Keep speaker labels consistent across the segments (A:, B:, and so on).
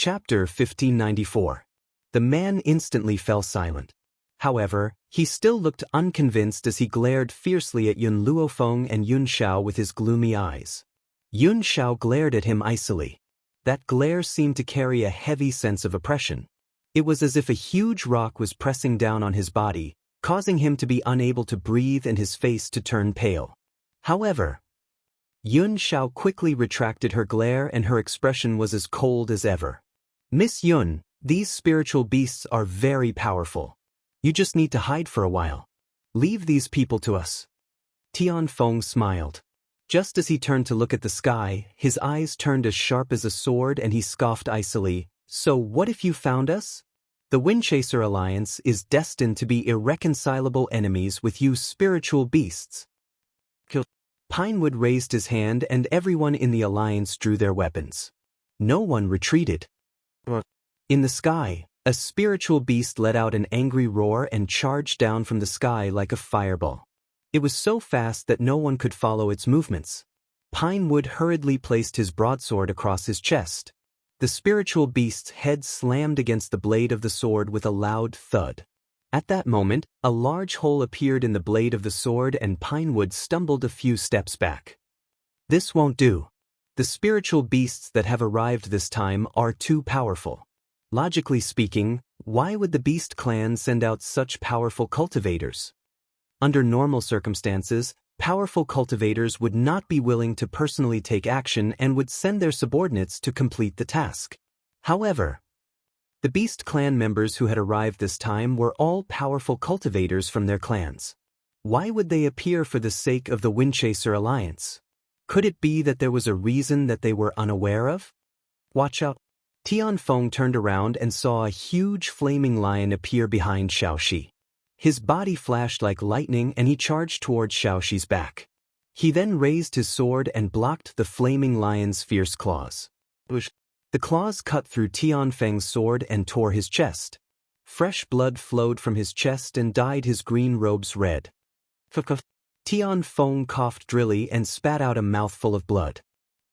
A: Chapter 1594. The man instantly fell silent. However, he still looked unconvinced as he glared fiercely at Yun Luofeng and Yun Xiao with his gloomy eyes. Yun Xiao glared at him icily. That glare seemed to carry a heavy sense of oppression. It was as if a huge rock was pressing down on his body, causing him to be unable to breathe and his face to turn pale. However, Yun Xiao quickly retracted her glare and her expression was as cold as ever. Miss Yun, these spiritual beasts are very powerful. You just need to hide for a while. Leave these people to us. Tianfeng smiled. Just as he turned to look at the sky, his eyes turned as sharp as a sword and he scoffed icily. So what if you found us? The Windchaser Alliance is destined to be irreconcilable enemies with you spiritual beasts. Pinewood raised his hand and everyone in the alliance drew their weapons. No one retreated. In the sky, a spiritual beast let out an angry roar and charged down from the sky like a fireball. It was so fast that no one could follow its movements. Pinewood hurriedly placed his broadsword across his chest. The spiritual beast's head slammed against the blade of the sword with a loud thud. At that moment, a large hole appeared in the blade of the sword and Pinewood stumbled a few steps back. This won't do. The spiritual beasts that have arrived this time are too powerful. Logically speaking, why would the Beast Clan send out such powerful cultivators? Under normal circumstances, powerful cultivators would not be willing to personally take action and would send their subordinates to complete the task. However, the Beast Clan members who had arrived this time were all powerful cultivators from their clans. Why would they appear for the sake of the Windchaser Alliance? Could it be that there was a reason that they were unaware of? Watch out. Tianfeng turned around and saw a huge flaming lion appear behind Xiaoxi. His body flashed like lightning and he charged towards Xiaoxi's back. He then raised his sword and blocked the flaming lion's fierce claws. The claws cut through Tianfeng's sword and tore his chest. Fresh blood flowed from his chest and dyed his green robes red. Tianfeng coughed drily and spat out a mouthful of blood.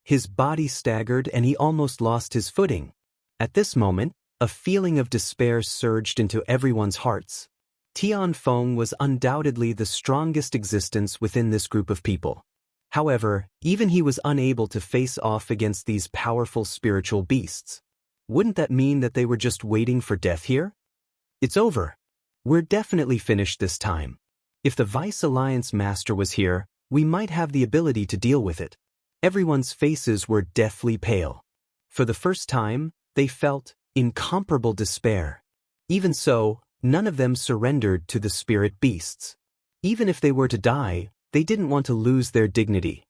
A: His body staggered and he almost lost his footing. At this moment, a feeling of despair surged into everyone's hearts. Tianfeng was undoubtedly the strongest existence within this group of people. However, even he was unable to face off against these powerful spiritual beasts. Wouldn't that mean that they were just waiting for death here? It's over. We're definitely finished this time. If the Vice Alliance Master was here, we might have the ability to deal with it. Everyone's faces were deathly pale. For the first time, they felt incomparable despair. Even so, none of them surrendered to the spirit beasts. Even if they were to die, they didn't want to lose their dignity.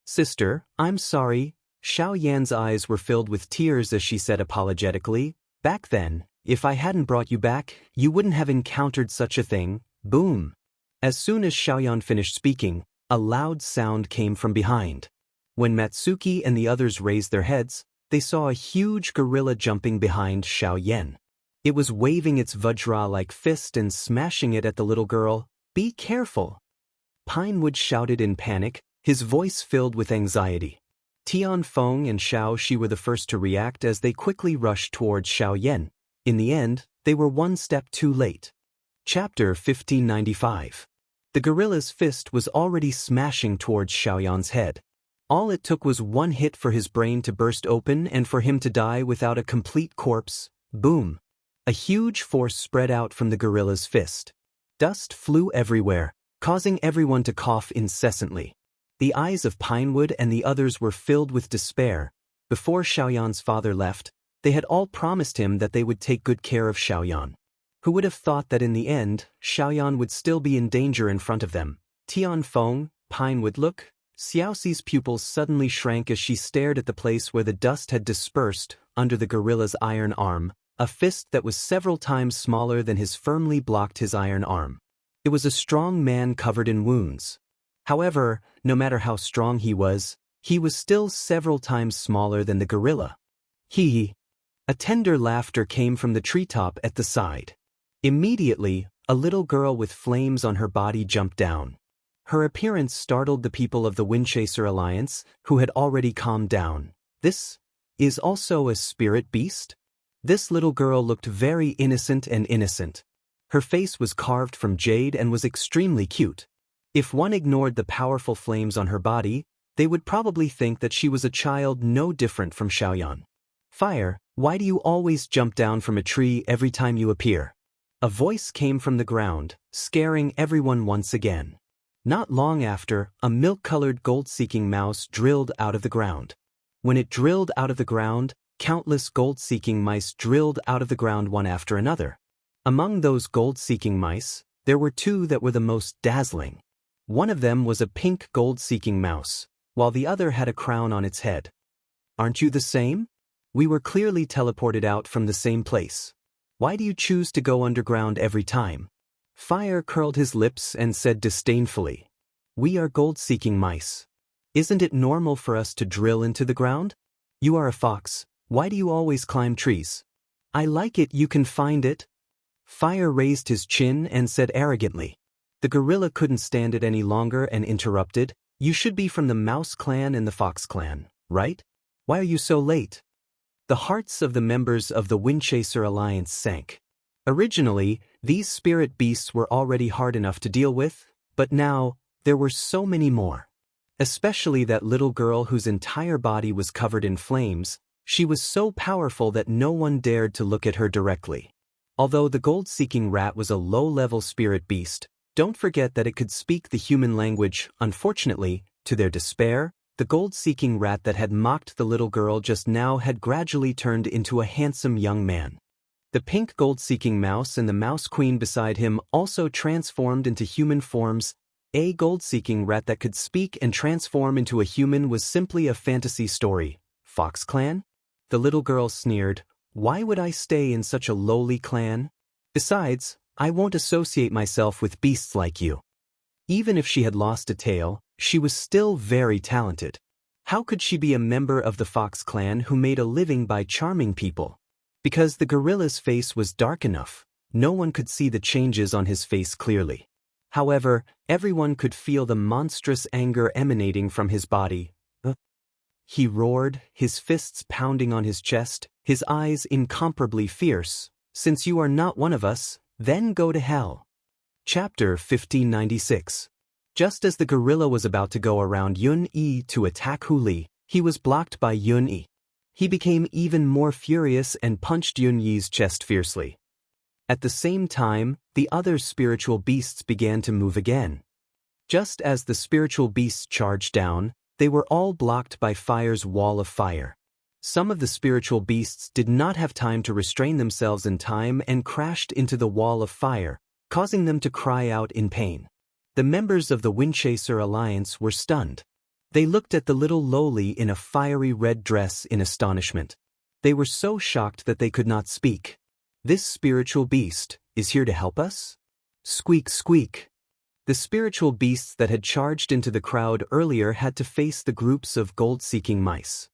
A: Sister, I'm sorry. Xiao Yan's eyes were filled with tears as she said apologetically, back then, if I hadn't brought you back, you wouldn't have encountered such a thing. Boom. As soon as Xiao Yan finished speaking, a loud sound came from behind. When Matsuki and the others raised their heads, they saw a huge gorilla jumping behind Xiao Yan. It was waving its vajra-like fist and smashing it at the little girl. Be careful. Pinewood shouted in panic, his voice filled with anxiety. Tianfeng and Xiaoxi were the first to react as they quickly rushed towards Xiao Yan. In the end, they were one step too late. Chapter 1595. The gorilla's fist was already smashing towards Xiao Yan's head. All it took was one hit for his brain to burst open and for him to die without a complete corpse. Boom. A huge force spread out from the gorilla's fist. Dust flew everywhere, causing everyone to cough incessantly. The eyes of Pinewood and the others were filled with despair. Before Xiaoyan's father left, they had all promised him that they would take good care of Xiaoyan. Who would have thought that in the end, Xiaoyan would still be in danger in front of them? Tianfeng, Pinewood, look. Xiaoxi's pupils suddenly shrank as she stared at the place where the dust had dispersed, under the gorilla's iron arm. A fist that was several times smaller than his firmly blocked his iron arm. It was a strong man covered in wounds. However, no matter how strong he was still several times smaller than the gorilla. A tender laughter came from the treetop at the side. Immediately, a little girl with flames on her body jumped down. Her appearance startled the people of the Windchaser Alliance, who had already calmed down. This is also a spirit beast? This little girl looked very innocent and innocent. Her face was carved from jade and was extremely cute. If one ignored the powerful flames on her body, they would probably think that she was a child no different from Xiaoyan. Fire, why do you always jump down from a tree every time you appear? A voice came from the ground, scaring everyone once again. Not long after, a milk-colored gold-seeking mouse drilled out of the ground. When it drilled out of the ground, countless gold-seeking mice drilled out of the ground one after another. Among those gold-seeking mice, there were two that were the most dazzling. One of them was a pink gold-seeking mouse, while the other had a crown on its head. Aren't you the same? We were clearly teleported out from the same place. Why do you choose to go underground every time? Fire curled his lips and said disdainfully, "We are gold-seeking mice. Isn't it normal for us to drill into the ground? You are a fox, why do you always climb trees? I like it, you can find it." Fire raised his chin and said arrogantly. The gorilla couldn't stand it any longer and interrupted, "You should be from the Mouse Clan and the Fox Clan, right? Why are you so late?" The hearts of the members of the Windchaser Alliance sank. Originally, these spirit beasts were already hard enough to deal with, but now, there were so many more. Especially that little girl whose entire body was covered in flames. She was so powerful that no one dared to look at her directly. Although the gold-seeking rat was a low-level spirit beast, don't forget that it could speak the human language. Unfortunately, to their despair, the gold-seeking rat that had mocked the little girl just now had gradually turned into a handsome young man. The pink gold-seeking mouse and the mouse queen beside him also transformed into human forms. A gold-seeking rat that could speak and transform into a human was simply a fantasy story. Fox Clan? The little girl sneered, "Why would I stay in such a lowly clan? Besides, I won't associate myself with beasts like you." Even if she had lost a tail, she was still very talented. How could she be a member of the Fox Clan who made a living by charming people? Because the gorilla's face was dark enough, no one could see the changes on his face clearly. However, everyone could feel the monstrous anger emanating from his body. He roared, his fists pounding on his chest, his eyes incomparably fierce. "Since you are not one of us, then go to hell." Chapter 1596. Just as the gorilla was about to go around Yun Yi to attack Hu Li, he was blocked by Yun Yi. He became even more furious and punched Yun Yi's chest fiercely. At the same time, the other spiritual beasts began to move again. Just as the spiritual beasts charged down, they were all blocked by Fire's wall of fire. Some of the spiritual beasts did not have time to restrain themselves in time and crashed into the wall of fire, causing them to cry out in pain. The members of the Windchaser Alliance were stunned. They looked at the little lowly in a fiery red dress in astonishment. They were so shocked that they could not speak. "This spiritual beast is here to help us?" Squeak, squeak. The spiritual beasts that had charged into the crowd earlier had to face the groups of gold-seeking mice.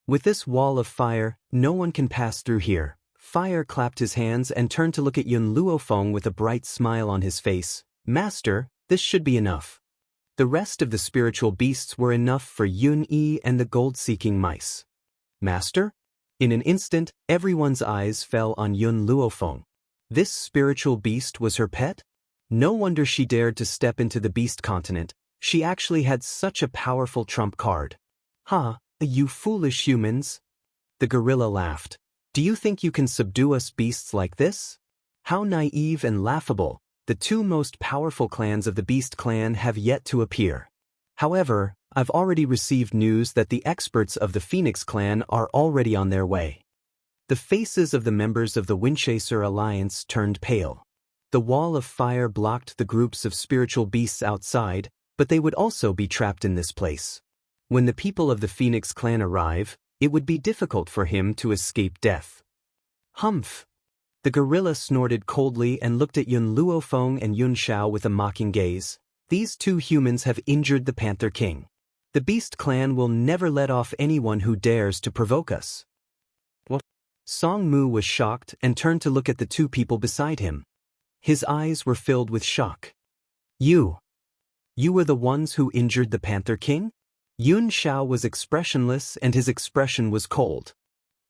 A: "With this wall of fire, no one can pass through here." Fire clapped his hands and turned to look at Yun Luofeng with a bright smile on his face. "Master, this should be enough." The rest of the spiritual beasts were enough for Yun Yi and the gold-seeking mice. "Master?" In an instant, everyone's eyes fell on Yun Luofeng. This spiritual beast was her pet? No wonder she dared to step into the beast continent. She actually had such a powerful trump card. "Huh, you foolish humans." The gorilla laughed. "Do you think you can subdue us beasts like this? How naive and laughable. The two most powerful clans of the Beast Clan have yet to appear. However, I've already received news that the experts of the Phoenix Clan are already on their way." The faces of the members of the Windchaser Alliance turned pale. The wall of fire blocked the groups of spiritual beasts outside, but they would also be trapped in this place. When the people of the Phoenix Clan arrive, it would be difficult for him to escape death. "Humph!" The gorilla snorted coldly and looked at Yun Luofeng and Yun Xiao with a mocking gaze. "These two humans have injured the Panther King. The Beast Clan will never let off anyone who dares to provoke us." What? Song Mu was shocked and turned to look at the two people beside him. His eyes were filled with shock. You were the ones who injured the Panther King?" Yun Xiao was expressionless and his expression was cold.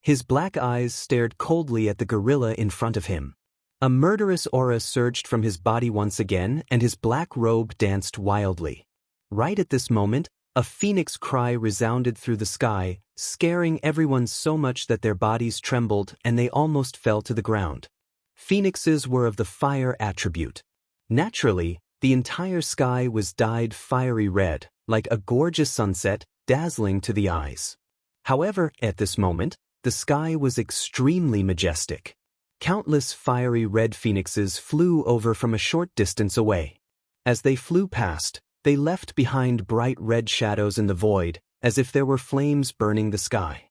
A: His black eyes stared coldly at the gorilla in front of him. A murderous aura surged from his body once again, and his black robe danced wildly. Right at this moment, a phoenix cry resounded through the sky, scaring everyone so much that their bodies trembled and they almost fell to the ground. Phoenixes were of the fire attribute. Naturally, the entire sky was dyed fiery red, like a gorgeous sunset, dazzling to the eyes. However, at this moment, the sky was extremely majestic. Countless fiery red phoenixes flew over from a short distance away. As they flew past, they left behind bright red shadows in the void, as if there were flames burning the sky.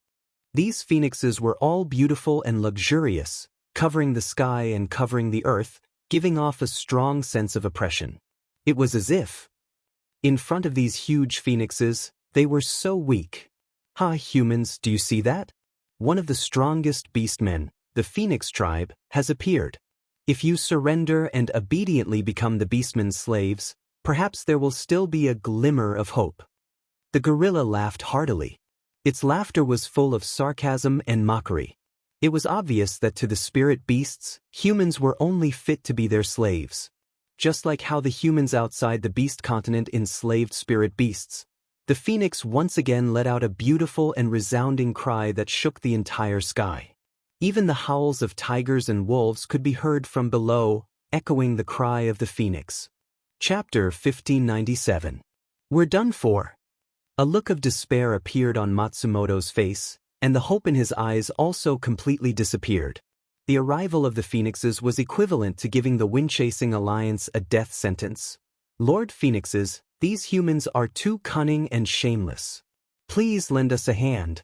A: These phoenixes were all beautiful and luxurious, covering the sky and covering the earth, giving off a strong sense of oppression. It was as if, in front of these huge phoenixes, they were so weak. "Ha, humans, do you see that? One of the strongest beastmen, the Phoenix tribe, has appeared. If you surrender and obediently become the beastmen's slaves, perhaps there will still be a glimmer of hope." The gorilla laughed heartily. Its laughter was full of sarcasm and mockery. It was obvious that to the spirit beasts, humans were only fit to be their slaves. Just like how the humans outside the beast continent enslaved spirit beasts, the phoenix once again let out a beautiful and resounding cry that shook the entire sky. Even the howls of tigers and wolves could be heard from below, echoing the cry of the phoenix. Chapter 1597. We're done for. A look of despair appeared on Matsumoto's face, and the hope in his eyes also completely disappeared. The arrival of the phoenixes was equivalent to giving the wind-chasing alliance a death sentence. "Lord Phoenixes, these humans are too cunning and shameless. Please lend us a hand."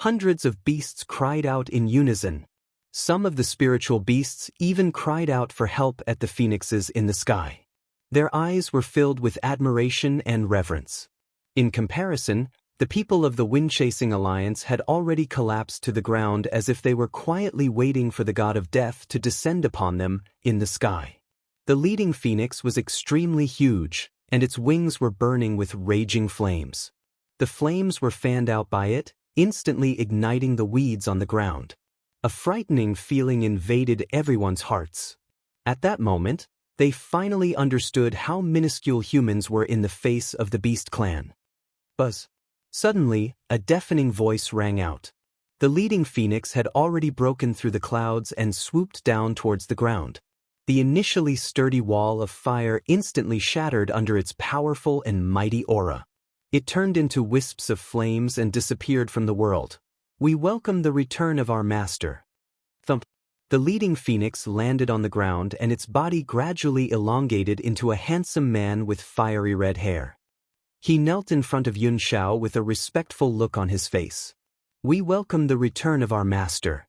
A: Hundreds of beasts cried out in unison. Some of the spiritual beasts even cried out for help at the phoenixes in the sky. Their eyes were filled with admiration and reverence. In comparison, the people of the wind-chasing alliance had already collapsed to the ground as if they were quietly waiting for the god of death to descend upon them in the sky. The leading phoenix was extremely huge, and its wings were burning with raging flames. The flames were fanned out by it, instantly igniting the weeds on the ground. A frightening feeling invaded everyone's hearts. At that moment, they finally understood how minuscule humans were in the face of the Beast Clan. Buzz. Suddenly, a deafening voice rang out. The leading phoenix had already broken through the clouds and swooped down towards the ground. The initially sturdy wall of fire instantly shattered under its powerful and mighty aura. It turned into wisps of flames and disappeared from the world. "We welcome the return of our master." Thump. The leading phoenix landed on the ground and its body gradually elongated into a handsome man with fiery red hair. He knelt in front of Yun Xiao with a respectful look on his face. "We welcome the return of our master."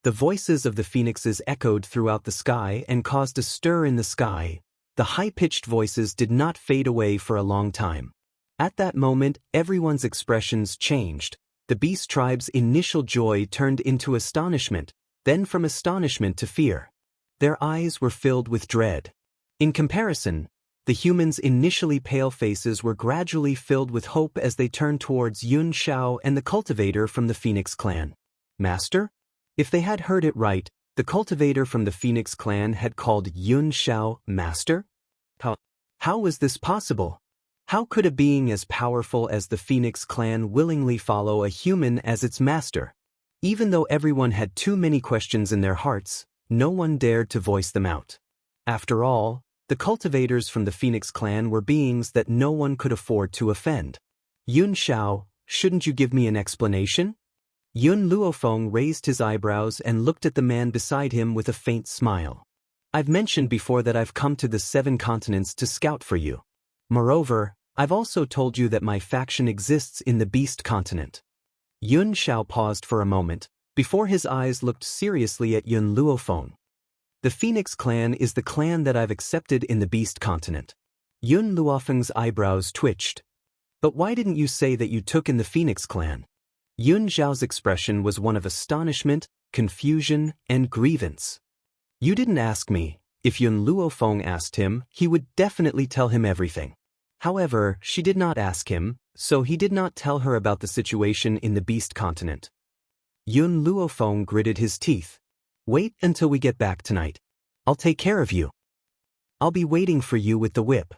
A: The voices of the phoenixes echoed throughout the sky and caused a stir in the sky. The high-pitched voices did not fade away for a long time. At that moment, everyone's expressions changed. The beast tribe's initial joy turned into astonishment, then from astonishment to fear. Their eyes were filled with dread. In comparison, the humans' initially pale faces were gradually filled with hope as they turned towards Yun Xiao and the cultivator from the Phoenix clan. "Master?" If they had heard it right, the cultivator from the Phoenix clan had called Yun Xiao master? How was this possible? How could a being as powerful as the Phoenix clan willingly follow a human as its master? Even though everyone had too many questions in their hearts, no one dared to voice them out. After all, the cultivators from the Phoenix clan were beings that no one could afford to offend. "Yun Xiao, shouldn't you give me an explanation?" Yun Luofeng raised his eyebrows and looked at the man beside him with a faint smile. "I've mentioned before that I've come to the 7 continents to scout for you. Moreover, I've also told you that my faction exists in the Beast continent." Yun Xiao paused for a moment, before his eyes looked seriously at Yun Luofeng. "The Phoenix clan is the clan that I've accepted in the Beast continent." Yun Luofeng's eyebrows twitched. "But why didn't you say that you took in the Phoenix clan?" Yun Xiao's expression was one of astonishment, confusion, and grievance. "You didn't ask me." If Yun Luofeng asked him, he would definitely tell him everything. However, she did not ask him, so he did not tell her about the situation in the Beast continent. Yun Luofeng gritted his teeth. Wait until we get back tonight. I'll take care of you. I'll be waiting for you with the whip.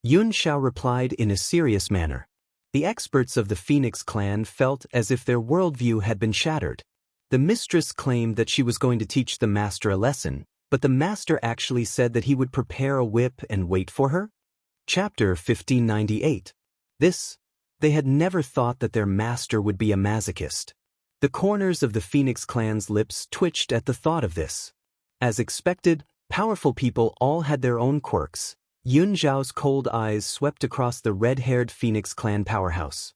A: Yun Xiao replied in a serious manner. The experts of the Phoenix clan felt as if their worldview had been shattered. The mistress claimed that she was going to teach the master a lesson, but the master actually said that he would prepare a whip and wait for her? Chapter 1598. They had never thought that their master would be a masochist. The corners of the Phoenix clan's lips twitched at the thought of this. As expected, powerful people all had their own quirks. Yun Zhao's cold eyes swept across the red-haired Phoenix clan powerhouse.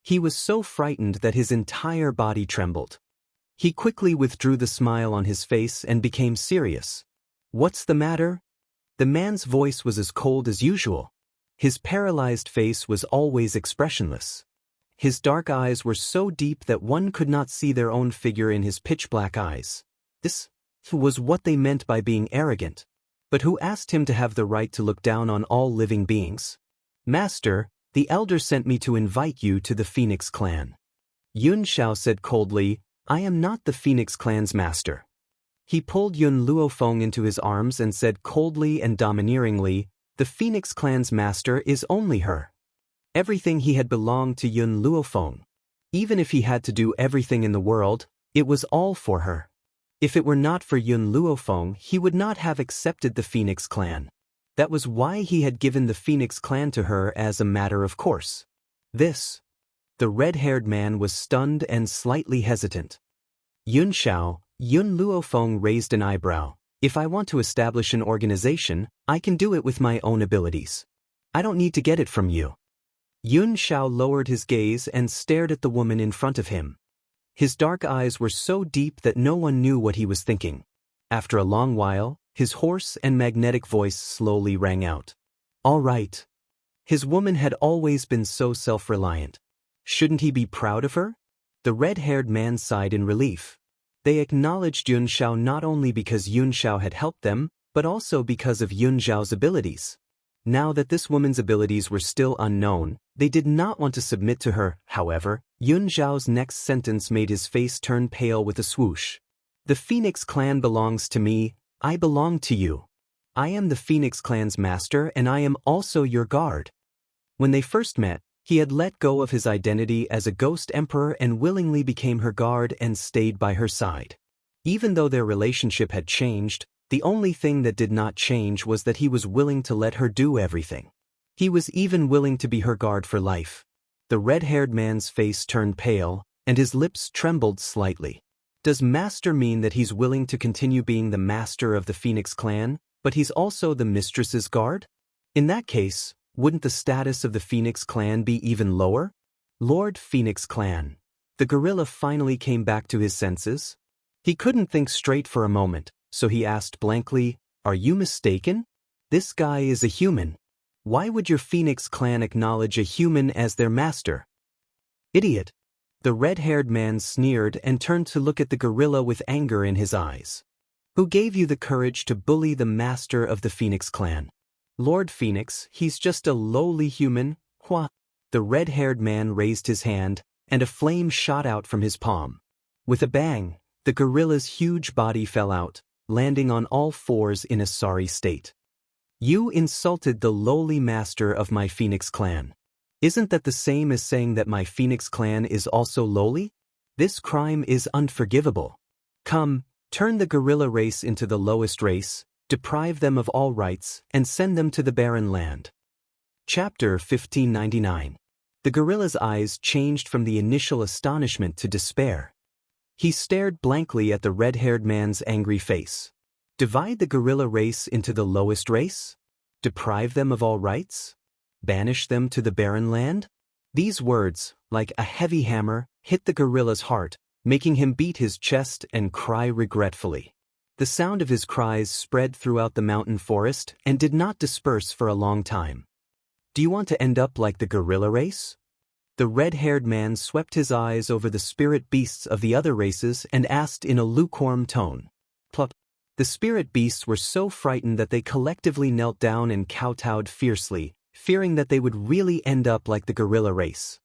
A: He was so frightened that his entire body trembled. He quickly withdrew the smile on his face and became serious. What's the matter? The man's voice was as cold as usual. His paralyzed face was always expressionless. His dark eyes were so deep that one could not see their own figure in his pitch-black eyes. This was what they meant by being arrogant. But who asked him to have the right to look down on all living beings? Master, the elder sent me to invite you to the Phoenix clan. Yun Xiao said coldly, I am not the Phoenix clan's master. He pulled Yun Luofeng into his arms and said coldly and domineeringly, the Phoenix clan's master is only her. Everything he had belonged to Yun Luofeng. Even if he had to do everything in the world, it was all for her. If it were not for Yun Luofeng, he would not have accepted the Phoenix clan. That was why he had given the Phoenix clan to her as a matter of course. The red-haired man was stunned and slightly hesitant. Yun Xiao, Yun Luofeng raised an eyebrow. If I want to establish an organization, I can do it with my own abilities. I don't need to get it from you. Yun Xiao lowered his gaze and stared at the woman in front of him. His dark eyes were so deep that no one knew what he was thinking. After a long while, his hoarse and magnetic voice slowly rang out. All right. His woman had always been so self-reliant. Shouldn't he be proud of her? The red-haired man sighed in relief. They acknowledged Yun Xiao not only because Yun Xiao had helped them, but also because of Yun Xiao's abilities. Now that this woman's abilities were still unknown, they did not want to submit to her. However, Yun Xiao's next sentence made his face turn pale with a swoosh. The Phoenix clan belongs to me, I belong to you. I am the Phoenix clan's master and I am also your guard. When they first met, he had let go of his identity as a ghost emperor and willingly became her guard and stayed by her side. Even though their relationship had changed, the only thing that did not change was that he was willing to let her do everything. He was even willing to be her guard for life. The red-haired man's face turned pale, and his lips trembled slightly. Does master mean that he's willing to continue being the master of the Phoenix clan, but he's also the mistress's guard? In that case, wouldn't the status of the Phoenix clan be even lower? Lord Phoenix clan. The gorilla finally came back to his senses. He couldn't think straight for a moment, so he asked blankly, Are you mistaken? This guy is a human. Why would your Phoenix clan acknowledge a human as their master? Idiot. The red-haired man sneered and turned to look at the gorilla with anger in his eyes. Who gave you the courage to bully the master of the Phoenix clan? Lord Phoenix, he's just a lowly human. Hua. The red-haired man raised his hand, and a flame shot out from his palm. With a bang, the gorilla's huge body fell out, landing on all fours in a sorry state. You insulted the lowly master of my Phoenix clan. Isn't that the same as saying that my Phoenix clan is also lowly? This crime is unforgivable. Come, turn the gorilla race into the lowest race, deprive them of all rights, and send them to the barren land. Chapter 1599. The gorilla's eyes changed from the initial astonishment to despair. He stared blankly at the red-haired man's angry face. Divide the gorilla race into the lowest race? Deprive them of all rights? Banish them to the barren land? These words, like a heavy hammer, hit the gorilla's heart, making him beat his chest and cry regretfully. The sound of his cries spread throughout the mountain forest and did not disperse for a long time. Do you want to end up like the gorilla race? The red-haired man swept his eyes over the spirit beasts of the other races and asked in a lukewarm tone. Plop. The spirit beasts were so frightened that they collectively knelt down and kowtowed fiercely, fearing that they would really end up like the gorilla race.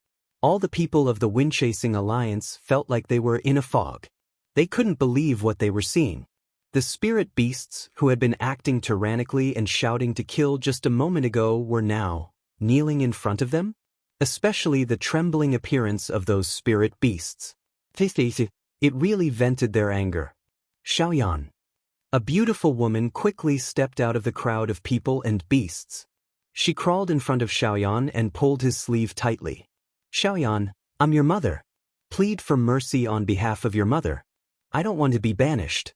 A: All the people of the wind-chasing alliance felt like they were in a fog. They couldn't believe what they were seeing. The spirit beasts, who had been acting tyrannically and shouting to kill just a moment ago, were now kneeling in front of them? Especially the trembling appearance of those spirit beasts. It really vented their anger. Xiaoyan. A beautiful woman quickly stepped out of the crowd of people and beasts. She crawled in front of Xiaoyan and pulled his sleeve tightly. Xiaoyan, I'm your mother. Plead for mercy on behalf of your mother. I don't want to be banished.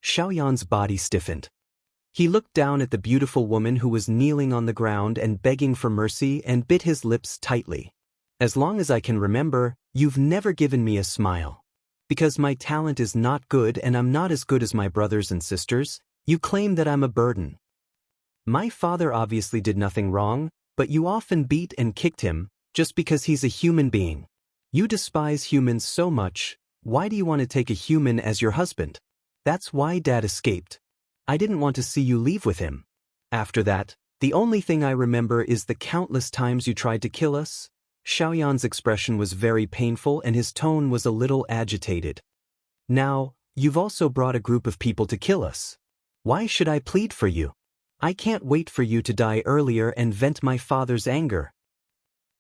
A: Xiaoyan's body stiffened. He looked down at the beautiful woman who was kneeling on the ground and begging for mercy and bit his lips tightly. As long as I can remember, you've never given me a smile. Because my talent is not good and I'm not as good as my brothers and sisters, you claim that I'm a burden. My father obviously did nothing wrong, but you often beat and kicked him, just because he's a human being. You despise humans so much, why do you want to take a human as your husband? That's why Dad escaped. I didn't want to see you leave with him. After that, the only thing I remember is the countless times you tried to kill us. Xiaoyan's expression was very painful and his tone was a little agitated. Now, you've also brought a group of people to kill us. Why should I plead for you? I can't wait for you to die earlier and vent my father's anger.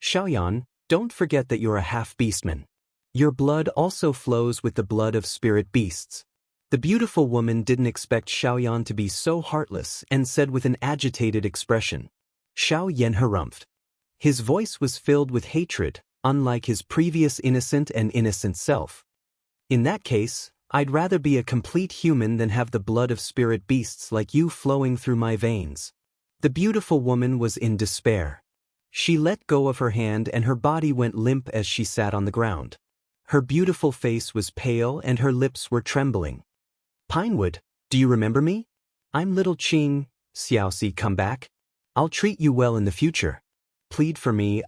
A: Xiaoyan, don't forget that you're a half-beastman. Your blood also flows with the blood of spirit beasts. The beautiful woman didn't expect Xiaoyan to be so heartless and said with an agitated expression. Xiaoyan harumphed. His voice was filled with hatred, unlike his previous innocent and innocent self. In that case, I'd rather be a complete human than have the blood of spirit beasts like you flowing through my veins. The beautiful woman was in despair. She let go of her hand and her body went limp as she sat on the ground. Her beautiful face was pale and her lips were trembling. Pinewood, do you remember me? I'm little Qing, Xiaoxi, come back. I'll treat you well in the future. Plead for me,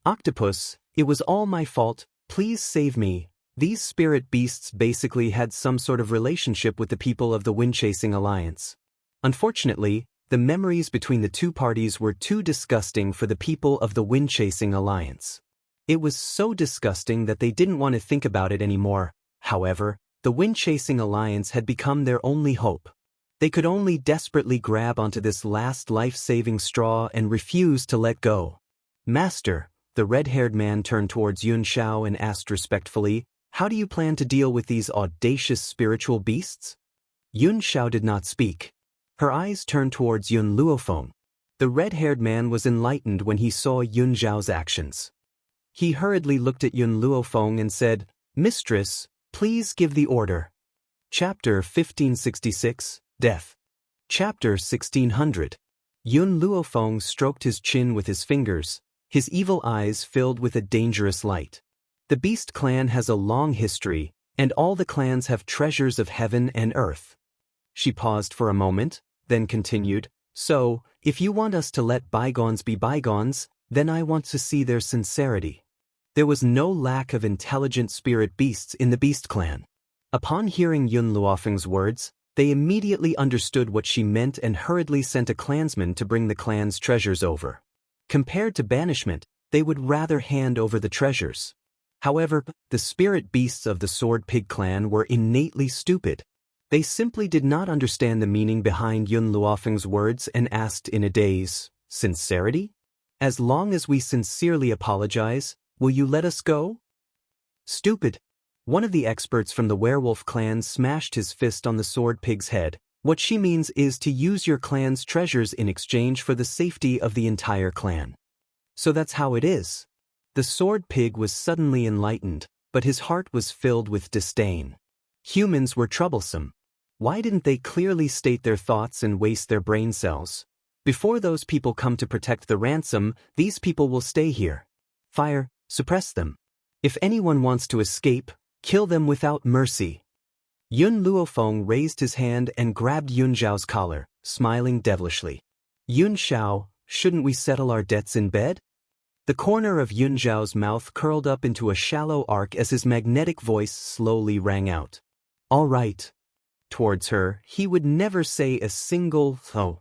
A: Octopus, it was all my fault, please save me. These spirit beasts basically had some sort of relationship with the people of the wind-chasing alliance. Unfortunately, the memories between the two parties were too disgusting for the people of the wind-chasing alliance. It was so disgusting that they didn't want to think about it anymore. However, the wind-chasing alliance had become their only hope. They could only desperately grab onto this last life-saving straw and refuse to let go. Master, the red-haired man turned towards Yun Xiao and asked respectfully, how do you plan to deal with these audacious spiritual beasts? Yun Xiao did not speak. Her eyes turned towards Yun Luofeng. The red-haired man was enlightened when he saw Yun Xiao's actions. He hurriedly looked at Yun Luofeng and said, Mistress, please give the order. Chapter 1566, Death. Chapter 1600. Yun Luofeng stroked his chin with his fingers, his evil eyes filled with a dangerous light. The Beast clan has a long history, and all the clans have treasures of heaven and earth. She paused for a moment, then continued, so, if you want us to let bygones be bygones, then I want to see their sincerity. There was no lack of intelligent spirit beasts in the Beast clan. Upon hearing Yun Luofeng's words, they immediately understood what she meant and hurriedly sent a clansman to bring the clan's treasures over. Compared to banishment, they would rather hand over the treasures. However, the spirit beasts of the Sword Pig clan were innately stupid. They simply did not understand the meaning behind Yun Luofeng's words and asked in a daze, sincerity? As long as we sincerely apologize, will you let us go? Stupid. One of the experts from the werewolf clan smashed his fist on the Sword Pig's head. What she means is to use your clan's treasures in exchange for the safety of the entire clan. So that's how it is. The Sword Pig was suddenly enlightened, but his heart was filled with disdain. Humans were troublesome. Why didn't they clearly state their thoughts and waste their brain cells? Before those people come to protect the ransom, these people will stay here. Fire, suppress them. If anyone wants to escape, kill them without mercy. Yun Luofeng raised his hand and grabbed Yun Xiao's collar, smiling devilishly. Yun Xiao, shouldn't we settle our debts in bed? The corner of Yun Xiao's mouth curled up into a shallow arc as his magnetic voice slowly rang out. All right. Towards her, he would never say a single "oh."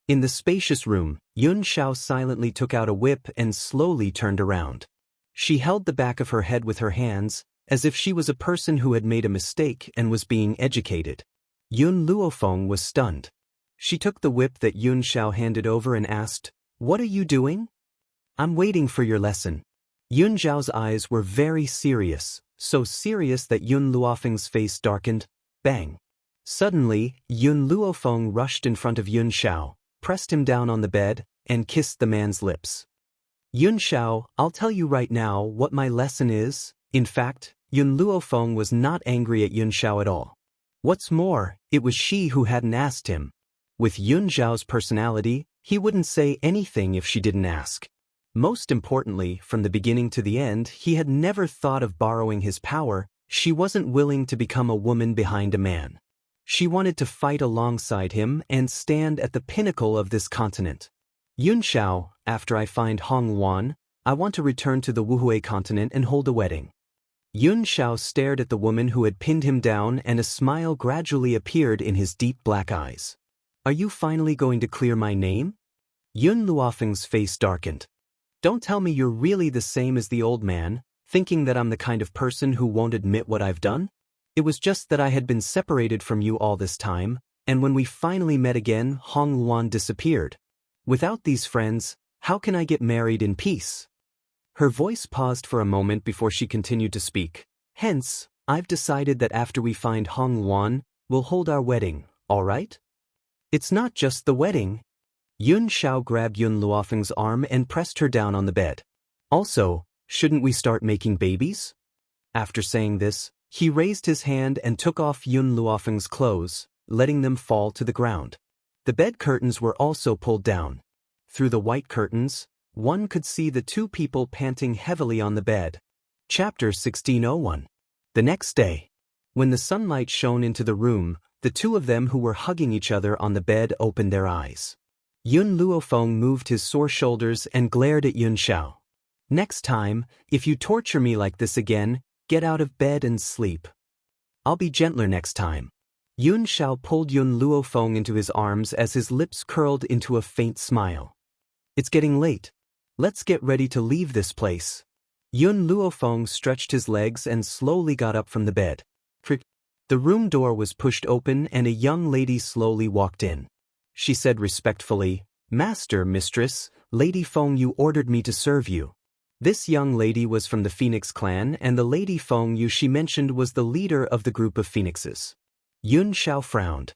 A: In the spacious room, Yun Xiao silently took out a whip and slowly turned around. She held the back of her head with her hands, as if she was a person who had made a mistake and was being educated. Yun Luofeng was stunned. She took the whip that Yun Xiao handed over and asked, "What are you doing?" "I'm waiting for your lesson." Yun Xiao's eyes were very serious, so serious that Yun Luofeng's face darkened. Bang! Suddenly, Yun Luofeng rushed in front of Yun Xiao, pressed him down on the bed, and kissed the man's lips. "Yun Xiao, I'll tell you right now what my lesson is." In fact, Yun Luofeng was not angry at Yun Xiao at all. What's more, it was she who hadn't asked him. With Yun Xiao's personality, he wouldn't say anything if she didn't ask. Most importantly, from the beginning to the end, he had never thought of borrowing his power. She wasn't willing to become a woman behind a man. She wanted to fight alongside him and stand at the pinnacle of this continent. "Yun Xiao, after I find Hong Wan, I want to return to the Wuhui continent and hold a wedding." Yun Xiao stared at the woman who had pinned him down, and a smile gradually appeared in his deep black eyes. "Are you finally going to clear my name?" Yun Luofeng's face darkened. "Don't tell me you're really the same as the old man, thinking that I'm the kind of person who won't admit what I've done? It was just that I had been separated from you all this time, and when we finally met again, Hong Luan disappeared. Without these friends, how can I get married in peace?" Her voice paused for a moment before she continued to speak. "Hence, I've decided that after we find Hong Luan, we'll hold our wedding, all right?" "It's not just the wedding." Yun Xiao grabbed Yun Luofeng's arm and pressed her down on the bed. "Also, shouldn't we start making babies?" After saying this, he raised his hand and took off Yun Luofeng's clothes, letting them fall to the ground. The bed curtains were also pulled down. Through the white curtains, one could see the two people panting heavily on the bed. Chapter 1601. The next day, when the sunlight shone into the room, the two of them who were hugging each other on the bed opened their eyes. Yun Luofeng moved his sore shoulders and glared at Yun Xiao. "Next time, if you torture me like this again, get out of bed and sleep. I'll be gentler next time." Yun Xiao pulled Yun Luofeng into his arms as his lips curled into a faint smile. "It's getting late. Let's get ready to leave this place." Yun Luofeng stretched his legs and slowly got up from the bed. The room door was pushed open and a young lady slowly walked in. She said respectfully, "Master, Mistress, Lady Feng Yu ordered me to serve you." This young lady was from the Phoenix clan, and the Lady Feng Yu she mentioned was the leader of the group of phoenixes. Yun Xiao frowned.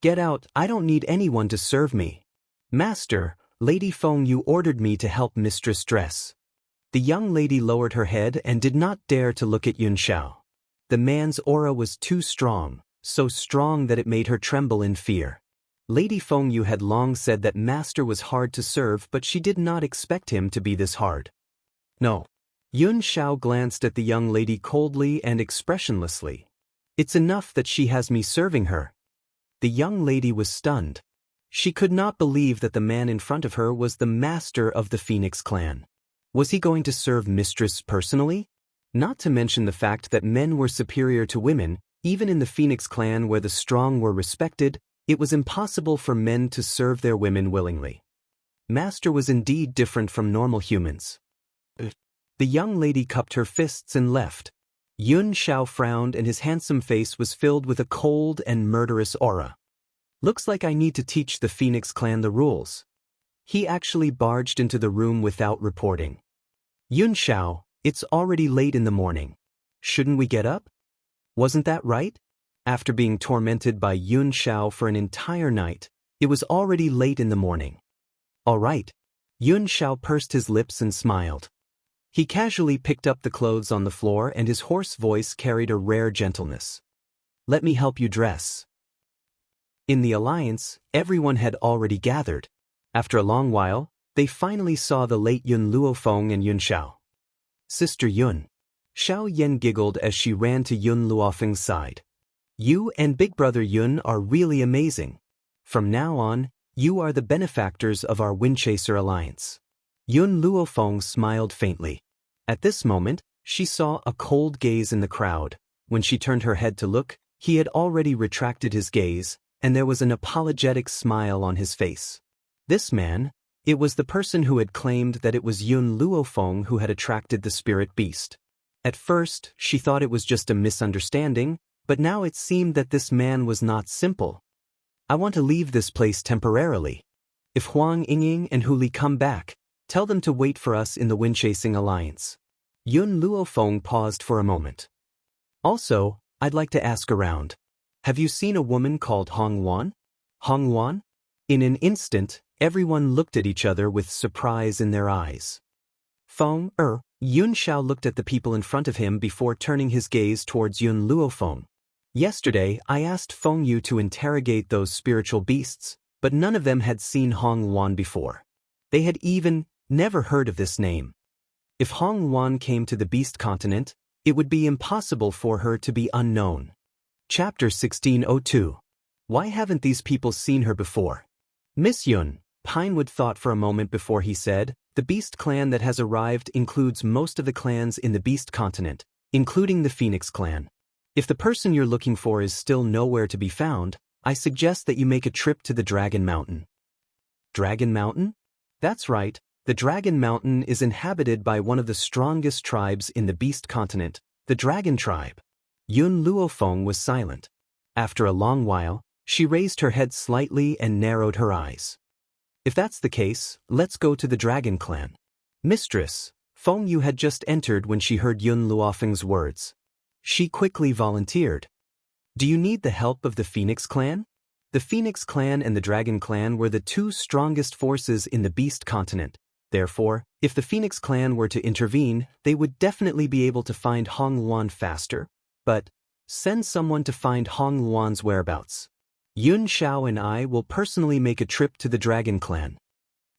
A: "Get out, I don't need anyone to serve me." "Master, Lady Feng Yu ordered me to help Mistress dress." The young lady lowered her head and did not dare to look at Yun Xiao. The man's aura was too strong, so strong that it made her tremble in fear. Lady Feng Yu had long said that Master was hard to serve, but she did not expect him to be this hard. "No." Yun Xiao glanced at the young lady coldly and expressionlessly. "It's enough that she has me serving her." The young lady was stunned. She could not believe that the man in front of her was the master of the Phoenix clan. Was he going to serve Mistress personally? Not to mention the fact that men were superior to women, even in the Phoenix clan where the strong were respected, it was impossible for men to serve their women willingly. Master was indeed different from normal humans. The young lady cupped her fists and left. Yun Xiao frowned and his handsome face was filled with a cold and murderous aura. "Looks like I need to teach the Phoenix clan the rules." He actually barged into the room without reporting. "Yun Xiao, it's already late in the morning. Shouldn't we get up? Wasn't that right?" After being tormented by Yun Xiao for an entire night, it was already late in the morning. "All right." Yun Xiao pursed his lips and smiled. He casually picked up the clothes on the floor and his hoarse voice carried a rare gentleness. "Let me help you dress." In the alliance, everyone had already gathered. After a long while, they finally saw the late Yun Luofeng and Yun Xiao. "Sister Yun." Xiao Yan giggled as she ran to Yun Luofeng's side. "You and Big Brother Yun are really amazing. From now on, you are the benefactors of our Windchaser alliance." Yun Luofeng smiled faintly. At this moment, she saw a cold gaze in the crowd. When she turned her head to look, he had already retracted his gaze, and there was an apologetic smile on his face. This man, It was the person who had claimed that it was Yun Luofeng who had attracted the spirit beast. At first, she thought it was just a misunderstanding, but now it seemed that this man was not simple. I want to leave this place temporarily. If Huang Yingying and Hu Li come back, tell them to wait for us in the Wind-Chasing Alliance. Yun Luofeng paused for a moment. Also, I'd like to ask around. Have you seen a woman called Hong Wan? Hong Wan? In an instant, everyone looked at each other with surprise in their eyes. Yun Xiao looked at the people in front of him before turning his gaze towards Yun Luofeng. Yesterday, I asked Feng Yu to interrogate those spiritual beasts, but none of them had seen Hong Wan before. They had even never heard of this name. If Hong Wan came to the Beast Continent, it would be impossible for her to be unknown. Chapter 1602. Why haven't these people seen her before? Miss Yun, Pinewood thought for a moment before he said, the Beast clan that has arrived includes most of the clans in the Beast Continent, including the Phoenix clan. If the person you're looking for is still nowhere to be found, I suggest that you make a trip to the Dragon Mountain. Dragon Mountain? That's right, the Dragon Mountain is inhabited by one of the strongest tribes in the Beast Continent, the Dragon Tribe. Yun Luofeng was silent. After a long while, she raised her head slightly and narrowed her eyes. If that's the case, let's go to the Dragon Clan. Mistress, Feng Yu had just entered when she heard Yun Luofeng's words. She quickly volunteered. Do you need the help of the Phoenix Clan? The Phoenix Clan and the Dragon Clan were the two strongest forces in the Beast Continent. Therefore, if the Phoenix Clan were to intervene, they would definitely be able to find Hong Wan faster. But send someone to find Hong Wan's whereabouts. Yun Xiao and I will personally make a trip to the Dragon Clan.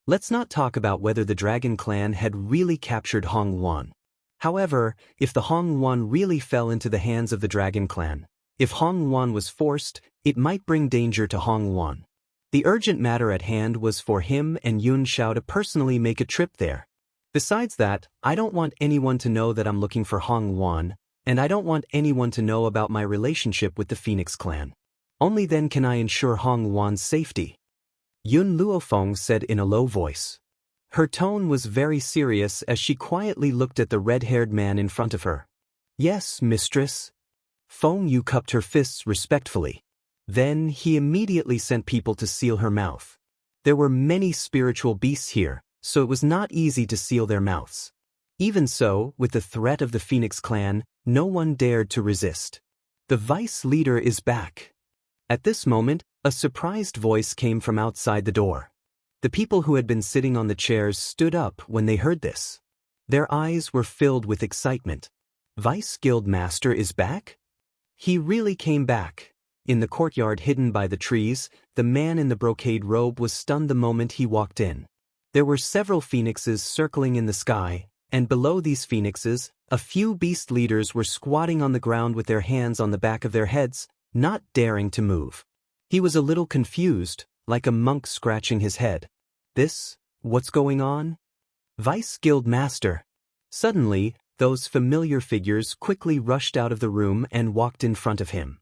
A: Let's not talk about whether the Dragon Clan had really captured Hong Wan. However, if the Hong Wan really fell into the hands of the Dragon Clan, if Hong Wan was forced, it might bring danger to Hong Wan. The urgent matter at hand was for him and Yun Xiao to personally make a trip there. Besides that, I don't want anyone to know that I'm looking for Hong Wan, and I don't want anyone to know about my relationship with the Phoenix Clan. Only then can I ensure Hong Wan's safety. Yun Luofeng said in a low voice. Her tone was very serious as she quietly looked at the red-haired man in front of her. Yes, mistress. Feng Yu cupped her fists respectfully. Then he immediately sent people to seal her mouth. There were many spiritual beasts here, so it was not easy to seal their mouths. Even so, with the threat of the Phoenix Clan, no one dared to resist. The vice leader is back. At this moment, a surprised voice came from outside the door. The people who had been sitting on the chairs stood up when they heard this. Their eyes were filled with excitement. Vice Guild Master is back? He really came back. In the courtyard hidden by the trees, the man in the brocade robe was stunned the moment he walked in. There were several phoenixes circling in the sky, and below these phoenixes, a few beast leaders were squatting on the ground with their hands on the back of their heads, not daring to move. He was a little confused, like a monk scratching his head. What's going on? Vice Guild Master. Suddenly, those familiar figures quickly rushed out of the room and walked in front of him.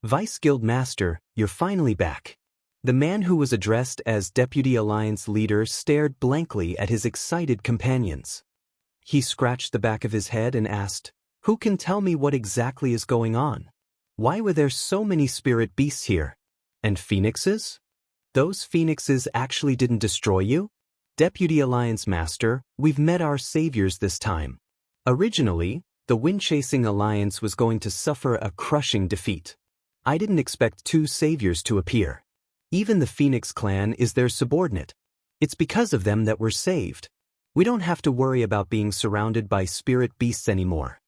A: Vice Guild Master, you're finally back. The man who was addressed as Deputy Alliance Leader stared blankly at his excited companions. He scratched the back of his head and asked, Who can tell me what exactly is going on? Why were there so many spirit beasts here? And phoenixes? Those phoenixes actually didn't destroy you? Deputy Alliance Master, we've met our saviors this time. Originally, the Wind-Chasing Alliance was going to suffer a crushing defeat. I didn't expect two saviors to appear. Even the Phoenix Clan is their subordinate. It's because of them that we're saved. We don't have to worry about being surrounded by spirit beasts anymore.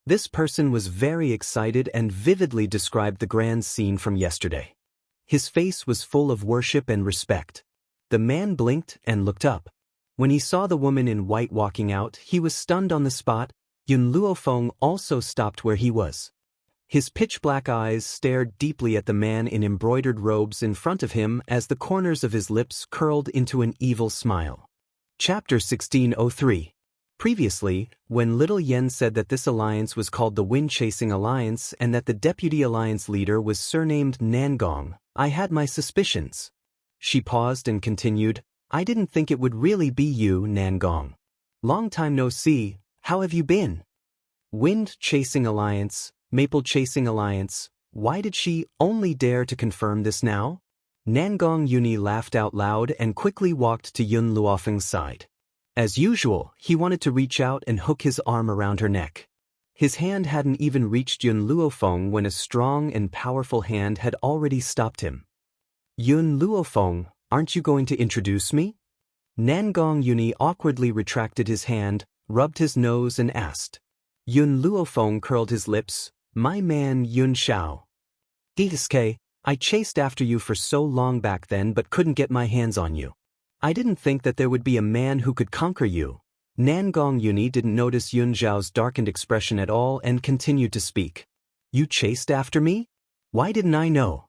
A: This person was very excited and vividly described the grand scene from yesterday. His face was full of worship and respect. The man blinked and looked up. When he saw the woman in white walking out, he was stunned on the spot. Yun Luofeng also stopped where he was. His pitch-black eyes stared deeply at the man in embroidered robes in front of him as the corners of his lips curled into an evil smile. Chapter 1603. Previously, when Little Yen said that this alliance was called the Wind-Chasing Alliance and that the Deputy Alliance Leader was surnamed Nangong, I had my suspicions. She paused and continued, I didn't think it would really be you, Nangong. Long time no see, how have you been? Wind Chasing Alliance, Maple Chasing Alliance, why did she only dare to confirm this now? Nangong Yuni laughed out loud and quickly walked to Yun Luofeng's side. As usual, he wanted to reach out and hook his arm around her neck. His hand hadn't even reached Yun Luofeng when a strong and powerful hand had already stopped him. Yun Luofeng, aren't you going to introduce me? Nangong Yuni awkwardly retracted his hand, rubbed his nose and asked. Yun Luofeng curled his lips, my man Yun Xiao. Didaske, I chased after you for so long back then but couldn't get my hands on you. I didn't think that there would be a man who could conquer you. Nangong Yuni didn't notice Yun Xiao's darkened expression at all and continued to speak. You chased after me? Why didn't I know?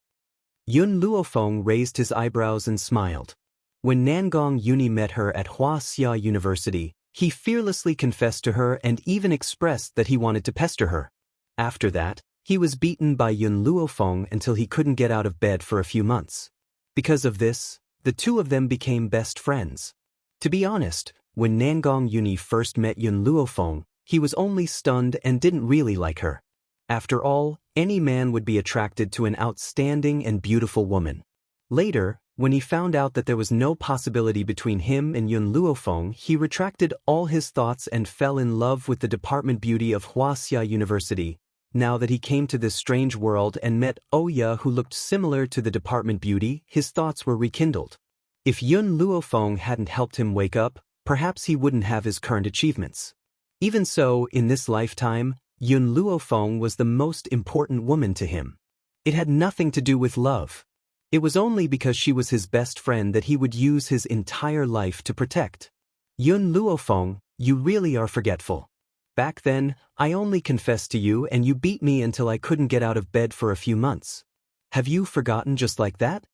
A: Yun Luofeng raised his eyebrows and smiled. When Nangong Yuni met her at Wuxia University, he fearlessly confessed to her and even expressed that he wanted to pester her. After that, he was beaten by Yun Luofeng until he couldn't get out of bed for a few months. Because of this, the two of them became best friends. To be honest, when Nangong Yuni first met Yun Luofeng, he was only stunned and didn't really like her. After all, any man would be attracted to an outstanding and beautiful woman. Later, when he found out that there was no possibility between him and Yun Luofeng, he retracted all his thoughts and fell in love with the department beauty of Wuxia University. Now that he came to this strange world and met Oya who looked similar to the department beauty, his thoughts were rekindled. If Yun Luofeng hadn't helped him wake up, perhaps he wouldn't have his current achievements. Even so, in this lifetime, Yun Luofeng was the most important woman to him. It had nothing to do with love. It was only because she was his best friend that he would use his entire life to protect. Yun Luofeng, you really are forgetful. Back then, I only confessed to you and you beat me until I couldn't get out of bed for a few months. Have you forgotten just like that?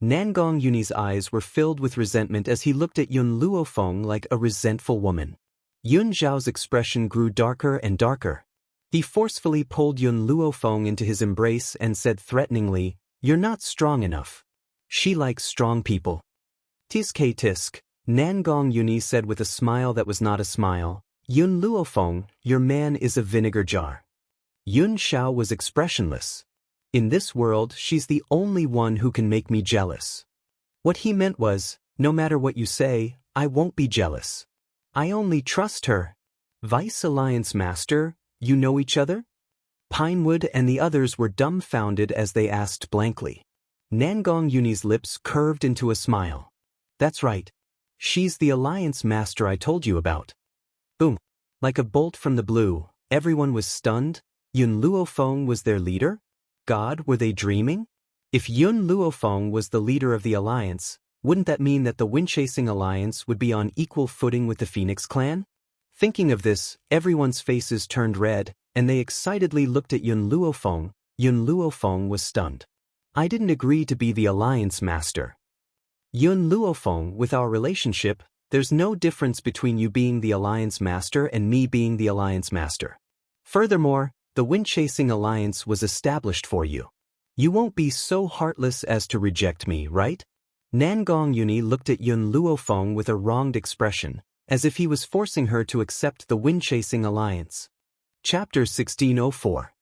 A: Nangong Yuni's eyes were filled with resentment as he looked at Yun Luofeng like a resentful woman. Yun Zhao's expression grew darker and darker. He forcefully pulled Yun Luofeng into his embrace and said threateningly, "You're not strong enough. She likes strong people." Tisk tisk, Nangong Yuni said with a smile that was not a smile, "Yun Luofeng, your man is a vinegar jar." Yun Xiao was expressionless. In this world, she's the only one who can make me jealous. What he meant was, no matter what you say, I won't be jealous. I only trust her. Vice Alliance Master, you know each other? Pinewood and the others were dumbfounded as they asked blankly. Nangong Yuni's lips curved into a smile. That's right. She's the Alliance Master I told you about. Boom. Like a bolt from the blue, everyone was stunned. Yun Luofeng was their leader? God, were they dreaming? If Yun Luofeng was the leader of the Alliance, wouldn't that mean that the Windchasing Alliance would be on equal footing with the Phoenix clan? Thinking of this, everyone's faces turned red, and they excitedly looked at Yun Luofeng. Yun Luofeng was stunned. I didn't agree to be the Alliance Master. Yun Luofeng, with our relationship, there's no difference between you being the Alliance Master and me being the Alliance Master. Furthermore, the Windchasing Alliance was established for you. You won't be so heartless as to reject me, right? Nangong Yuni looked at Yun Luofeng with a wronged expression, as if he was forcing her to accept the Windchasing Alliance. Chapter 1604.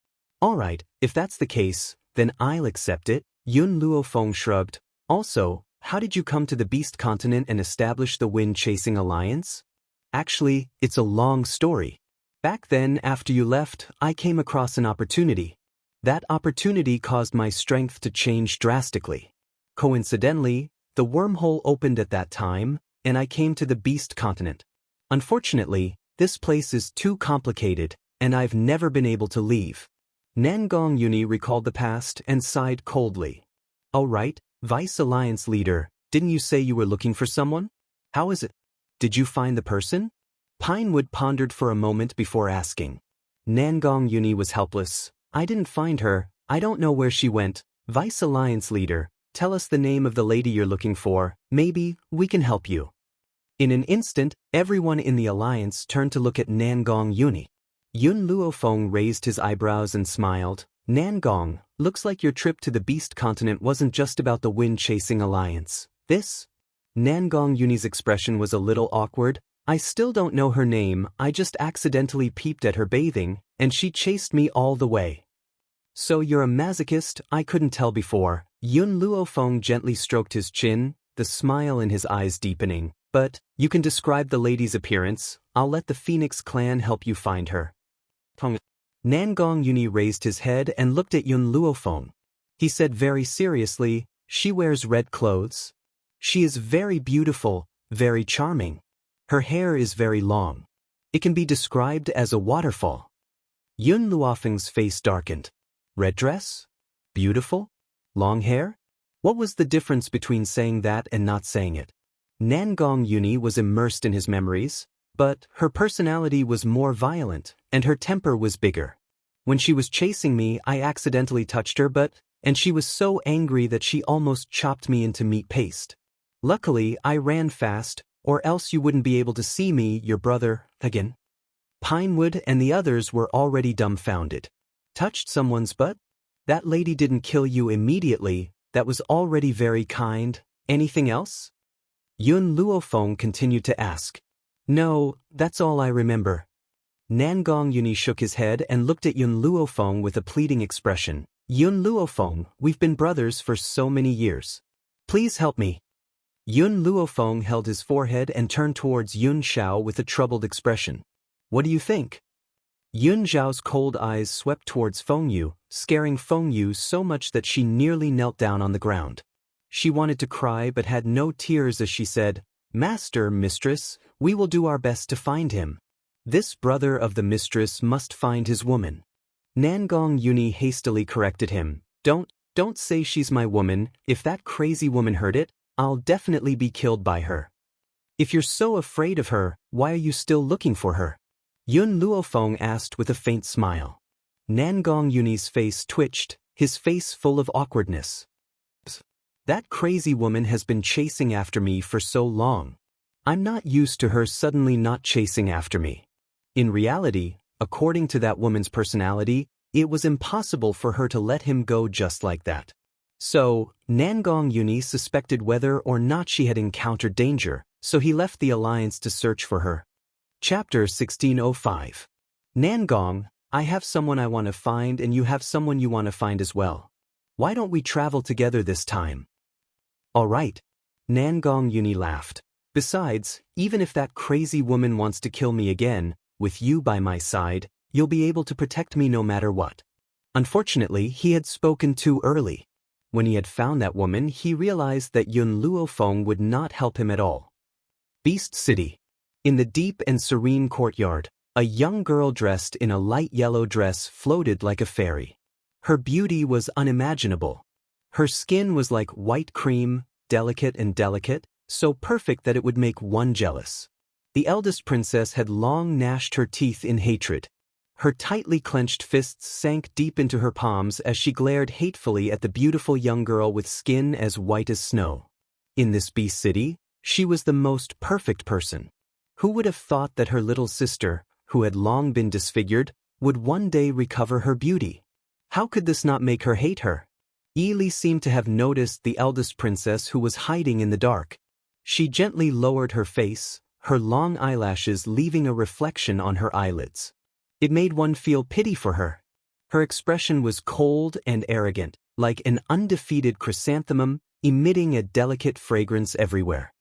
A: Alright, if that's the case, then I'll accept it. Yun Luofeng shrugged. Also, how did you come to the Beast Continent and establish the Windchasing Alliance? Actually, it's a long story. Back then, after you left, I came across an opportunity. That opportunity caused my strength to change drastically. Coincidentally, the wormhole opened at that time, and I came to the Beast Continent. Unfortunately, this place is too complicated, and I've never been able to leave. Nangong Yuni recalled the past and sighed coldly. All right, Vice Alliance Leader, didn't you say you were looking for someone? How is it? Did you find the person? Pinewood pondered for a moment before asking. Nangong Yuni was helpless. I didn't find her. I don't know where she went. Vice Alliance Leader, tell us the name of the lady you're looking for. Maybe we can help you. In an instant, everyone in the Alliance turned to look at Nangong Yuni. Yun Luofeng raised his eyebrows and smiled. Nangong, looks like your trip to the Beast Continent wasn't just about the Wind-Chasing Alliance. This? Nangong Yuni's expression was a little awkward. I still don't know her name, I just accidentally peeped at her bathing, and she chased me all the way. So you're a masochist? I couldn't tell before. Yun Luofeng gently stroked his chin, the smile in his eyes deepening. But, you can describe the lady's appearance, I'll let the Phoenix clan help you find her. Nangong Yuni raised his head and looked at Yun Luofeng. He said very seriously, she wears red clothes. She is very beautiful, very charming. Her hair is very long. It can be described as a waterfall. Yun Luofeng's face darkened. Red dress? Beautiful? Long hair? What was the difference between saying that and not saying it? Nangong Yuni was immersed in his memories, but her personality was more violent, and her temper was bigger. When she was chasing me, I accidentally touched her and she was so angry that she almost chopped me into meat paste. Luckily, I ran fast, or else you wouldn't be able to see me, your brother, again. Pinewood and the others were already dumbfounded. Touched someone's butt? That lady didn't kill you immediately, that was already very kind. Anything else? Yun Luofeng continued to ask. No, that's all I remember. Nangong Yuni shook his head and looked at Yun Luofeng with a pleading expression. Yun Luofeng, we've been brothers for so many years. Please help me. Yun Luofeng held his forehead and turned towards Yun Xiao with a troubled expression. What do you think? Yun Xiao's cold eyes swept towards Fengyu, scaring Fengyu so much that she nearly knelt down on the ground. She wanted to cry but had no tears as she said, Master, Mistress, we will do our best to find him. This brother of the mistress must find his woman. Nangong Yuni hastily corrected him. Don't say she's my woman, if that crazy woman heard it, I'll definitely be killed by her. If you're so afraid of her, why are you still looking for her? Yun Luofeng asked with a faint smile. Nangong Yuni's face twitched, his face full of awkwardness. That crazy woman has been chasing after me for so long. I'm not used to her suddenly not chasing after me. In reality, according to that woman's personality, it was impossible for her to let him go just like that. So, Nangong Yuni suspected whether or not she had encountered danger, so he left the alliance to search for her. Chapter 1605. Nangong, I have someone I want to find and you have someone you want to find as well. Why don't we travel together this time? All right. Nangong Yuni laughed. Besides, even if that crazy woman wants to kill me again, with you by my side, you'll be able to protect me no matter what. Unfortunately, he had spoken too early. When he had found that woman, he realized that Yun Luofeng would not help him at all. Beast City. In the deep and serene courtyard, a young girl dressed in a light yellow dress floated like a fairy. Her beauty was unimaginable. Her skin was like white cream, delicate, so perfect that it would make one jealous. The eldest princess had long gnashed her teeth in hatred. Her tightly clenched fists sank deep into her palms as she glared hatefully at the beautiful young girl with skin as white as snow. In this beast city, she was the most perfect person. Who would have thought that her little sister, who had long been disfigured, would one day recover her beauty? How could this not make her hate her? Li seemed to have noticed the eldest princess who was hiding in the dark. She gently lowered her face, her long eyelashes leaving a reflection on her eyelids. It made one feel pity for her. Her expression was cold and arrogant, like an undefeated chrysanthemum, emitting a delicate fragrance everywhere.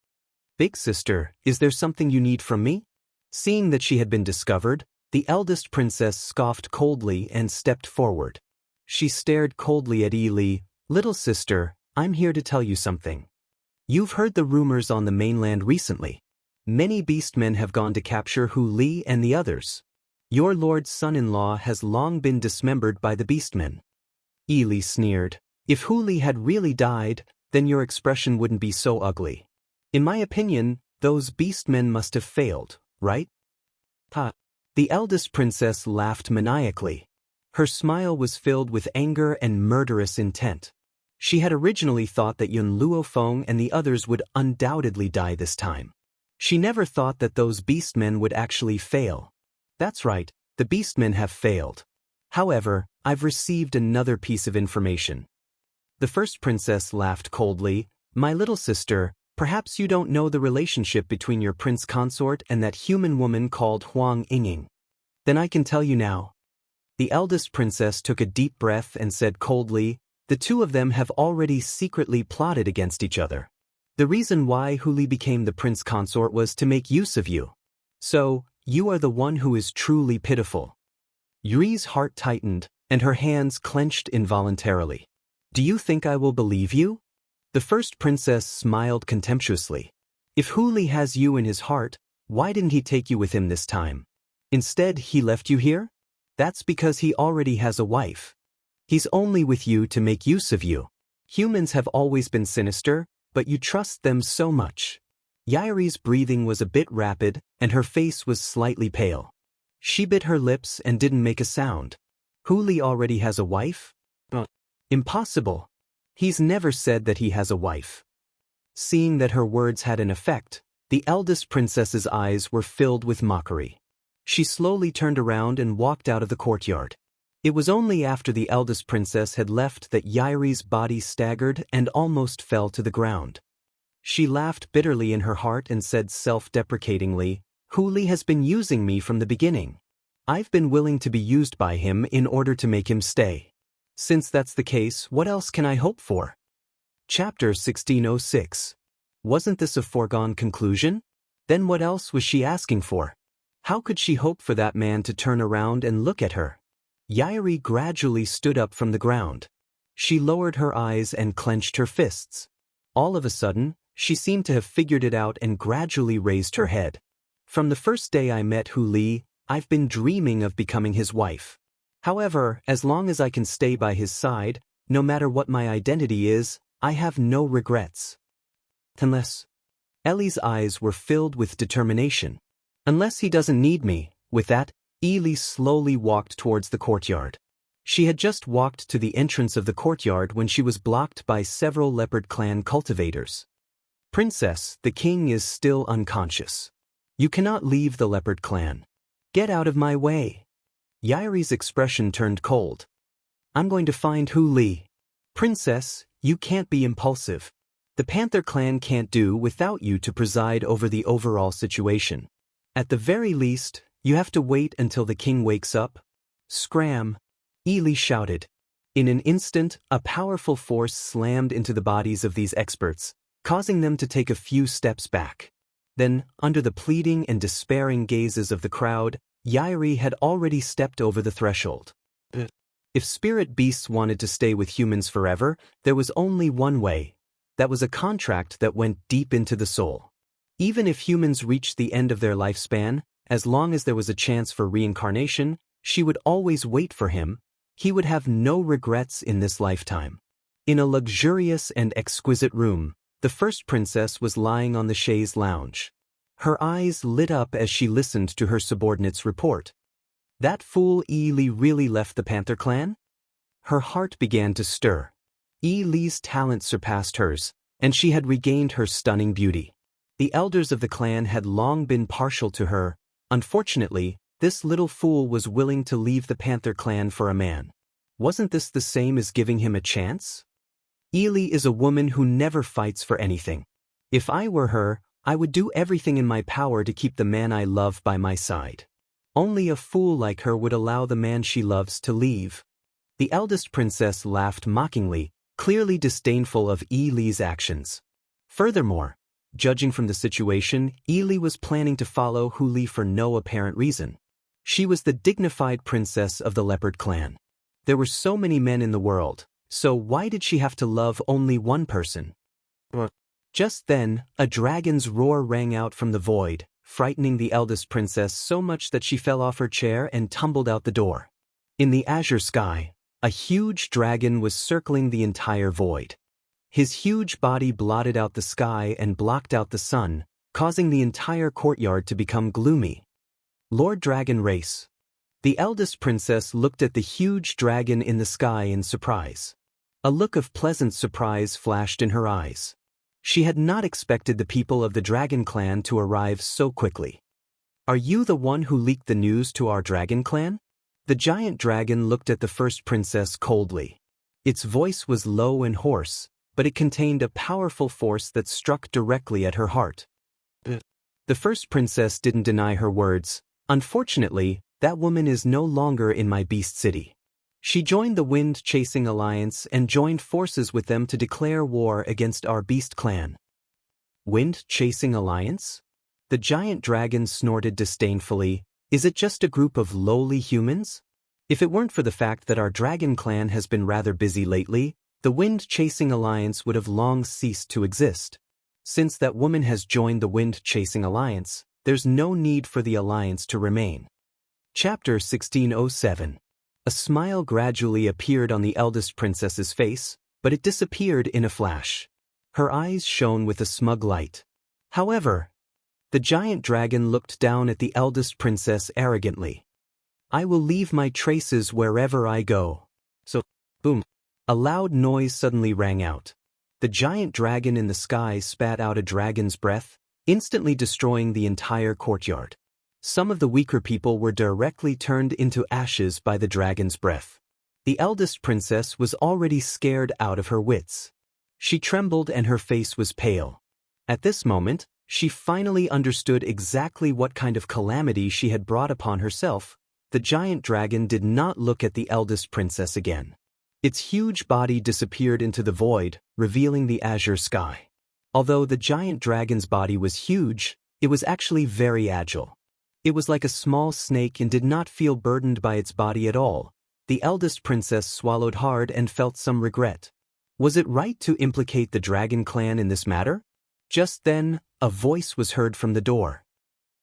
A: Big sister, is there something you need from me? Seeing that she had been discovered, the eldest princess scoffed coldly and stepped forward. She stared coldly at Li. Little sister, I'm here to tell you something. You've heard the rumors on the mainland recently. Many beastmen have gone to capture Hu Li and the others. Your lord's son-in-law has long been dismembered by the beastmen. Li sneered. If Hu Li had really died, then your expression wouldn't be so ugly. In my opinion, those beastmen must have failed, right? Ha! The eldest princess laughed maniacally. Her smile was filled with anger and murderous intent. She had originally thought that Yun Luofeng and the others would undoubtedly die this time. She never thought that those beastmen would actually fail. That's right, the beastmen have failed. However, I've received another piece of information. The first princess laughed coldly. My little sister, Perhaps you don't know the relationship between your prince consort and that human woman called Huang Ying. Then I can tell you now. The eldest princess took a deep breath and said coldly, the two of them have already secretly plotted against each other. The reason why Hu Li became the prince consort was to make use of you. So, you are the one who is truly pitiful. Yuri's heart tightened, and her hands clenched involuntarily. Do you think I will believe you? The first princess smiled contemptuously. If Hu Li has you in his heart, why didn't he take you with him this time? Instead, he left you here? That's because he already has a wife. He's only with you to make use of you. Humans have always been sinister, but you trust them so much. Yuri's breathing was a bit rapid, and her face was slightly pale. She bit her lips and didn't make a sound. Hu Li already has a wife? Impossible. He's never said that he has a wife. Seeing that her words had an effect, the eldest princess's eyes were filled with mockery. She slowly turned around and walked out of the courtyard. It was only after the eldest princess had left that Yuri's body staggered and almost fell to the ground. She laughed bitterly in her heart and said self-deprecatingly, Hu Li has been using me from the beginning. I've been willing to be used by him in order to make him stay. Since that's the case, what else can I hope for? Chapter 1606. Wasn't this a foregone conclusion? Then what else was she asking for? How could she hope for that man to turn around and look at her? Yuri gradually stood up from the ground. She lowered her eyes and clenched her fists. All of a sudden, she seemed to have figured it out and gradually raised her head. From the first day I met Hu Li, I've been dreaming of becoming his wife. However, as long as I can stay by his side, no matter what my identity is, I have no regrets. Unless... Ellie's eyes were filled with determination. Unless he doesn't need me. With that, Ellie slowly walked towards the courtyard. She had just walked to the entrance of the courtyard when she was blocked by several leopard clan cultivators. Princess, the king is still unconscious. You cannot leave the leopard clan. Get out of my way. Yuri's expression turned cold. I'm going to find Hu Li. Princess, you can't be impulsive. The Panther clan can't do without you to preside over the overall situation. At the very least, you have to wait until the king wakes up. Scram! Ely shouted. In an instant, a powerful force slammed into the bodies of these experts, causing them to take a few steps back. Then, under the pleading and despairing gazes of the crowd, Yuri had already stepped over the threshold. If spirit beasts wanted to stay with humans forever, there was only one way. That was a contract that went deep into the soul. Even if humans reached the end of their lifespan, as long as there was a chance for reincarnation, she would always wait for him. He would have no regrets in this lifetime. In a luxurious and exquisite room, the first princess was lying on the chaise lounge. Her eyes lit up as she listened to her subordinate's report. That fool Li really left the Panther clan? Her heart began to stir. Li's talent surpassed hers, and she had regained her stunning beauty. The elders of the clan had long been partial to her. Unfortunately, this little fool was willing to leave the Panther clan for a man. Wasn't this the same as giving him a chance? Ely is a woman who never fights for anything. If I were her, I would do everything in my power to keep the man I love by my side. Only a fool like her would allow the man she loves to leave. The eldest princess laughed mockingly, clearly disdainful of Ely's actions. Furthermore, judging from the situation, Ely was planning to follow Hu Li for no apparent reason. She was the dignified princess of the leopard clan. There were so many men in the world, so why did she have to love only one person? Just then, a dragon's roar rang out from the void, frightening the eldest princess so much that she fell off her chair and tumbled out the door. In the azure sky, a huge dragon was circling the entire void. His huge body blotted out the sky and blocked out the sun, causing the entire courtyard to become gloomy. Lord Dragon Race. The eldest princess looked at the huge dragon in the sky in surprise. A look of pleasant surprise flashed in her eyes. She had not expected the people of the Dragon Clan to arrive so quickly. Are you the one who leaked the news to our Dragon Clan? The giant dragon looked at the first princess coldly. Its voice was low and hoarse, but it contained a powerful force that struck directly at her heart. The first princess didn't deny her words. Unfortunately, that woman is no longer in my beast city. She joined the Wind-Chasing Alliance and joined forces with them to declare war against our beast clan. Wind-Chasing Alliance? The giant dragon snorted disdainfully. Is it just a group of lowly humans? If it weren't for the fact that our dragon clan has been rather busy lately, the Wind-Chasing Alliance would have long ceased to exist. Since that woman has joined the Wind-Chasing Alliance, there's no need for the alliance to remain. Chapter 1607. A smile gradually appeared on the eldest princess's face, but it disappeared in a flash. Her eyes shone with a smug light. However, the giant dragon looked down at the eldest princess arrogantly. I will leave my traces wherever I go. So, boom. A loud noise suddenly rang out. The giant dragon in the sky spat out a dragon's breath, instantly destroying the entire courtyard. Some of the weaker people were directly turned into ashes by the dragon's breath. The eldest princess was already scared out of her wits. She trembled and her face was pale. At this moment, she finally understood exactly what kind of calamity she had brought upon herself. The giant dragon did not look at the eldest princess again. Its huge body disappeared into the void, revealing the azure sky. Although the giant dragon's body was huge, it was actually very agile. It was like a small snake and did not feel burdened by its body at all. The eldest princess swallowed hard and felt some regret. Was it right to implicate the dragon clan in this matter? Just then, a voice was heard from the door.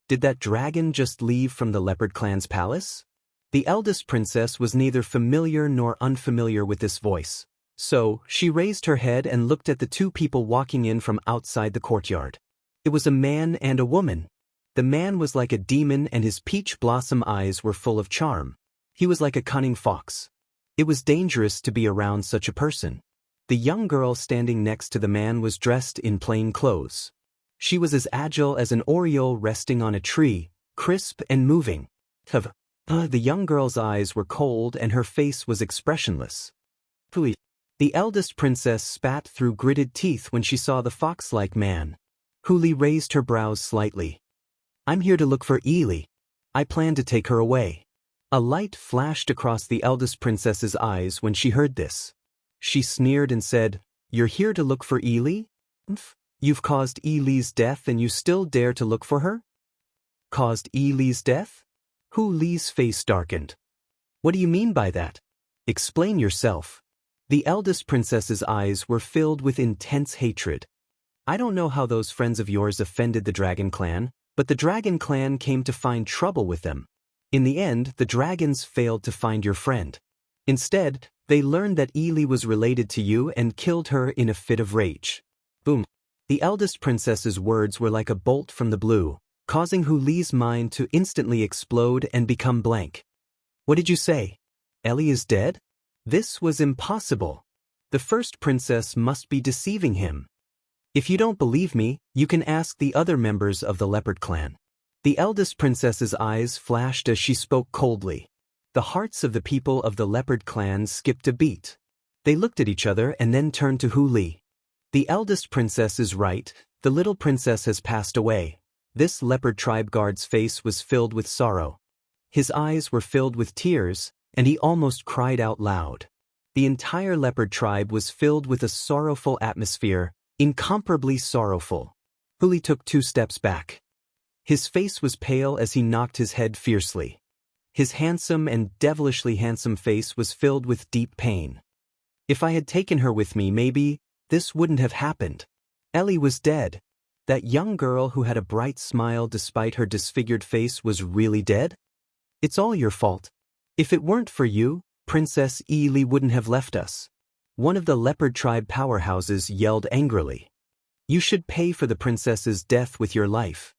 A: Did that dragon just leave from the leopard clan's palace? The eldest princess was neither familiar nor unfamiliar with this voice, so she raised her head and looked at the two people walking in from outside the courtyard. It was a man and a woman. The man was like a demon and his peach blossom eyes were full of charm. He was like a cunning fox. It was dangerous to be around such a person. The young girl standing next to the man was dressed in plain clothes. She was as agile as an oriole resting on a tree, crisp and moving. The young girl's eyes were cold and her face was expressionless. The eldest princess spat through gritted teeth when she saw the fox-like man. Huli raised her brows slightly. I'm here to look for Ely. I plan to take her away. A light flashed across the eldest princess's eyes when she heard this. She sneered and said, You're here to look for Ely? You've caused Ely's death and you still dare to look for her? Caused Ely's death? Huli's face darkened. What do you mean by that? Explain yourself. The eldest princess's eyes were filled with intense hatred. I don't know how those friends of yours offended the dragon clan, but the dragon clan came to find trouble with them. In the end, the dragons failed to find your friend. Instead, they learned that Ely was related to you and killed her in a fit of rage. Boom. The eldest princess's words were like a bolt from the blue, causing Huli's mind to instantly explode and become blank. What did you say? Ellie is dead? This was impossible. The first princess must be deceiving him. If you don't believe me, you can ask the other members of the leopard clan. The eldest princess's eyes flashed as she spoke coldly. The hearts of the people of the leopard clan skipped a beat. They looked at each other and then turned to Huli. The eldest princess is right, the little princess has passed away. This leopard tribe guard's face was filled with sorrow. His eyes were filled with tears, and he almost cried out loud. The entire leopard tribe was filled with a sorrowful atmosphere, incomparably sorrowful. Huli took 2 steps back. His face was pale as he knocked his head fiercely. His handsome and devilishly handsome face was filled with deep pain. If I had taken her with me, maybe this wouldn't have happened. Ellie was dead. That young girl who had a bright smile despite her disfigured face was really dead? It's all your fault. If it weren't for you, Princess Ely wouldn't have left us. One of the leopard tribe powerhouses yelled angrily. You should pay for the princess's death with your life.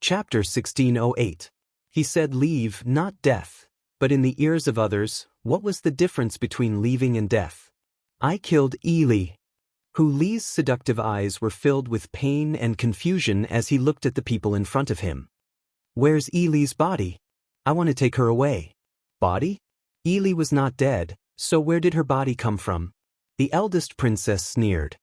A: Chapter 1608. He said leave, not death. But in the ears of others, what was the difference between leaving and death? I killed Ely. Huli's seductive eyes were filled with pain and confusion as he looked at the people in front of him. Where's Ely's body? I want to take her away. Body? Ely was not dead, so where did her body come from? The eldest princess sneered.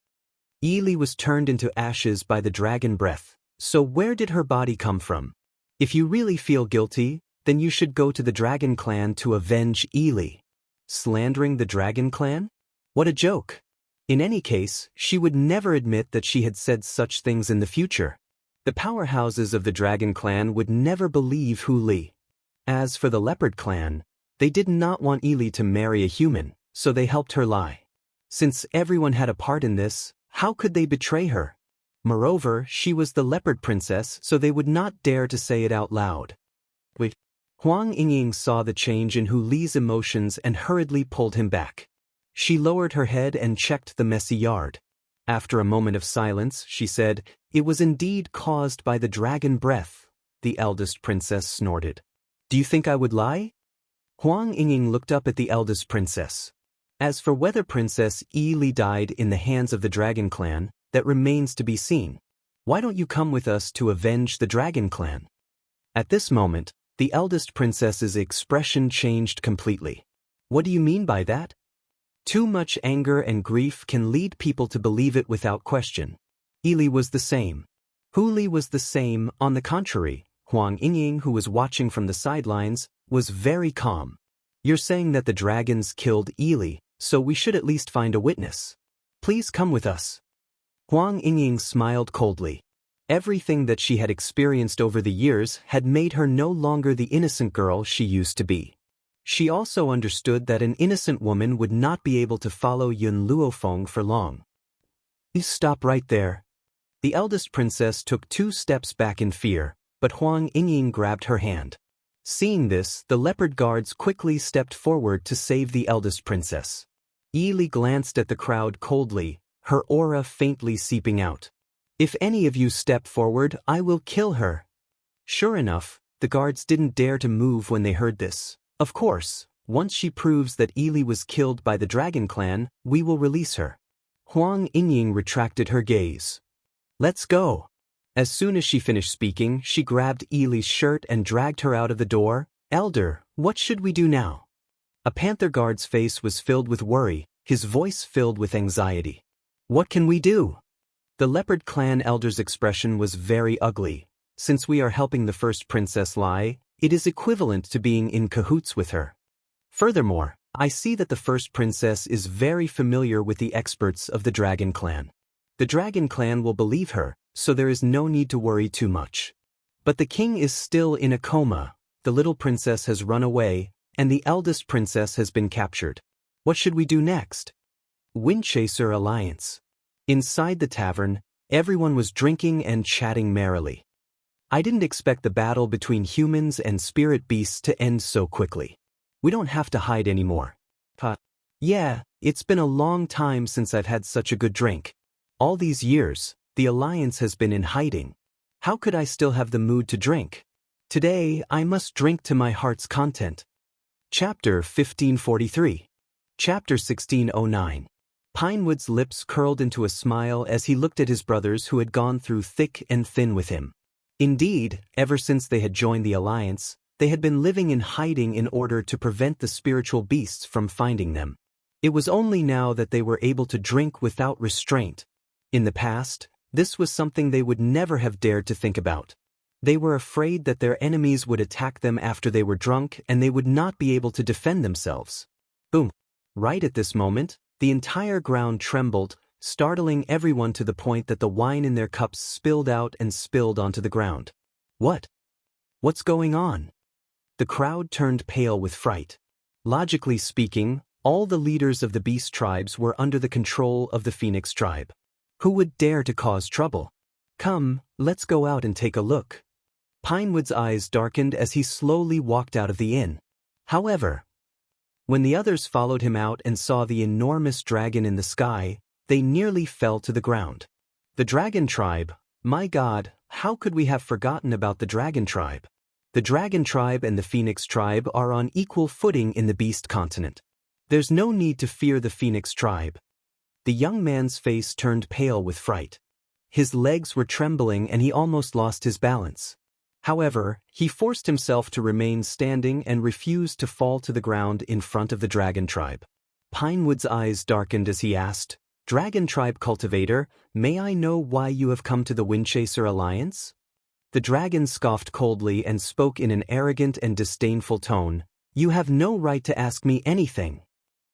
A: Ely was turned into ashes by the dragon breath, so where did her body come from? If you really feel guilty, then you should go to the dragon clan to avenge Ely. Slandering the dragon clan? What a joke. In any case, she would never admit that she had said such things in the future. The powerhouses of the dragon clan would never believe Ely. As for the leopard clan, they did not want Ely to marry a human, so they helped her lie. Since everyone had a part in this, how could they betray her? Moreover, she was the leopard princess, so they would not dare to say it out loud. Wait. Huang Yingying saw the change in Hu Li's emotions and hurriedly pulled him back. She lowered her head and checked the messy yard. After a moment of silence, she said, "It was indeed caused by the dragon breath." The eldest princess snorted. "Do you think I would lie?" Huang Yingying looked up at the eldest princess. As for whether Princess Ely died in the hands of the dragon clan, that remains to be seen. Why don't you come with us to avenge the dragon clan? At this moment, the eldest princess's expression changed completely. What do you mean by that? Too much anger and grief can lead people to believe it without question. Ely was the same. Hu Li was the same. On the contrary, Huang Yingying, who was watching from the sidelines, was very calm. You're saying that the dragons killed Ely, so we should at least find a witness. Please come with us. Huang Yingying smiled coldly. Everything that she had experienced over the years had made her no longer the innocent girl she used to be. She also understood that an innocent woman would not be able to follow Yun Luofeng for long. "You stop right there." The eldest princess took 2 steps back in fear, but Huang Yingying grabbed her hand. Seeing this, the leopard guards quickly stepped forward to save the eldest princess. Ely glanced at the crowd coldly, her aura faintly seeping out. "If any of you step forward, I will kill her." Sure enough, the guards didn't dare to move when they heard this. Of course, once she proves that Ely was killed by the dragon clan, we will release her. Huang Yingying retracted her gaze. "Let's go." As soon as she finished speaking, she grabbed Ely's shirt and dragged her out of the door. "Elder, what should we do now?" A panther guard's face was filled with worry, his voice filled with anxiety. "What can we do?" The leopard clan elder's expression was very ugly. "Since we are helping the first princess lie, it is equivalent to being in cahoots with her. Furthermore, I see that the first princess is very familiar with the experts of the dragon clan. The dragon clan will believe her, so there is no need to worry too much. But the king is still in a coma, the little princess has run away, and the eldest princess has been captured. What should we do next?" Windchaser Alliance. Inside the tavern, everyone was drinking and chatting merrily. I didn't expect the battle between humans and spirit beasts to end so quickly. We don't have to hide anymore. Yeah, it's been a long time since I've had such a good drink. All these years, the Alliance has been in hiding. How could I still have the mood to drink? Today, I must drink to my heart's content. Chapter 1543. Chapter 1609. Pinewood's lips curled into a smile as he looked at his brothers who had gone through thick and thin with him. Indeed, ever since they had joined the Alliance, they had been living in hiding in order to prevent the spiritual beasts from finding them. It was only now that they were able to drink without restraint. In the past, this was something they would never have dared to think about. They were afraid that their enemies would attack them after they were drunk and they would not be able to defend themselves. Boom! Right at this moment, the entire ground trembled, startling everyone to the point that the wine in their cups spilled out and spilled onto the ground. What's going on? The crowd turned pale with fright. Logically speaking, all the leaders of the beast tribes were under the control of the Phoenix tribe. Who would dare to cause trouble? Come, let's go out and take a look. Pinewood's eyes darkened as he slowly walked out of the inn. However, when the others followed him out and saw the enormous dragon in the sky, they nearly fell to the ground. The dragon tribe, my God, how could we have forgotten about the dragon tribe? The dragon tribe and the Phoenix tribe are on equal footing in the beast continent. There's no need to fear the Phoenix tribe. The young man's face turned pale with fright. His legs were trembling and he almost lost his balance. However, he forced himself to remain standing and refused to fall to the ground in front of the dragon tribe. Pinewood's eyes darkened as he asked, "Dragon Tribe Cultivator, may I know why you have come to the Windchaser Alliance?" The dragon scoffed coldly and spoke in an arrogant and disdainful tone. "You have no right to ask me anything."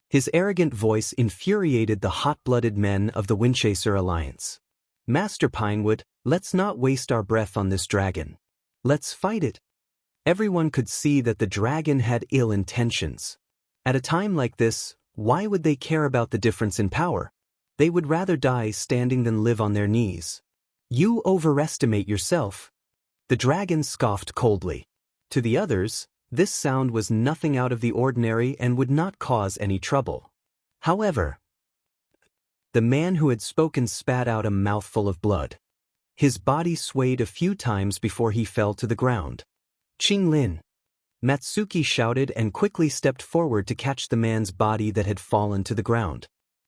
A: His arrogant voice infuriated the hot-blooded men of the Windchaser Alliance. "Master Pinewood, let's not waste our breath on this dragon. Let's fight it." Everyone could see that the dragon had ill intentions. At a time like this, why would they care about the difference in power? They would rather die standing than live on their knees. "You overestimate yourself." The dragon scoffed coldly. To the others, this sound was nothing out of the ordinary and would not cause any trouble. However, the man who had spoken spat out a mouthful of blood. His body swayed a few times before he fell to the ground. "Qing Lin!" Matsuki shouted and quickly stepped forward to catch the man's body that had fallen to the ground.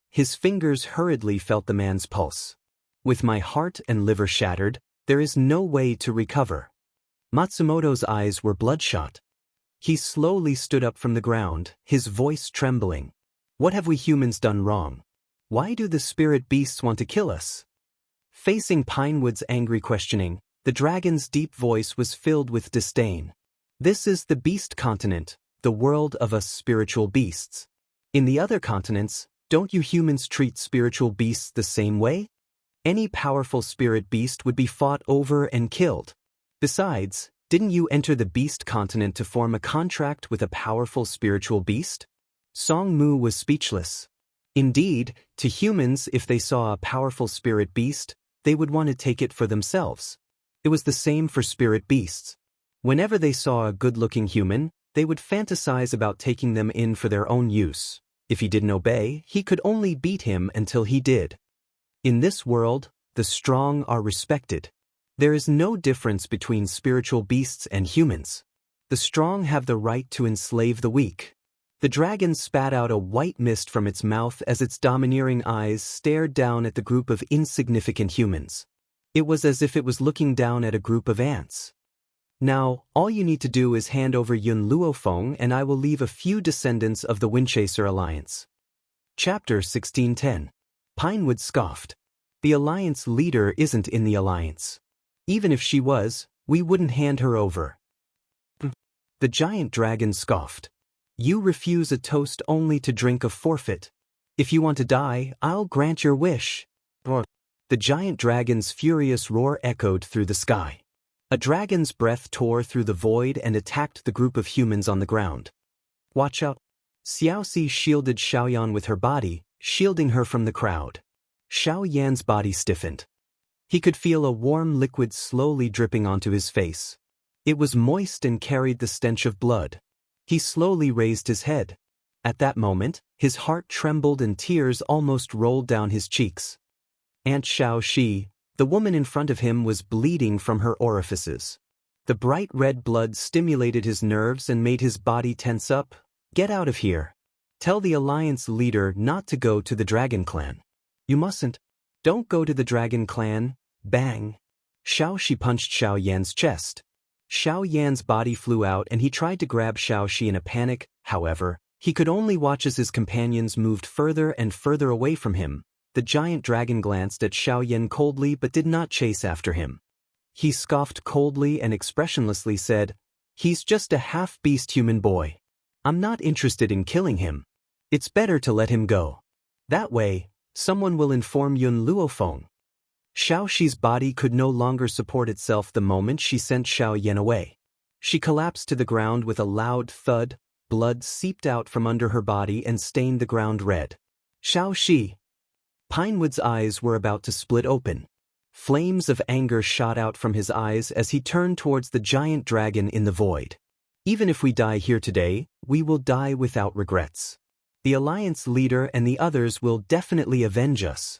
A: His fingers hurriedly felt the man's pulse. "With my heart and liver shattered, there is no way to recover." Matsumoto's eyes were bloodshot. He slowly stood up from the ground, his voice trembling. "What have we humans done wrong? Why do the spirit beasts want to kill us?" Facing Pinewood's angry questioning, the dragon's deep voice was filled with disdain. "This is the beast continent, the world of us spiritual beasts. In the other continents, don't you humans treat spiritual beasts the same way? Any powerful spirit beast would be fought over and killed. Besides, didn't you enter the beast continent to form a contract with a powerful spiritual beast?" Song Mu was speechless. Indeed, to humans, if they saw a powerful spirit beast, they would want to take it for themselves. It was the same for spirit beasts. Whenever they saw a good-looking human, they would fantasize about taking them in for their own use. If he didn't obey, he could only beat him until he did. In this world, the strong are respected. There is no difference between spiritual beasts and humans. The strong have the right to enslave the weak. The dragon spat out a white mist from its mouth as its domineering eyes stared down at the group of insignificant humans. It was as if it was looking down at a group of ants. "Now, all you need to do is hand over Yun Luofeng and I will leave a few descendants of the Windchaser Alliance." Chapter 1610. Pinewood scoffed. "The Alliance leader isn't in the Alliance. Even if she was, we wouldn't hand her over." The giant dragon scoffed. "You refuse a toast only to drink a forfeit. If you want to die, I'll grant your wish." The giant dragon's furious roar echoed through the sky. A dragon's breath tore through the void and attacked the group of humans on the ground. "Watch out!" Xiaoxi shielded Xiaoyan with her body, shielding her from the crowd. Xiao Yan's body stiffened. He could feel a warm liquid slowly dripping onto his face. It was moist and carried the stench of blood. He slowly raised his head. At that moment, his heart trembled and tears almost rolled down his cheeks. Aunt Xiaoxi, the woman in front of him, was bleeding from her orifices. The bright red blood stimulated his nerves and made his body tense up. "Get out of here. Tell the Alliance leader not to go to the Dragon Clan." "You mustn't. Don't go to the Dragon Clan." Bang! Xiaoxi punched Xiao Yan's chest. Xiao Yan's body flew out and he tried to grab Xiaoxi in a panic. However, he could only watch as his companions moved further and further away from him. The giant dragon glanced at Xiao Yan coldly but did not chase after him. He scoffed coldly and expressionlessly said, "He's just a half-beast human boy. I'm not interested in killing him. It's better to let him go. That way, someone will inform Yun Luofeng." Xiaoxi's body could no longer support itself the moment she sent Xiao Yan away. She collapsed to the ground with a loud thud. Blood seeped out from under her body and stained the ground red. "Xiaoxi!" Pinewood's eyes were about to split open. Flames of anger shot out from his eyes as he turned towards the giant dragon in the void. "Even if we die here today, we will die without regrets. The Alliance leader and the others will definitely avenge us."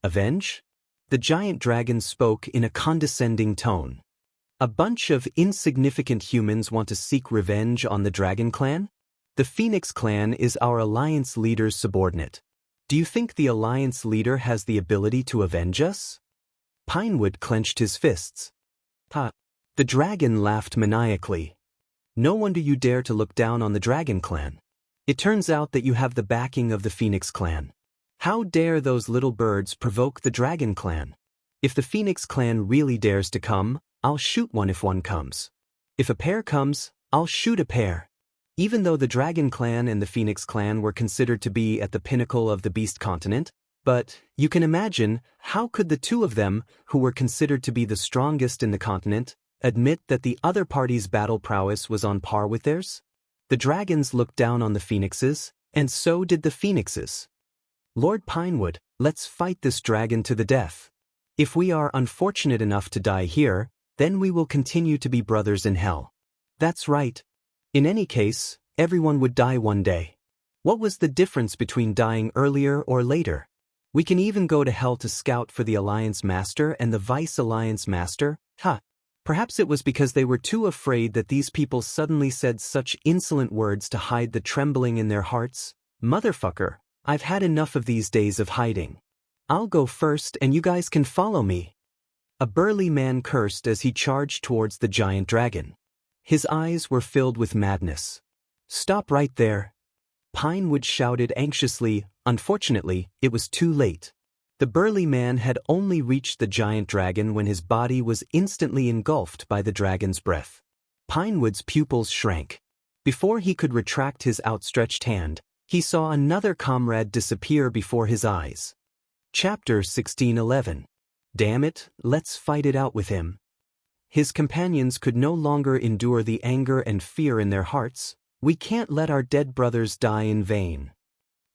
A: "Avenge?" The giant dragon spoke in a condescending tone. "A bunch of insignificant humans want to seek revenge on the Dragon Clan? The Phoenix Clan is our Alliance leader's subordinate. Do you think the Alliance leader has the ability to avenge us?" Pinewood clenched his fists. "Ha!" The dragon laughed maniacally. "No wonder you dare to look down on the Dragon Clan. It turns out that you have the backing of the Phoenix clan. How dare those little birds provoke the Dragon clan? If the Phoenix clan really dares to come, I'll shoot one if one comes. If a pair comes, I'll shoot a pair. Even though the Dragon clan and the Phoenix clan were considered to be at the pinnacle of the Beast continent, but you can imagine, how could the two of them, who were considered to be the strongest in the continent, admit that the other party's battle prowess was on par with theirs? The dragons looked down on the phoenixes, and so did the phoenixes. Lord Pinewood, let's fight this dragon to the death. If we are unfortunate enough to die here, then we will continue to be brothers in hell. That's right. In any case, everyone would die one day. What was the difference between dying earlier or later? We can even go to hell to scout for the Alliance Master and the Vice Alliance Master, Perhaps it was because they were too afraid that these people suddenly said such insolent words to hide the trembling in their hearts. Motherfucker, I've had enough of these days of hiding. I'll go first and you guys can follow me. A burly man cursed as he charged towards the giant dragon. His eyes were filled with madness. Stop right there. Pinewood shouted anxiously. Unfortunately, it was too late. The burly man had only reached the giant dragon when his body was instantly engulfed by the dragon's breath. Pinewood's pupils shrank. Before he could retract his outstretched hand, he saw another comrade disappear before his eyes. Chapter 1611. Damn it, let's fight it out with him. His companions could no longer endure the anger and fear in their hearts. We can't let our dead brothers die in vain.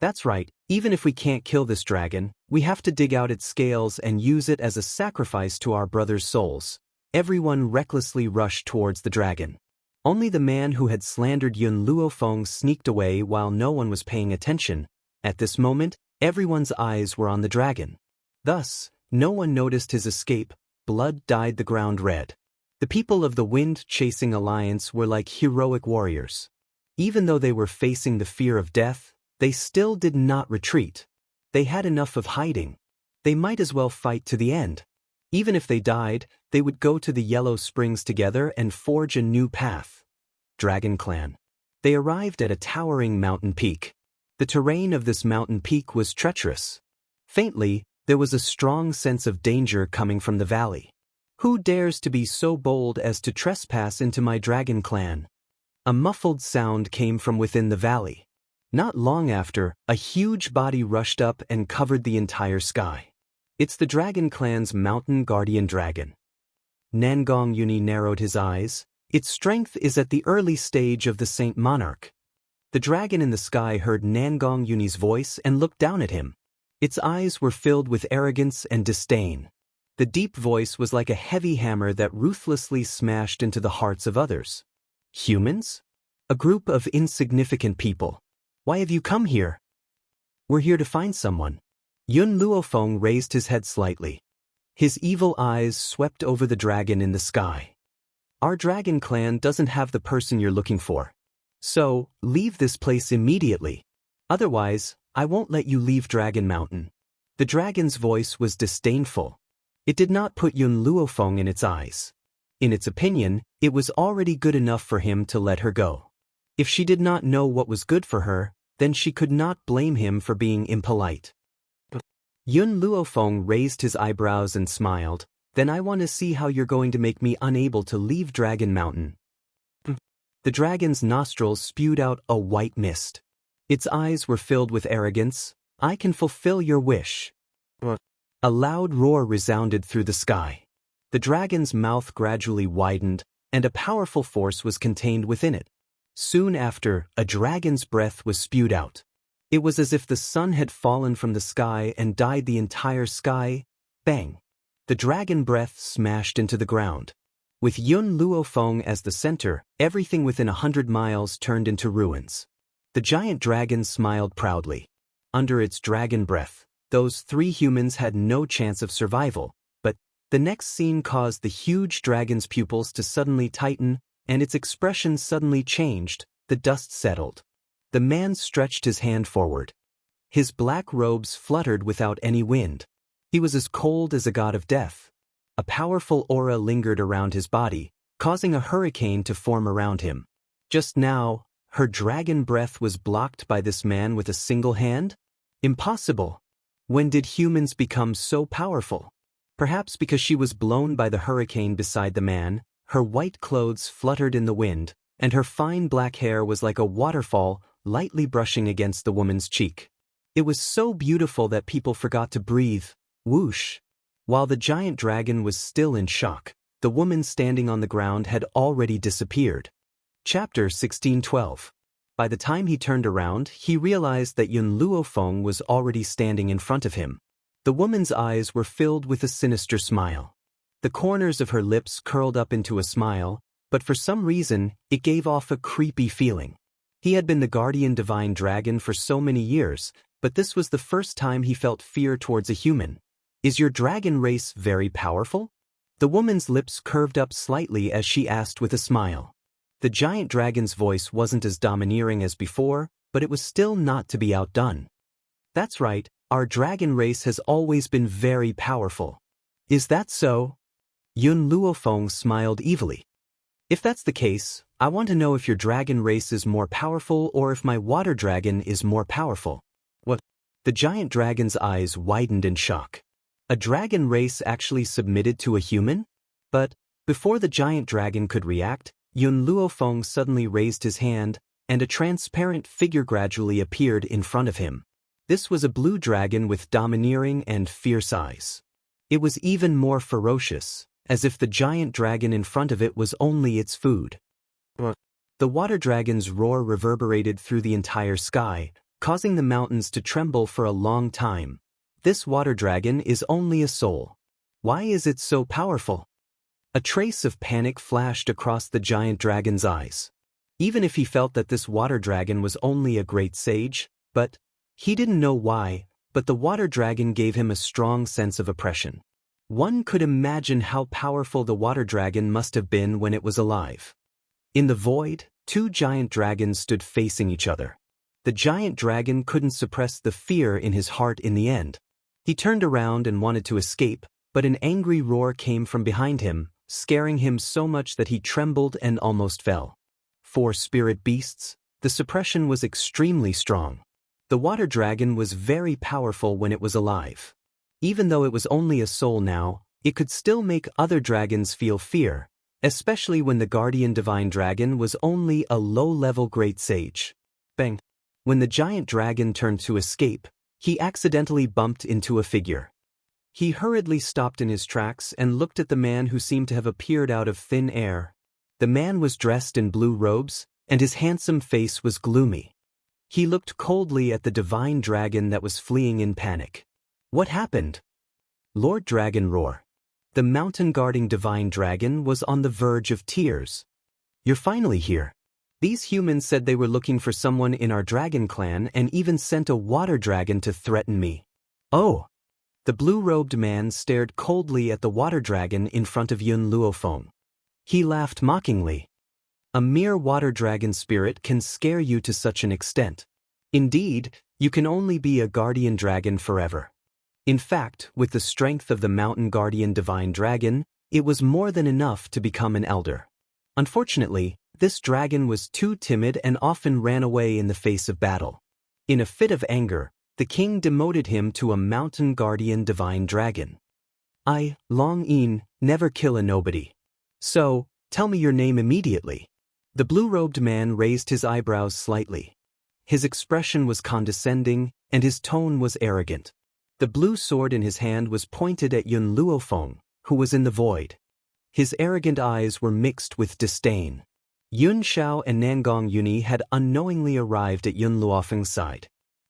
A: That's right, even if we can't kill this dragon, we have to dig out its scales and use it as a sacrifice to our brothers' souls. Everyone recklessly rushed towards the dragon. Only the man who had slandered Yun Luofeng sneaked away while no one was paying attention. At this moment, everyone's eyes were on the dragon. Thus, no one noticed his escape. Blood dyed the ground red. The people of the Wind-Chasing Alliance were like heroic warriors. Even though they were facing the fear of death, they still did not retreat. They had enough of hiding. They might as well fight to the end. Even if they died, they would go to the Yellow Springs together and forge a new path. Dragon Clan. They arrived at a towering mountain peak. The terrain of this mountain peak was treacherous. Faintly, there was a strong sense of danger coming from the valley. Who dares to be so bold as to trespass into my Dragon Clan? A muffled sound came from within the valley. Not long after, a huge body rushed up and covered the entire sky. It's the Dragon Clan's mountain guardian dragon. Nangong Yuni narrowed his eyes. Its strength is at the early stage of the Saint Monarch. The dragon in the sky heard Nangong Yuni's voice and looked down at him. Its eyes were filled with arrogance and disdain. The deep voice was like a heavy hammer that ruthlessly smashed into the hearts of others. Humans? A group of insignificant people. Why have you come here? We're here to find someone. Yun Luofeng raised his head slightly. His evil eyes swept over the dragon in the sky. Our Dragon Clan doesn't have the person you're looking for. So, leave this place immediately. Otherwise, I won't let you leave Dragon Mountain. The dragon's voice was disdainful. It did not put Yun Luofeng in its eyes. In its opinion, it was already good enough for him to let her go. If she did not know what was good for her, then she could not blame him for being impolite. Yun Luofeng raised his eyebrows and smiled. Then I want to see how you're going to make me unable to leave Dragon Mountain. The dragon's nostrils spewed out a white mist. Its eyes were filled with arrogance. I can fulfill your wish. A loud roar resounded through the sky. The dragon's mouth gradually widened, and a powerful force was contained within it. Soon after, a dragon's breath was spewed out. It was as if the sun had fallen from the sky and dyed the entire sky. Bang! The dragon breath smashed into the ground. With Yun Luofeng as the center, everything within 100 miles turned into ruins. The giant dragon smiled proudly. Under its dragon breath, those 3 humans had no chance of survival, but the next scene caused the huge dragon's pupils to suddenly tighten, and its expression suddenly changed. The dust settled. The man stretched his hand forward. His black robes fluttered without any wind. He was as cold as a god of death. A powerful aura lingered around his body, causing a hurricane to form around him. Just now, her dragon breath was blocked by this man with a single hand? Impossible. When did humans become so powerful? Perhaps because she was blown by the hurricane beside the man, her white clothes fluttered in the wind, and her fine black hair was like a waterfall lightly brushing against the woman's cheek. It was so beautiful that people forgot to breathe. Whoosh! While the giant dragon was still in shock, the woman standing on the ground had already disappeared. Chapter 16:12. By the time he turned around, he realized that Yun Luofeng was already standing in front of him. The woman's eyes were filled with a sinister smile. The corners of her lips curled up into a smile, but for some reason, it gave off a creepy feeling. He had been the guardian divine dragon for so many years, but this was the first time he felt fear towards a human. Is your dragon race very powerful? The woman's lips curved up slightly as she asked with a smile. The giant dragon's voice wasn't as domineering as before, but it was still not to be outdone. That's right, our dragon race has always been very powerful. Is that so? Yun Luofeng smiled evilly. If that's the case, I want to know if your dragon race is more powerful or if my water dragon is more powerful. What? The giant dragon's eyes widened in shock. A dragon race actually submitted to a human? But, before the giant dragon could react, Yun Luofeng suddenly raised his hand, and a transparent figure gradually appeared in front of him. This was a blue dragon with domineering and fierce eyes. It was even more ferocious, as if the giant dragon in front of it was only its food. The water dragon's roar reverberated through the entire sky, causing the mountains to tremble for a long time. This water dragon is only a soul. Why is it so powerful? A trace of panic flashed across the giant dragon's eyes. Even if he felt that this water dragon was only a great sage, but he didn't know why, but the water dragon gave him a strong sense of oppression. One could imagine how powerful the water dragon must have been when it was alive. In the void, two giant dragons stood facing each other. The giant dragon couldn't suppress the fear in his heart in the end. He turned around and wanted to escape, but an angry roar came from behind him, scaring him so much that he trembled and almost fell. For spirit beasts, the suppression was extremely strong. The water dragon was very powerful when it was alive. Even though it was only a soul now, it could still make other dragons feel fear, especially when the guardian divine dragon was only a low-level great sage. Bang! When the giant dragon turned to escape, he accidentally bumped into a figure. He hurriedly stopped in his tracks and looked at the man who seemed to have appeared out of thin air. The man was dressed in blue robes, and his handsome face was gloomy. He looked coldly at the divine dragon that was fleeing in panic. What happened? Lord Dragon Roar. The mountain-guarding divine dragon was on the verge of tears. You're finally here. These humans said they were looking for someone in our dragon clan and even sent a water dragon to threaten me. Oh! The blue-robed man stared coldly at the water dragon in front of Yun Luofeng. He laughed mockingly. A mere water dragon spirit can scare you to such an extent. Indeed, you can only be a guardian dragon forever. In fact, with the strength of the mountain guardian divine dragon, it was more than enough to become an elder. Unfortunately, this dragon was too timid and often ran away in the face of battle. In a fit of anger, the king demoted him to a mountain guardian divine dragon. I, Long Yin, never kill a nobody. So, tell me your name immediately. The blue-robed man raised his eyebrows slightly. His expression was condescending, and his tone was arrogant. The blue sword in his hand was pointed at Yun Luofeng, who was in the void. His arrogant eyes were mixed with disdain. Yun Xiao and Nangong Yuni had unknowingly arrived at Yun Luofeng's side.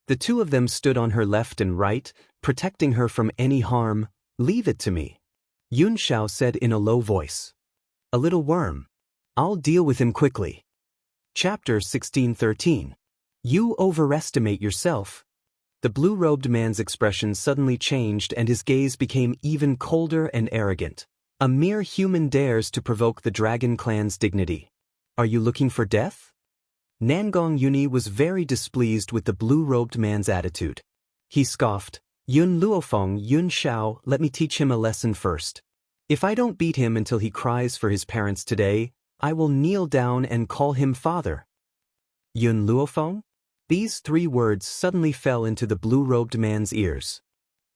A: The two of them stood on her left and right, protecting her from any harm. Leave it to me, Yun Xiao said in a low voice. A little worm. I'll deal with him quickly. Chapter 16:13. You overestimate yourself. The blue-robed man's expression suddenly changed and his gaze became even colder and arrogant. A mere human dares to provoke the dragon clan's dignity. Are you looking for death? Nangong Yuni was very displeased with the blue-robed man's attitude. He scoffed, Yun Luofeng, Yun Xiao, let me teach him a lesson first. If I don't beat him until he cries for his parents today, I will kneel down and call him father. Yun Luofeng? These 3 words suddenly fell into the blue-robed man's ears.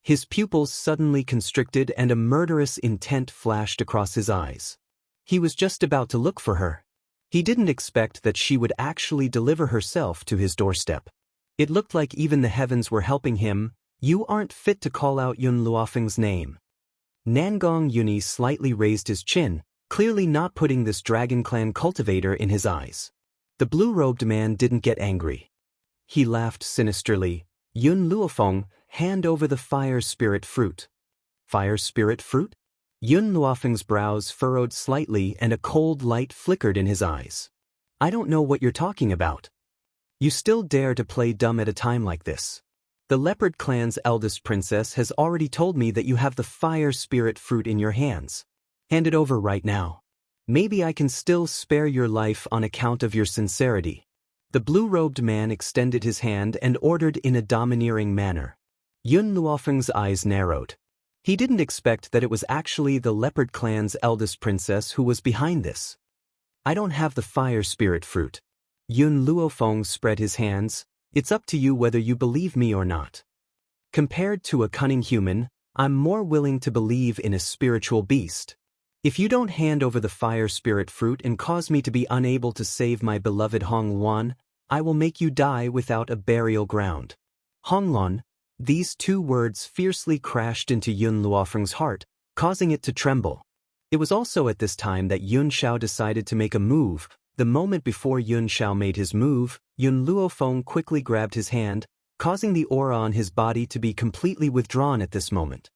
A: His pupils suddenly constricted and a murderous intent flashed across his eyes. He was just about to look for her. He didn't expect that she would actually deliver herself to his doorstep. It looked like even the heavens were helping him. You aren't fit to call out Yun Luofeng's name. Nangong Yuni slightly raised his chin, clearly not putting this Dragon Clan cultivator in his eyes. The blue-robed man didn't get angry. He laughed sinisterly. Yun Luofeng, hand over the fire spirit fruit. Fire spirit fruit? Yun Luofeng's brows furrowed slightly and a cold light flickered in his eyes. I don't know what you're talking about. You still dare to play dumb at a time like this. The Leopard Clan's eldest princess has already told me that you have the fire spirit fruit in your hands. Hand it over right now. Maybe I can still spare your life on account of your sincerity. The blue-robed man extended his hand and ordered in a domineering manner. Yun Luofeng's eyes narrowed. He didn't expect that it was actually the Leopard Clan's eldest princess who was behind this. I don't have the fire spirit fruit. Yun Luofeng spread his hands. It's up to you whether you believe me or not. Compared to a cunning human, I'm more willing to believe in a spiritual beast. If you don't hand over the fire spirit fruit and cause me to be unable to save my beloved Hong Luan, I will make you die without a burial ground. Hong Luan. These 2 words fiercely crashed into Yun Luofeng's heart, causing it to tremble. It was also at this time that Yun Xiao decided to make a move. The moment before Yun Xiao made his move, Yun Luofeng quickly grabbed his hand, causing the aura on his body to be completely withdrawn at this moment.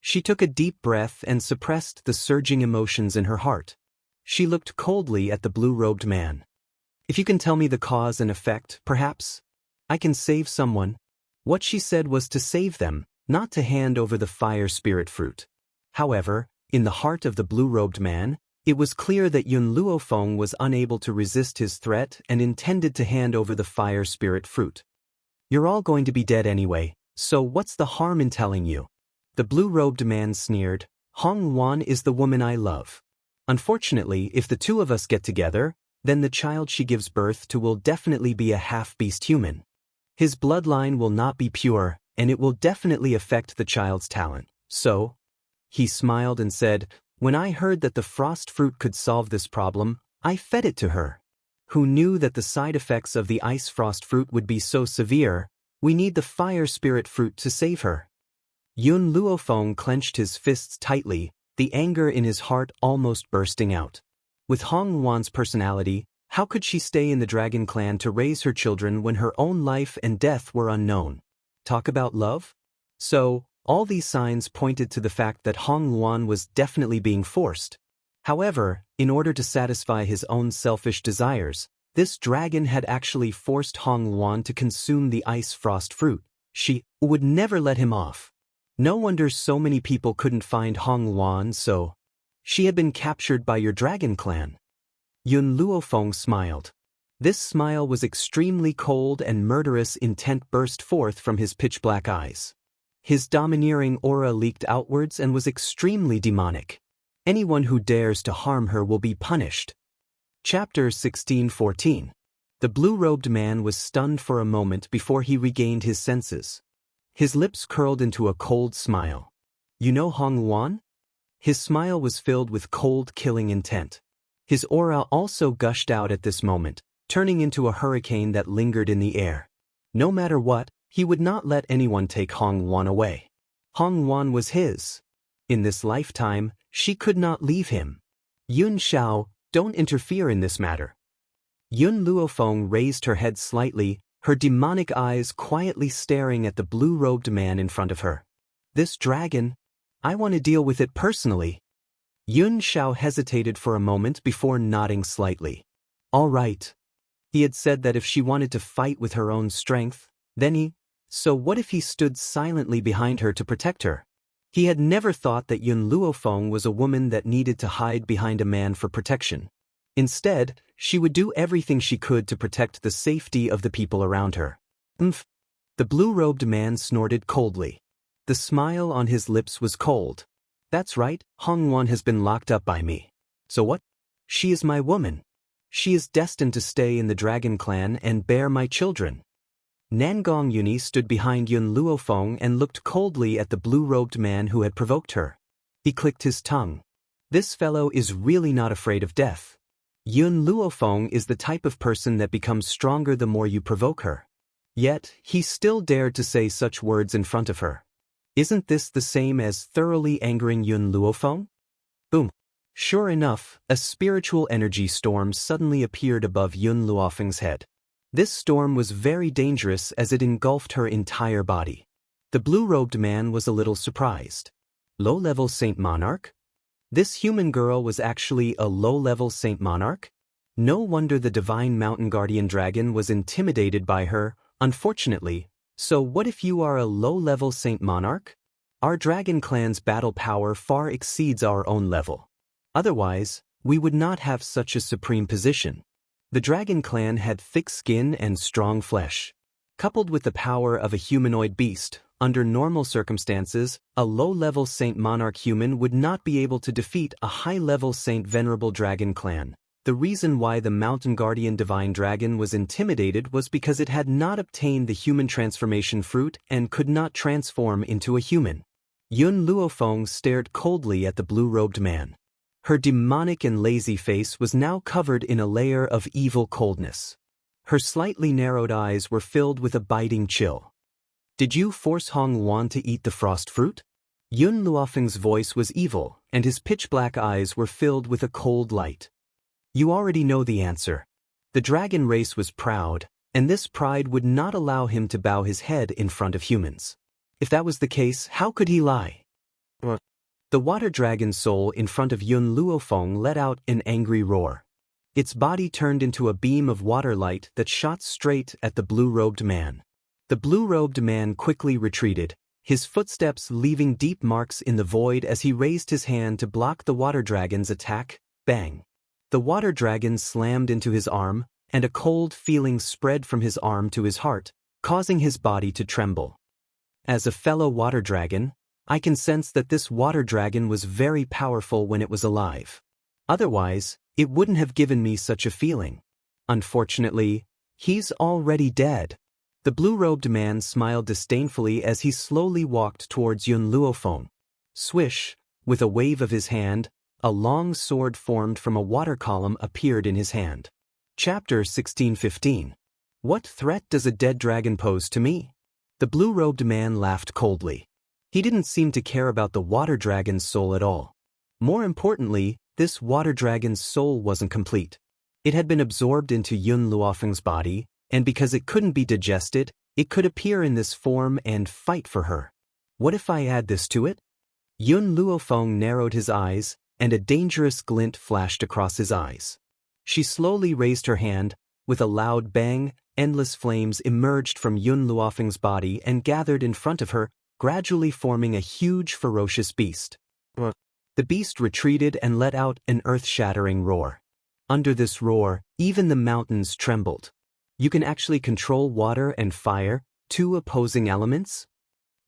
A: She took a deep breath and suppressed the surging emotions in her heart. She looked coldly at the blue-robed man. If you can tell me the cause and effect, perhaps I can save someone. What she said was to save them, not to hand over the fire spirit fruit. However, in the heart of the blue-robed man, it was clear that Yun Luofeng was unable to resist his threat and intended to hand over the fire spirit fruit. You're all going to be dead anyway, so what's the harm in telling you? The blue-robed man sneered. Hong Luan is the woman I love. Unfortunately, if the 2 of us get together, then the child she gives birth to will definitely be a half-beast human. His bloodline will not be pure, and it will definitely affect the child's talent. So, he smiled and said, when I heard that the frost fruit could solve this problem, I fed it to her. Who knew that the side effects of the ice frost fruit would be so severe? We need the fire spirit fruit to save her. Yun Luofeng clenched his fists tightly, the anger in his heart almost bursting out. With Hong Luan's personality, how could she stay in the Dragon Clan to raise her children when her own life and death were unknown? Talk about love? So, all these signs pointed to the fact that Hong Luan was definitely being forced. However, in order to satisfy his own selfish desires, this dragon had actually forced Hong Luan to consume the ice frost fruit. She would never let him off. No wonder so many people couldn't find Hong Luan, so she had been captured by your Dragon Clan. Yun Luofeng smiled. This smile was extremely cold and murderous intent burst forth from his pitch-black eyes. His domineering aura leaked outwards and was extremely demonic. Anyone who dares to harm her will be punished. Chapter 16:14. The blue-robed man was stunned for a moment before he regained his senses. His lips curled into a cold smile. You know Hong Luan? His smile was filled with cold, killing intent. His aura also gushed out at this moment, turning into a hurricane that lingered in the air. No matter what, he would not let anyone take Hong Luan away. Hong Luan was his. In this lifetime, she could not leave him. Yun Xiao, don't interfere in this matter. Yun Luofeng raised her head slightly, her demonic eyes quietly staring at the blue-robed man in front of her. This dragon, I want to deal with it personally. Yun Xiao hesitated for a moment before nodding slightly. All right. He had said that if she wanted to fight with her own strength, then so what if he stood silently behind her to protect her? He had never thought that Yun Luofeng was a woman that needed to hide behind a man for protection. Instead, she would do everything she could to protect the safety of the people around her. Umph. The blue-robed man snorted coldly. The smile on his lips was cold. That's right, Hong Luan has been locked up by me. So what? She is my woman. She is destined to stay in the Dragon Clan and bear my children. Nangong Yuni stood behind Yun Luofeng and looked coldly at the blue-robed man who had provoked her. He clicked his tongue. This fellow is really not afraid of death. Yun Luofeng is the type of person that becomes stronger the more you provoke her. Yet, he still dared to say such words in front of her. Isn't this the same as thoroughly angering Yun Luofeng? Boom. Sure enough, a spiritual energy storm suddenly appeared above Yun Luofeng's head. This storm was very dangerous as it engulfed her entire body. The blue-robed man was a little surprised. Low-level Saint Monarch? This human girl was actually a low-level Saint Monarch? No wonder the divine mountain guardian dragon was intimidated by her, unfortunately. So what if you are a low-level Saint Monarch? Our dragon clan's battle power far exceeds our own level. Otherwise, we would not have such a supreme position. The dragon clan had thick skin and strong flesh. Coupled with the power of a humanoid beast, under normal circumstances, a low-level Saint Monarch human would not be able to defeat a high-level Saint Venerable Dragon clan. The reason why the Mountain Guardian Divine Dragon was intimidated was because it had not obtained the human transformation fruit and could not transform into a human. Yun Luofeng stared coldly at the blue-robed man. Her demonic and lazy face was now covered in a layer of evil coldness. Her slightly narrowed eyes were filled with a biting chill. Did you force Hong Wan to eat the frost fruit? Yun Luofeng's voice was evil, and his pitch-black eyes were filled with a cold light. You already know the answer. The dragon race was proud, and this pride would not allow him to bow his head in front of humans. If that was the case, how could he lie? The water dragon's soul in front of Yun Luofeng let out an angry roar. Its body turned into a beam of water light that shot straight at the blue-robed man. The blue-robed man quickly retreated, his footsteps leaving deep marks in the void as he raised his hand to block the water dragon's attack. Bang! The water dragon slammed into his arm, and a cold feeling spread from his arm to his heart, causing his body to tremble. As a fellow water dragon, I can sense that this water dragon was very powerful when it was alive. Otherwise, it wouldn't have given me such a feeling. Unfortunately, he's already dead. The blue-robed man smiled disdainfully as he slowly walked towards Yun Luofeng. Swish, with a wave of his hand, a long sword formed from a water column appeared in his hand. Chapter 1615. What threat does a dead dragon pose to me? The blue-robed man laughed coldly. He didn't seem to care about the water dragon's soul at all. More importantly, this water dragon's soul wasn't complete. It had been absorbed into Yun Luofeng's body, and because it couldn't be digested, it could appear in this form and fight for her. What if I add this to it? Yun Luofeng narrowed his eyes, and a dangerous glint flashed across his eyes. She slowly raised her hand. With a loud bang, endless flames emerged from Yun Luofeng's body and gathered in front of her, gradually forming a huge ferocious beast. The beast retreated and let out an earth-shattering roar. Under this roar, even the mountains trembled. You can actually control water and fire, two opposing elements?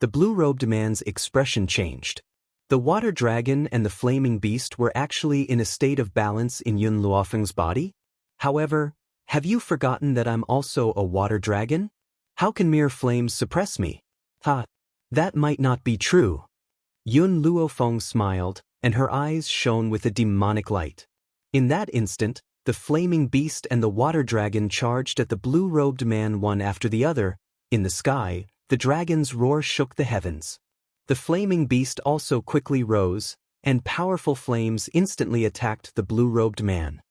A: The blue-robed man's expression changed. The water dragon and the flaming beast were actually in a state of balance in Yun Luofeng's body? However, have you forgotten that I'm also a water dragon? How can mere flames suppress me? Ha! That might not be true. Yun Luofeng smiled, and her eyes shone with a demonic light. In that instant, the flaming beast and the water dragon charged at the blue-robed man one after the other. In the sky, the dragon's roar shook the heavens. The flaming beast also quickly rose, and powerful flames instantly attacked the blue-robed man.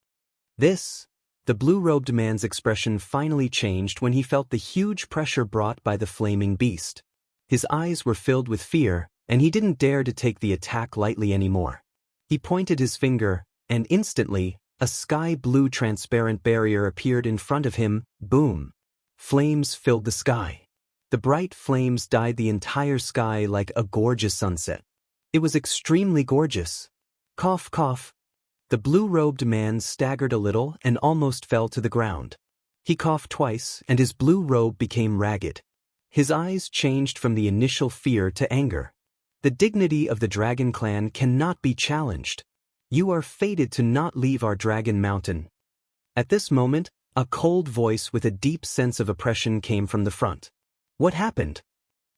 A: The blue-robed man's expression finally changed when he felt the huge pressure brought by the flaming beast. His eyes were filled with fear, and he didn't dare to take the attack lightly anymore. He pointed his finger, and instantly, a sky-blue transparent barrier appeared in front of him. Boom! Flames filled the sky. The bright flames dyed the entire sky like a gorgeous sunset. It was extremely gorgeous. Cough, cough. The blue-robed man staggered a little and almost fell to the ground. He coughed twice, and his blue robe became ragged. His eyes changed from the initial fear to anger. The dignity of the Dragon Clan cannot be challenged. You are fated to not leave our Dragon Mountain. At this moment, a cold voice with a deep sense of oppression came from the front. What happened?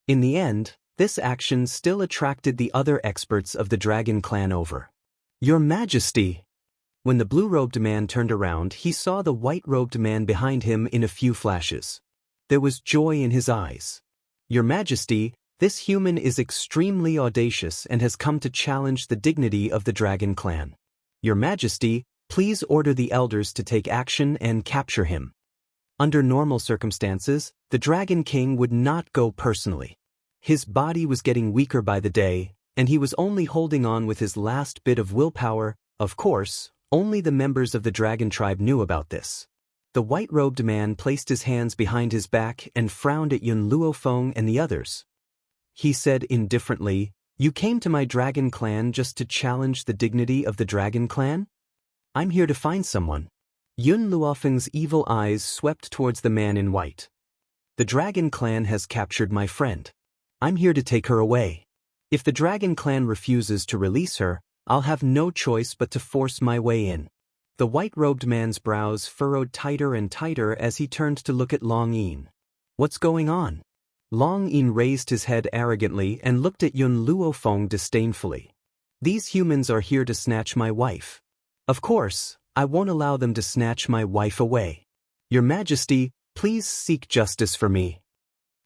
A: In the end, this action still attracted the other experts of the Dragon Clan over. Your Majesty! When the blue-robed man turned around, he saw the white-robed man behind him in a few flashes. There was joy in his eyes. Your Majesty, this human is extremely audacious and has come to challenge the dignity of the Dragon Clan. Your Majesty, please order the elders to take action and capture him. Under normal circumstances, the Dragon King would not go personally. His body was getting weaker by the day, and he was only holding on with his last bit of willpower. Of course, only the members of the Dragon tribe knew about this. The white-robed man placed his hands behind his back and frowned at Yun Luofeng and the others. He said indifferently, "You came to my Dragon Clan just to challenge the dignity of the Dragon Clan? I'm here to find someone." Yun Luofeng's evil eyes swept towards the man in white. "The Dragon Clan has captured my friend. I'm here to take her away. If the Dragon Clan refuses to release her, I'll have no choice but to force my way in." The white-robed man's brows furrowed tighter and tighter as he turned to look at Long Yin. "What's going on?" Long Yin raised his head arrogantly and looked at Yun Luofeng disdainfully. "These humans are here to snatch my wife. Of course, I won't allow them to snatch my wife away. Your Majesty, please seek justice for me."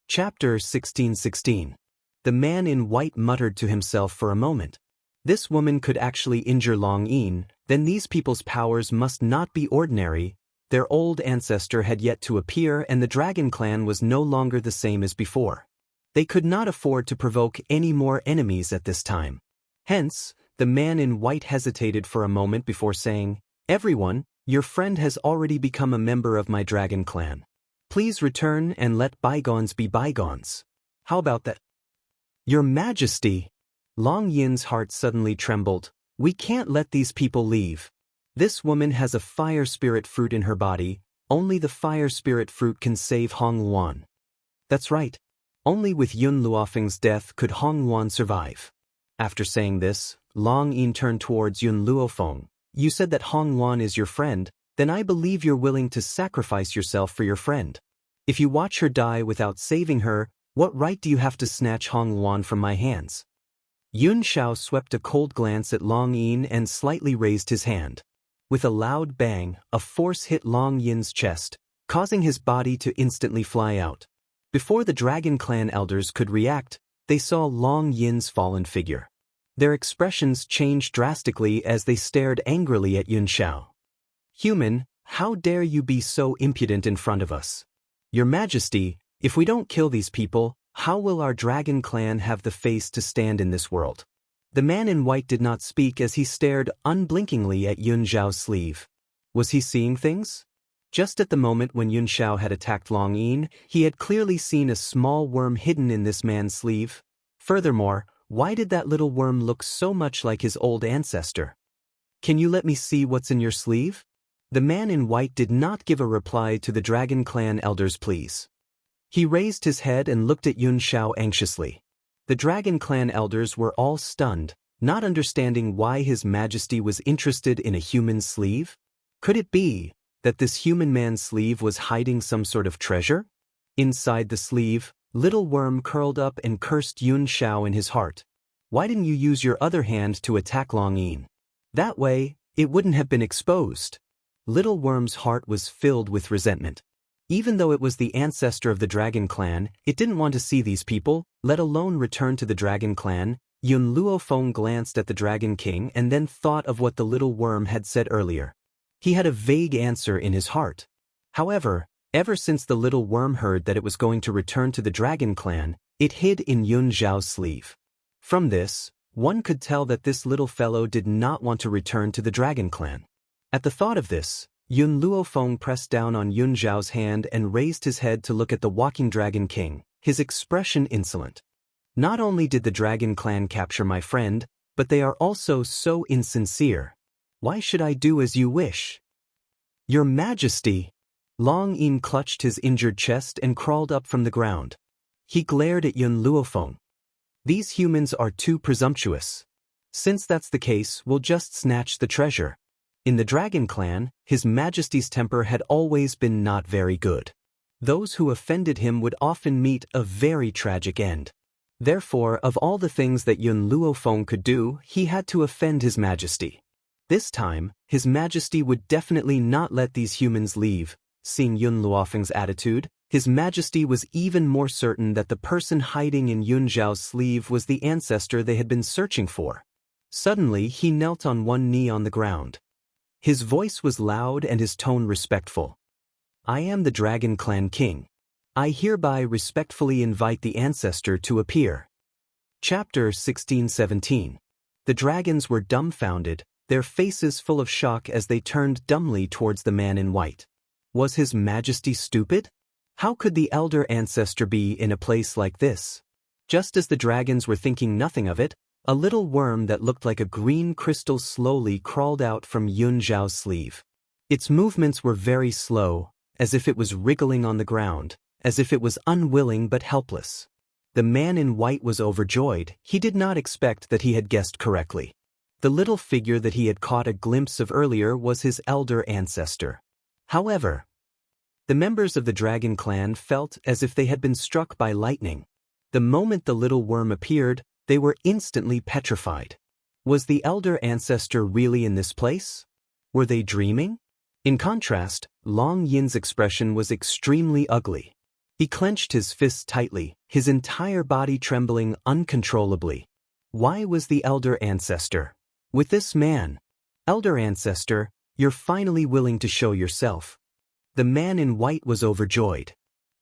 A: Chapter 16:16. The man in white muttered to himself for a moment. This woman could actually injure Long Yin, then these people's powers must not be ordinary. Their old ancestor had yet to appear and the Dragon Clan was no longer the same as before. They could not afford to provoke any more enemies at this time. Hence, the man in white hesitated for a moment before saying, "Everyone, your friend has already become a member of my Dragon Clan. Please return and let bygones be bygones. How about that?" "Your Majesty!" Long Yin's heart suddenly trembled. "We can't let these people leave. This woman has a fire spirit fruit in her body. Only the fire spirit fruit can save Hong Luan." "That's right. Only with Yun Luofeng's death could Hong Luan survive." After saying this, Long Yin turned towards Yun Luofeng. "You said that Hong Luan is your friend, then I believe you're willing to sacrifice yourself for your friend. If you watch her die without saving her, what right do you have to snatch Hong Luan from my hands?" Yun Xiao swept a cold glance at Long Yin and slightly raised his hand. With a loud bang, a force hit Long Yin's chest, causing his body to instantly fly out. Before the Dragon Clan elders could react, they saw Long Yin's fallen figure. Their expressions changed drastically as they stared angrily at Yun Xiao. "Human, how dare you be so impudent in front of us? Your Majesty, if we don't kill these people, how will our Dragon Clan have the face to stand in this world?" The man in white did not speak as he stared unblinkingly at Yun Xiao's sleeve. Was he seeing things? Just at the moment when Yun Xiao had attacked Long Yin, he had clearly seen a small worm hidden in this man's sleeve. Furthermore, why did that little worm look so much like his old ancestor? "Can you let me see what's in your sleeve?" The man in white did not give a reply to the Dragon Clan elders' pleas. He raised his head and looked at Yun Xiao anxiously. The Dragon Clan elders were all stunned, not understanding why His Majesty was interested in a human sleeve. Could it be that this human man's sleeve was hiding some sort of treasure? Inside the sleeve, Little Worm curled up and cursed Yun Xiao in his heart. "Why didn't you use your other hand to attack Long Yin? That way, it wouldn't have been exposed." Little Worm's heart was filled with resentment. Even though it was the ancestor of the Dragon Clan, it didn't want to see these people, let alone return to the Dragon Clan. Yun Luofeng glanced at the Dragon King and then thought of what the little worm had said earlier. He had a vague answer in his heart. However, ever since the little worm heard that it was going to return to the Dragon Clan, it hid in Yun Xiao's sleeve. From this, one could tell that this little fellow did not want to return to the Dragon Clan. At the thought of this, Yun Luofeng pressed down on Yun Xiao's hand and raised his head to look at the walking Dragon King, his expression insolent. "Not only did the Dragon Clan capture my friend, but they are also so insincere. Why should I do as you wish?" "Your Majesty!" Long Yin clutched his injured chest and crawled up from the ground. He glared at Yun Luofeng. "These humans are too presumptuous. Since that's the case, we'll just snatch the treasure." In the Dragon Clan, His Majesty's temper had always been not very good. Those who offended him would often meet a very tragic end. Therefore, of all the things that Yun Luofeng could do, he had to offend His Majesty. This time, His Majesty would definitely not let these humans leave. Seeing Yun Luofeng's attitude, His Majesty was even more certain that the person hiding in Yun Zhao's sleeve was the ancestor they had been searching for. Suddenly, he knelt on one knee on the ground. His voice was loud and his tone respectful. "I am the Dragon Clan King. I hereby respectfully invite the ancestor to appear." Chapter 16-17. The dragons were dumbfounded, their faces full of shock as they turned dumbly towards the man in white. Was His Majesty stupid? How could the elder ancestor be in a place like this? Just as the dragons were thinking nothing of it, a little worm that looked like a green crystal slowly crawled out from Yun Zhao's sleeve. Its movements were very slow, as if it was wriggling on the ground, as if it was unwilling but helpless. The man in white was overjoyed. He did not expect that he had guessed correctly. The little figure that he had caught a glimpse of earlier was his elder ancestor. However, the members of the Dragon Clan felt as if they had been struck by lightning. The moment the little worm appeared, they were instantly petrified. Was the elder ancestor really in this place? Were they dreaming? In contrast, Long Yin's expression was extremely ugly. He clenched his fists tightly, his entire body trembling uncontrollably. Why was the elder ancestor with this man? "Elder ancestor, you're finally willing to show yourself." The man in white was overjoyed.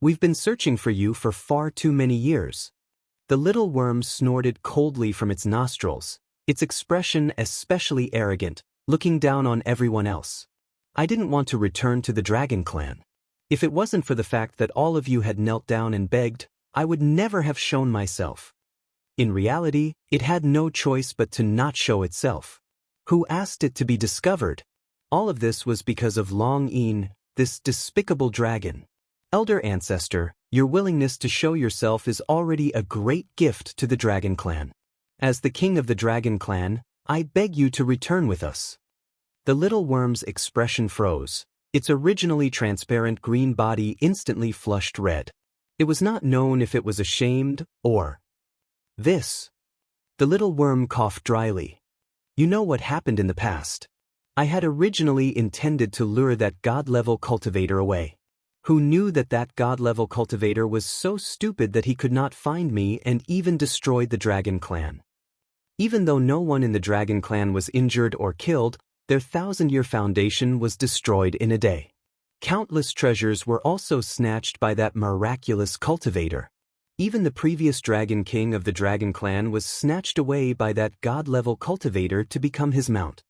A: "We've been searching for you for far too many years." The little worm snorted coldly from its nostrils, its expression especially arrogant, looking down on everyone else. "I didn't want to return to the Dragon Clan. If it wasn't for the fact that all of you had knelt down and begged, I would never have shown myself." In reality, it had no choice but to not show itself. Who asked it to be discovered? All of this was because of Long Yin, this despicable dragon. "Elder ancestor, your willingness to show yourself is already a great gift to the Dragon Clan. As the king of the Dragon Clan, I beg you to return with us." The little worm's expression froze. Its originally transparent green body instantly flushed red. It was not known if it was ashamed or this. The little worm coughed dryly. "You know what happened in the past. I had originally intended to lure that god-level cultivator away. Who knew that that god-level cultivator was so stupid that he could not find me and even destroyed the Dragon Clan. Even though no one in the Dragon Clan was injured or killed, their 1,000-year foundation was destroyed in a day. Countless treasures were also snatched by that miraculous cultivator. Even the previous Dragon King of the Dragon Clan was snatched away by that god-level cultivator to become his mount.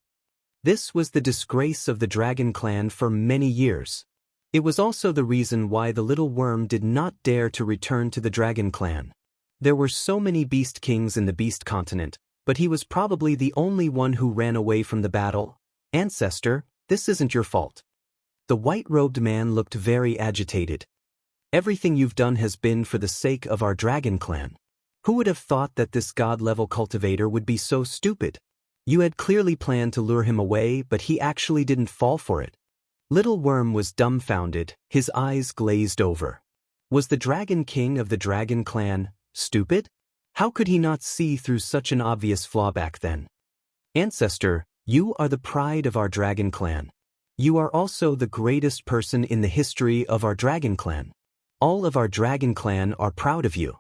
A: This was the disgrace of the Dragon Clan for many years. It was also the reason why the little worm did not dare to return to the Dragon Clan. There were so many Beast Kings in the Beast Continent, but he was probably the only one who ran away from the battle. "Ancestor, this isn't your fault." The white-robed man looked very agitated. "Everything you've done has been for the sake of our Dragon Clan. Who would have thought that this god-level cultivator would be so stupid? You had clearly planned to lure him away, but he actually didn't fall for it." Little Worm was dumbfounded, his eyes glazed over. Was the Dragon King of the Dragon Clan stupid? How could he not see through such an obvious flaw back then? "Ancestor, you are the pride of our Dragon Clan. You are also the greatest person in the history of our Dragon Clan. All of our Dragon Clan are proud of you."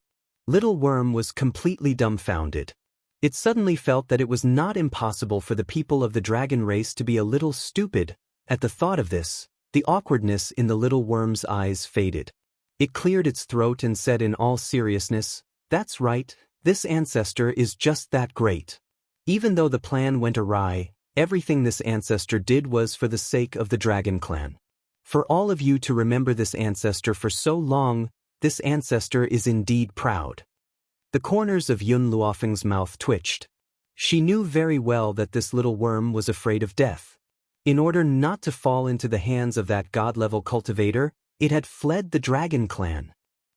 A: Little Worm was completely dumbfounded. It suddenly felt that it was not impossible for the people of the dragon race to be a little stupid. At the thought of this, the awkwardness in the little worm's eyes faded. It cleared its throat and said in all seriousness, "That's right, this ancestor is just that great. Even though the plan went awry, everything this ancestor did was for the sake of the Dragon Clan. For all of you to remember this ancestor for so long, this ancestor is indeed proud." The corners of Yun Luofeng's mouth twitched. She knew very well that this little worm was afraid of death. In order not to fall into the hands of that god-level cultivator, it had fled the Dragon Clan.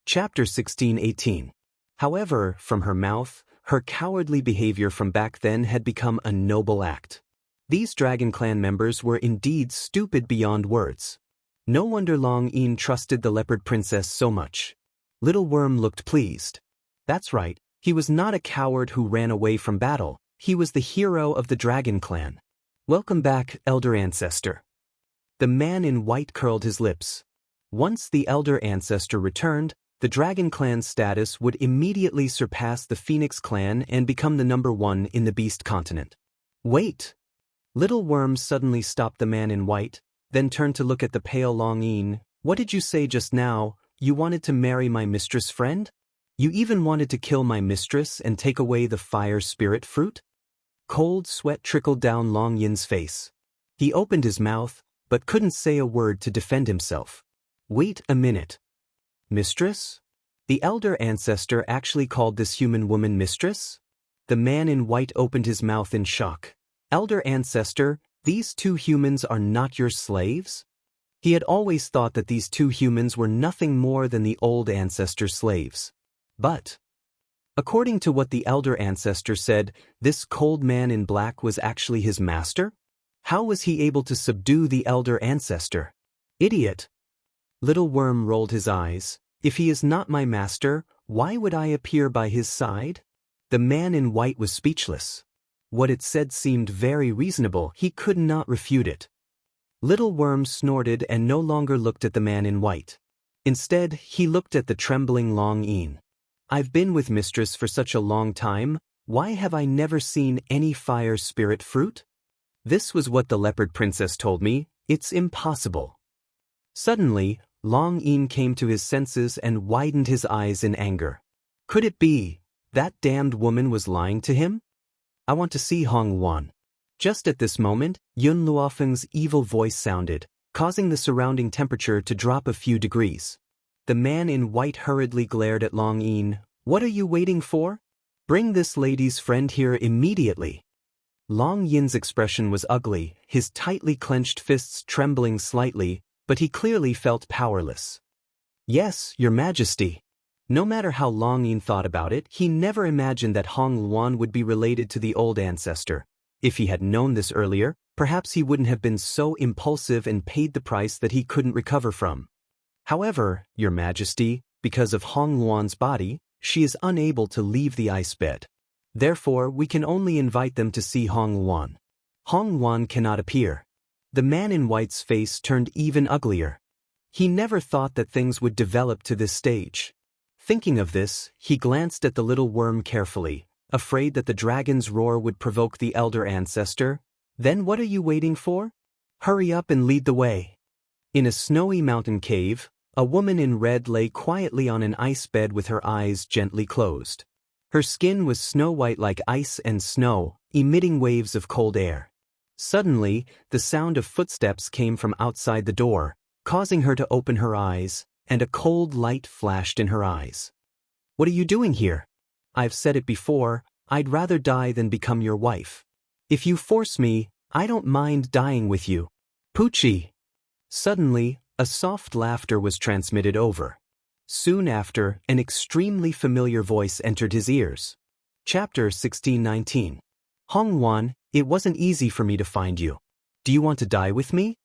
A: Chapter 16-18. However, from her mouth, her cowardly behavior from back then had become a noble act. These Dragon Clan members were indeed stupid beyond words. No wonder Long Yin trusted the leopard princess so much. Little Worm looked pleased. That's right, he was not a coward who ran away from battle, he was the hero of the Dragon Clan. Welcome back, Elder Ancestor. The man in white curled his lips. Once the Elder Ancestor returned, the Dragon Clan's status would immediately surpass the Phoenix Clan and become the #1 in the Beast Continent. Wait! Little Worm suddenly stopped the man in white, then turned to look at the pale Long Yin. What did you say just now? You wanted to marry my mistress friend? You even wanted to kill my mistress and take away the fire spirit fruit? Cold sweat trickled down Long Yin's face. He opened his mouth, but couldn't say a word to defend himself. Wait a minute. Mistress? The Elder Ancestor actually called this human woman mistress? The man in white opened his mouth in shock. Elder Ancestor, these two humans are not your slaves? He had always thought that these two humans were nothing more than the old Ancestor's slaves. But, according to what the Elder Ancestor said, this cold man in black was actually his master? How was he able to subdue the Elder Ancestor? Idiot! Little Worm rolled his eyes. If he is not my master, why would I appear by his side? The man in white was speechless. What it said seemed very reasonable, he could not refute it. Little Worm snorted and no longer looked at the man in white. Instead, he looked at the trembling Long Yin. I've been with Mistress for such a long time, why have I never seen any fire spirit fruit? This was what the leopard princess told me, it's impossible. Suddenly, Long Yin came to his senses and widened his eyes in anger. Could it be that damned woman was lying to him? I want to see Hong Wan. Just at this moment, Yun Luofeng's evil voice sounded, causing the surrounding temperature to drop a few degrees. The man in white hurriedly glared at Long Yin. What are you waiting for? Bring this lady's friend here immediately. Long Yin's expression was ugly, his tightly clenched fists trembling slightly, but he clearly felt powerless. Yes, Your Majesty. No matter how Long Yin thought about it, he never imagined that Hong Luan would be related to the old ancestor. If he had known this earlier, perhaps he wouldn't have been so impulsive and paid the price that he couldn't recover from. However, Your Majesty, because of Hong Luan's body, she is unable to leave the ice bed. Therefore, we can only invite them to see Hong Luan. Hong Luan cannot appear. The man in white's face turned even uglier. He never thought that things would develop to this stage. Thinking of this, he glanced at the little worm carefully, afraid that the dragon's roar would provoke the elder ancestor. Then what are you waiting for? Hurry up and lead the way. In a snowy mountain cave, a woman in red lay quietly on an ice bed with her eyes gently closed. Her skin was snow-white like ice and snow, emitting waves of cold air. Suddenly, the sound of footsteps came from outside the door, causing her to open her eyes, and a cold light flashed in her eyes. What are you doing here? I've said it before, I'd rather die than become your wife. If you force me, I don't mind dying with you. Poochie! Suddenly, a soft laughter was transmitted over. Soon after, an extremely familiar voice entered his ears. Chapter 1619. Hong Wan, it wasn't easy for me to find you. Do you want to die with me?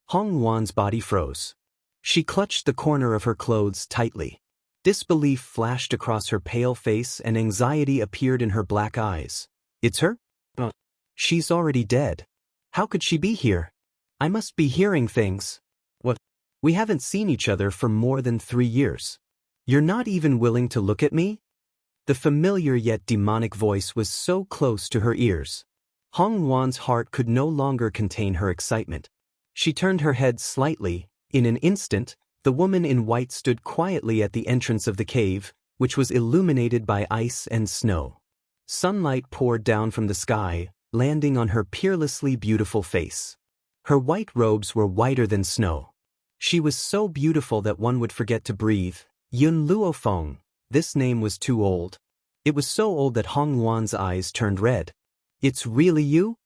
A: Hong Wan's body froze. She clutched the corner of her clothes tightly. Disbelief flashed across her pale face and anxiety appeared in her black eyes. It's her? She's already dead. How could she be here? I must be hearing things. What? We haven't seen each other for more than 3 years. You're not even willing to look at me? The familiar yet demonic voice was so close to her ears. Hong Wan's heart could no longer contain her excitement. She turned her head slightly. In an instant, the woman in white stood quietly at the entrance of the cave, which was illuminated by ice and snow. Sunlight poured down from the sky, landing on her peerlessly beautiful face. Her white robes were whiter than snow. She was so beautiful that one would forget to breathe. Yun Luofeng. This name was too old. It was so old that Hong Wan's eyes turned red. It's really you?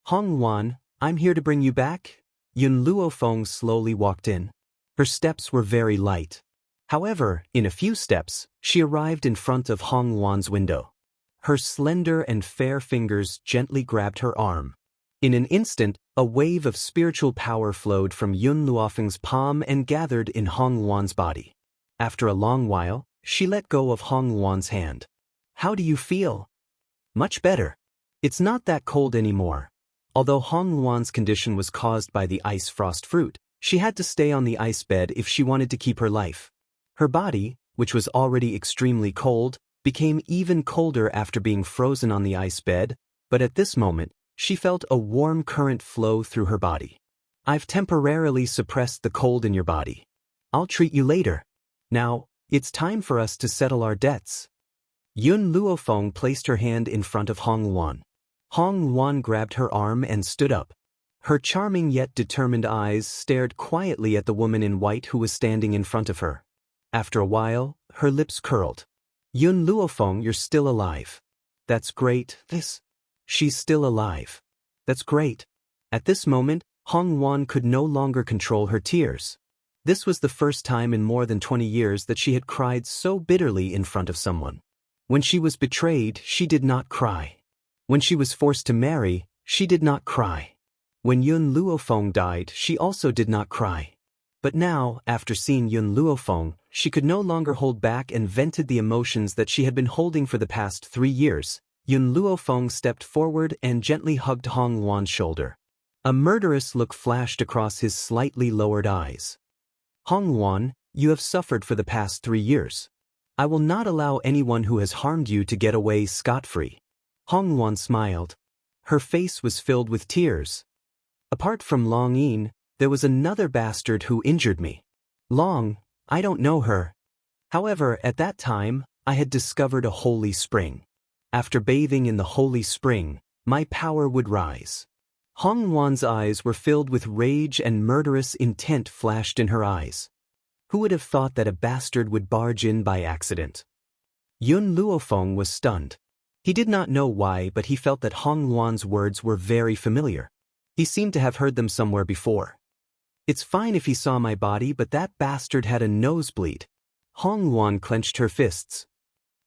A: Hong Wan, I'm here to bring you back. Yun Luofeng slowly walked in. Her steps were very light. However, in a few steps, she arrived in front of Hong Wan's window. Her slender and fair fingers gently grabbed her arm. In an instant, a wave of spiritual power flowed from Yun Luofeng's palm and gathered in Hong Luan's body. After a long while, she let go of Hong Luan's hand. "How do you feel?" "Much better. It's not that cold anymore." Although Hong Luan's condition was caused by the ice frost fruit, she had to stay on the ice bed if she wanted to keep her life. Her body, which was already extremely cold, became even colder after being frozen on the ice bed, but at this moment, she felt a warm current flow through her body. "I've temporarily suppressed the cold in your body. I'll treat you later. Now, it's time for us to settle our debts." Yun Luofeng placed her hand in front of Hong Luan. Hong Luan grabbed her arm and stood up. Her charming yet determined eyes stared quietly at the woman in white who was standing in front of her. After a while, her lips curled. "Yun Luofeng, you're still alive. That's great. She's still alive. That's great." At this moment, Hong Luan could no longer control her tears. This was the first time in more than 20 years that she had cried so bitterly in front of someone. When she was betrayed, she did not cry. When she was forced to marry, she did not cry. When Yun Luofeng died, she also did not cry. But now, after seeing Yun Luofeng, she could no longer hold back and vented the emotions that she had been holding for the past 3 years. Yun Luofeng stepped forward and gently hugged Hong Luan's shoulder. A murderous look flashed across his slightly lowered eyes. "Hong Luan, you have suffered for the past 3 years. I will not allow anyone who has harmed you to get away scot-free." Hong Luan smiled. Her face was filled with tears. "Apart from Long Yin, there was another bastard who injured me. Long, I don't know her. However, at that time, I had discovered a holy spring. After bathing in the holy spring, my power would rise." Hong Luan's eyes were filled with rage and murderous intent flashed in her eyes. Who would have thought that a bastard would barge in by accident? Yun Luofeng was stunned. He did not know why, but he felt that Hong Luan's words were very familiar. He seemed to have heard them somewhere before. "It's fine if he saw my body, but that bastard had a nosebleed." Hong Luan clenched her fists.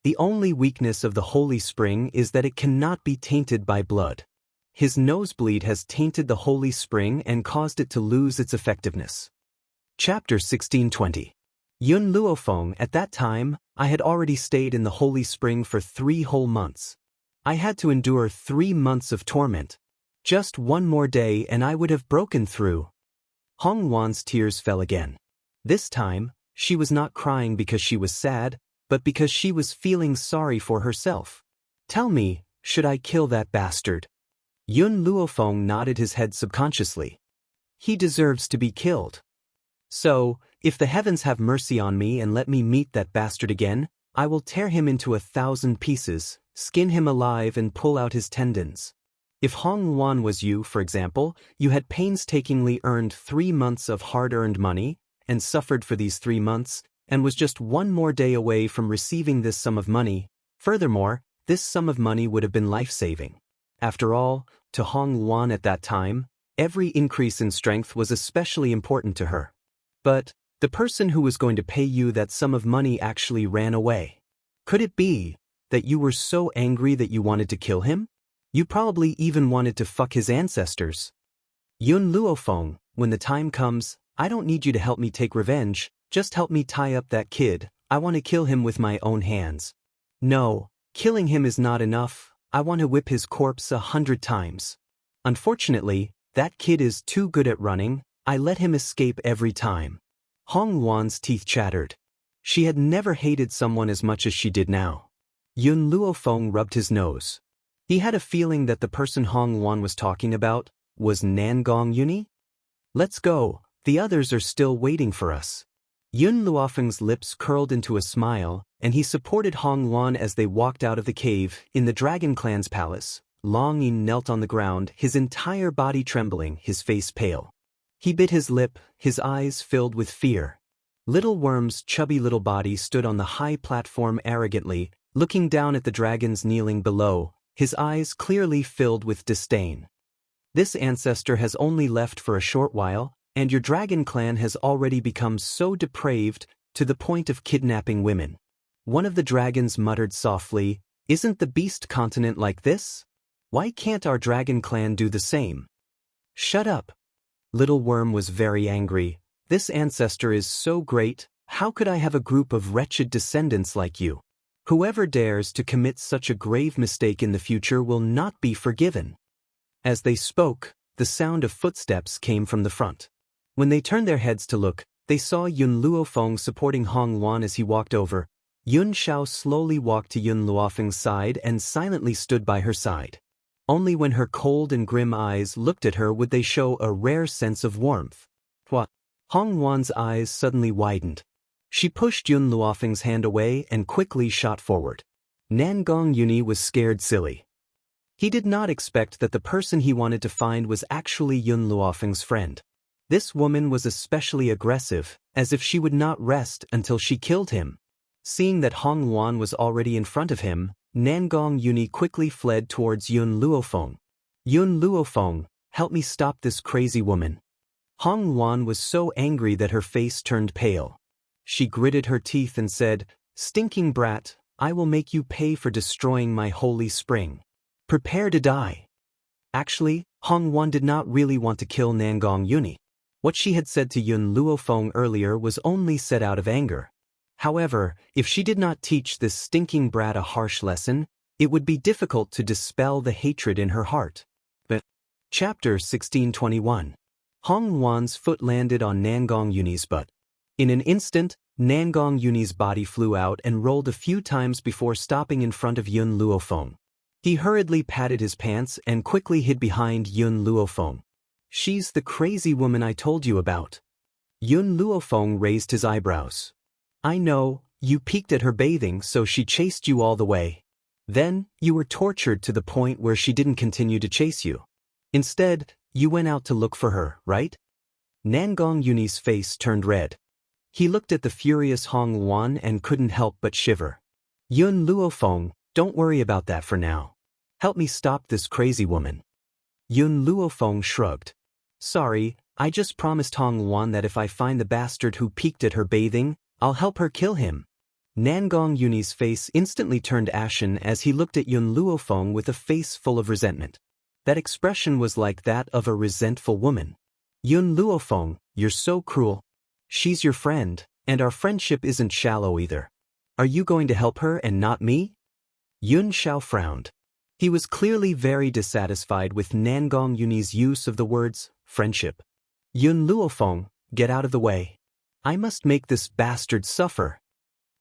A: "The only weakness of the holy spring is that it cannot be tainted by blood. His nosebleed has tainted the holy spring and caused it to lose its effectiveness." Chapter 1620. Yun Luofeng, at that time, I had already stayed in the holy spring for 3 whole months. I had to endure 3 months of torment. Just one more day and I would have broken through. Hong Luan's tears fell again. This time, she was not crying because she was sad, but because she was feeling sorry for herself. "Tell me, should I kill that bastard?" Yun Luofeng nodded his head subconsciously. "He deserves to be killed. So, if the heavens have mercy on me and let me meet that bastard again, I will tear him into 1,000 pieces, skin him alive and pull out his tendons." If Hong Luan was you, for example, you had painstakingly earned 3 months of hard-earned money, and suffered for these 3 months, and was just one more day away from receiving this sum of money. Furthermore, this sum of money would have been life-saving. After all, to Hong Luan at that time, every increase in strength was especially important to her. But the person who was going to pay you that sum of money actually ran away. Could it be that you were so angry that you wanted to kill him? You probably even wanted to fuck his ancestors. Yun Luofeng, when the time comes, I don't need you to help me take revenge, just help me tie up that kid. I want to kill him with my own hands. No, killing him is not enough. I want to whip his corpse 100 times. Unfortunately, that kid is too good at running. I let him escape every time. Hong Luan's teeth chattered. She had never hated someone as much as she did now. Yun Luofeng rubbed his nose. He had a feeling that the person Hong Luan was talking about was Nangong Yuni. "Let's go, the others are still waiting for us." Yun Luofeng's lips curled into a smile, and he supported Hong Luan as they walked out of the cave. In the Dragon Clan's palace, Long Yin knelt on the ground, his entire body trembling, his face pale. He bit his lip, his eyes filled with fear. Little Worm's chubby little body stood on the high platform arrogantly, looking down at the dragons kneeling below, his eyes clearly filled with disdain. "This ancestor has only left for a short while, and your dragon clan has already become so depraved to the point of kidnapping women." One of the dragons muttered softly, "Isn't the beast continent like this?" Why can't our dragon clan do the same? Shut up. Little Worm was very angry. This ancestor is so great, how could I have a group of wretched descendants like you? Whoever dares to commit such a grave mistake in the future will not be forgiven. As they spoke, the sound of footsteps came from the front. When they turned their heads to look, they saw Yun Luofeng supporting Hong Wan as he walked over. Yun Xiao slowly walked to Yun Luofeng's side and silently stood by her side. Only when her cold and grim eyes looked at her would they show a rare sense of warmth. What? Hong Wan's eyes suddenly widened. She pushed Yun Luofeng's hand away and quickly shot forward. Nangong Yuni was scared silly. He did not expect that the person he wanted to find was actually Yun Luofeng's friend. This woman was especially aggressive, as if she would not rest until she killed him. Seeing that Hong Wan was already in front of him, Nangong Yuni quickly fled towards Yun Luofeng. Yun Luofeng, help me stop this crazy woman. Hong Wan was so angry that her face turned pale. She gritted her teeth and said, "Stinking brat, I will make you pay for destroying my holy spring. Prepare to die." Actually, Hong Wan did not really want to kill Nangong Yuni. What she had said to Yun Luofeng earlier was only said out of anger. However, if she did not teach this stinking brat a harsh lesson, it would be difficult to dispel the hatred in her heart. But Chapter 1621. Hong Wan's foot landed on Nangong Yuni's butt. In an instant, Nangong Yuni's body flew out and rolled a few times before stopping in front of Yun Luofeng. He hurriedly patted his pants and quickly hid behind Yun Luofeng. "She's the crazy woman I told you about." Yun Luofeng raised his eyebrows. "I know, you peeked at her bathing so she chased you all the way. Then, you were tortured to the point where she didn't continue to chase you. Instead, you went out to look for her, right?" Nangong Yuni's face turned red. He looked at the furious Hong Wan and couldn't help but shiver. "Yun Luofeng, don't worry about that for now. Help me stop this crazy woman." Yun Luofeng shrugged. "Sorry, I just promised Hong Wan that if I find the bastard who peeked at her bathing, I'll help her kill him." Nangong Yuni's face instantly turned ashen as he looked at Yun Luofeng with a face full of resentment. That expression was like that of a resentful woman. "Yun Luofeng, you're so cruel. She's your friend, and our friendship isn't shallow either. Are you going to help her and not me?" Yun Xiao frowned. He was clearly very dissatisfied with Nangong Yuni's use of the words, friendship. "Yun Luofeng, get out of the way. I must make this bastard suffer."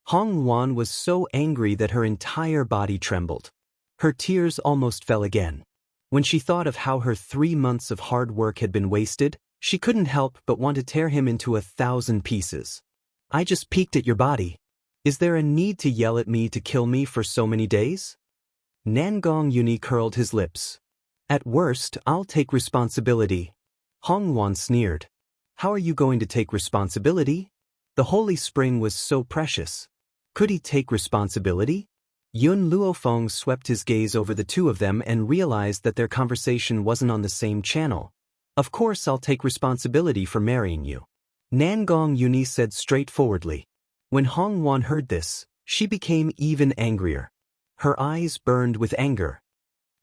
A: Hong Wan was so angry that her entire body trembled. Her tears almost fell again. When she thought of how her 3 months of hard work had been wasted, she couldn't help but want to tear him into 1,000 pieces. "I just peeked at your body. Is there a need to yell at me to kill me for so many days?" Nangong Yuni curled his lips. "At worst, I'll take responsibility." Hong Wan sneered. "How are you going to take responsibility? The holy spring was so precious. Could he take responsibility?" Yun Luofeng swept his gaze over the two of them and realized that their conversation wasn't on the same channel. "Of course I'll take responsibility for marrying you," Nangong Yuni said straightforwardly. When Hong Wan heard this, she became even angrier. Her eyes burned with anger.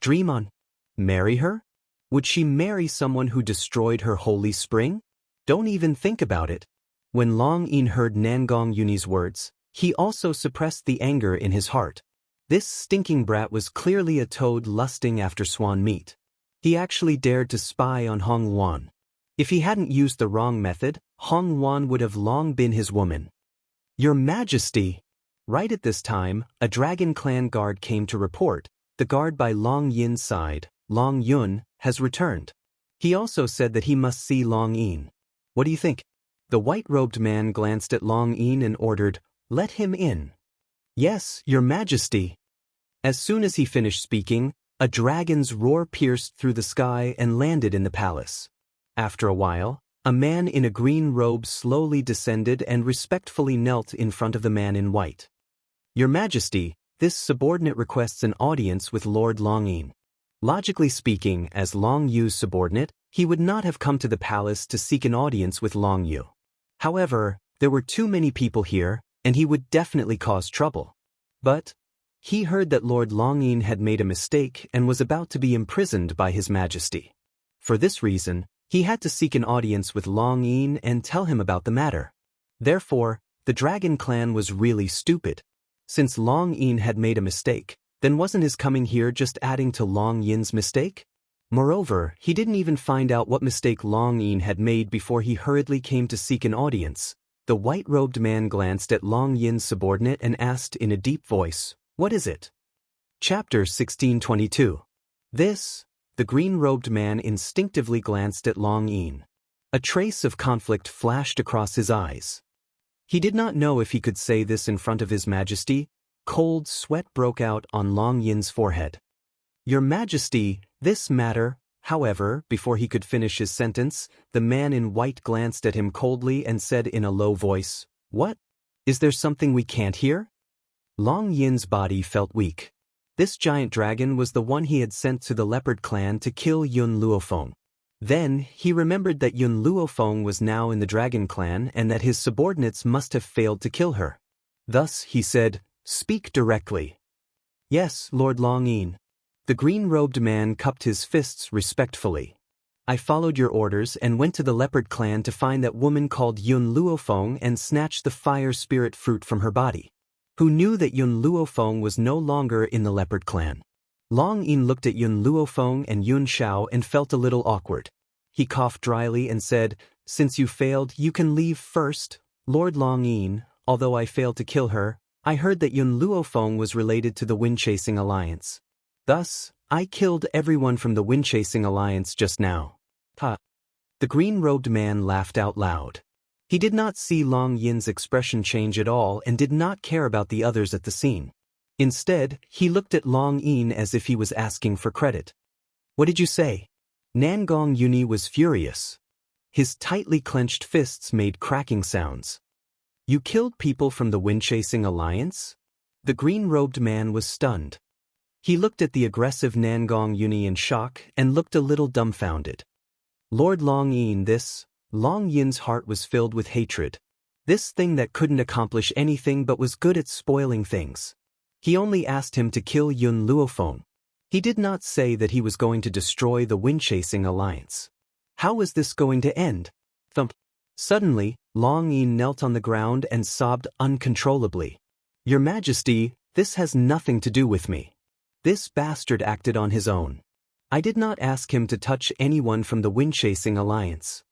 A: Dream on. Marry her? Would she marry someone who destroyed her holy spring? Don't even think about it. When Long Yin heard Nangong Yuni's words, he also suppressed the anger in his heart. This stinking brat was clearly a toad lusting after swan meat. He actually dared to spy on Hong Wan. If he hadn't used the wrong method, Hong Wan would have long been his woman. "Your Majesty!" Right at this time, a Dragon Clan guard came to report. The guard by Long Yin's side, Long Yun, has returned. He also said that he must see Long Yin. "What do you think?" The white-robed man glanced at Long Yin and ordered, "Let him in." "Yes, Your Majesty." As soon as he finished speaking, a dragon's roar pierced through the sky and landed in the palace. After a while, a man in a green robe slowly descended and respectfully knelt in front of the man in white. "Your Majesty, this subordinate requests an audience with Lord Long Yin." Logically speaking, as Long Yu's subordinate, he would not have come to the palace to seek an audience with Long Yu. However, there were too many people here, and he would definitely cause trouble. But He heard that Lord Longyin had made a mistake and was about to be imprisoned by His Majesty. For this reason, he had to seek an audience with Longyin and tell him about the matter. Therefore, the Dragon Clan was really stupid. Since Longyin had made a mistake, then wasn't his coming here just adding to Longyin's mistake? Moreover, he didn't even find out what mistake Longyin had made before he hurriedly came to seek an audience. The white-robed man glanced at Longyin's subordinate and asked in a deep voice, "What is it?" Chapter 1622. The green-robed man instinctively glanced at Longyin. A trace of conflict flashed across his eyes. He did not know if he could say this in front of His Majesty. Cold sweat broke out on Longyin's forehead. "Your Majesty, this matter," however, before he could finish his sentence, the man in white glanced at him coldly and said in a low voice, "What? Is there something we can't hear?" Longyin's body felt weak. This giant dragon was the one he had sent to the Leopard Clan to kill Yun Luofeng. Then, he remembered that Yun Luofeng was now in the Dragon Clan and that his subordinates must have failed to kill her. Thus, he said, "Speak directly." "Yes, Lord Longyin." The green-robed man cupped his fists respectfully. "I followed your orders and went to the Leopard Clan to find that woman called Yun Luofeng and snatch the fire spirit fruit from her body." Who knew that Yun Luofeng was no longer in the Leopard Clan? Longyin looked at Yun Luofeng and Yun Xiao and felt a little awkward. He coughed dryly and said, "Since you failed, you can leave first, Lord Longyin. Although I failed to kill her, I heard that Yun Luofeng was related to the Wind-Chasing Alliance. Thus, I killed everyone from the Wind-Chasing Alliance just now." Ha! The green-robed man laughed out loud. He did not see Longyin's expression change at all and did not care about the others at the scene. Instead, he looked at Longyin as if he was asking for credit. "What did you say?" Nangong Yuni was furious. His tightly clenched fists made cracking sounds. "You killed people from the Wind-Chasing Alliance?" The green-robed man was stunned. He looked at the aggressive Nangong Yuni in shock and looked a little dumbfounded. Lord Longyin, Longyin's heart was filled with hatred. This thing that couldn't accomplish anything but was good at spoiling things. He only asked him to kill Yun Luofeng. He did not say that he was going to destroy the Wind-Chasing Alliance. How was this going to end? Thump. Suddenly, Longyin knelt on the ground and sobbed uncontrollably. "Your Majesty, this has nothing to do with me. This bastard acted on his own. I did not ask him to touch anyone from the Wind-Chasing Alliance."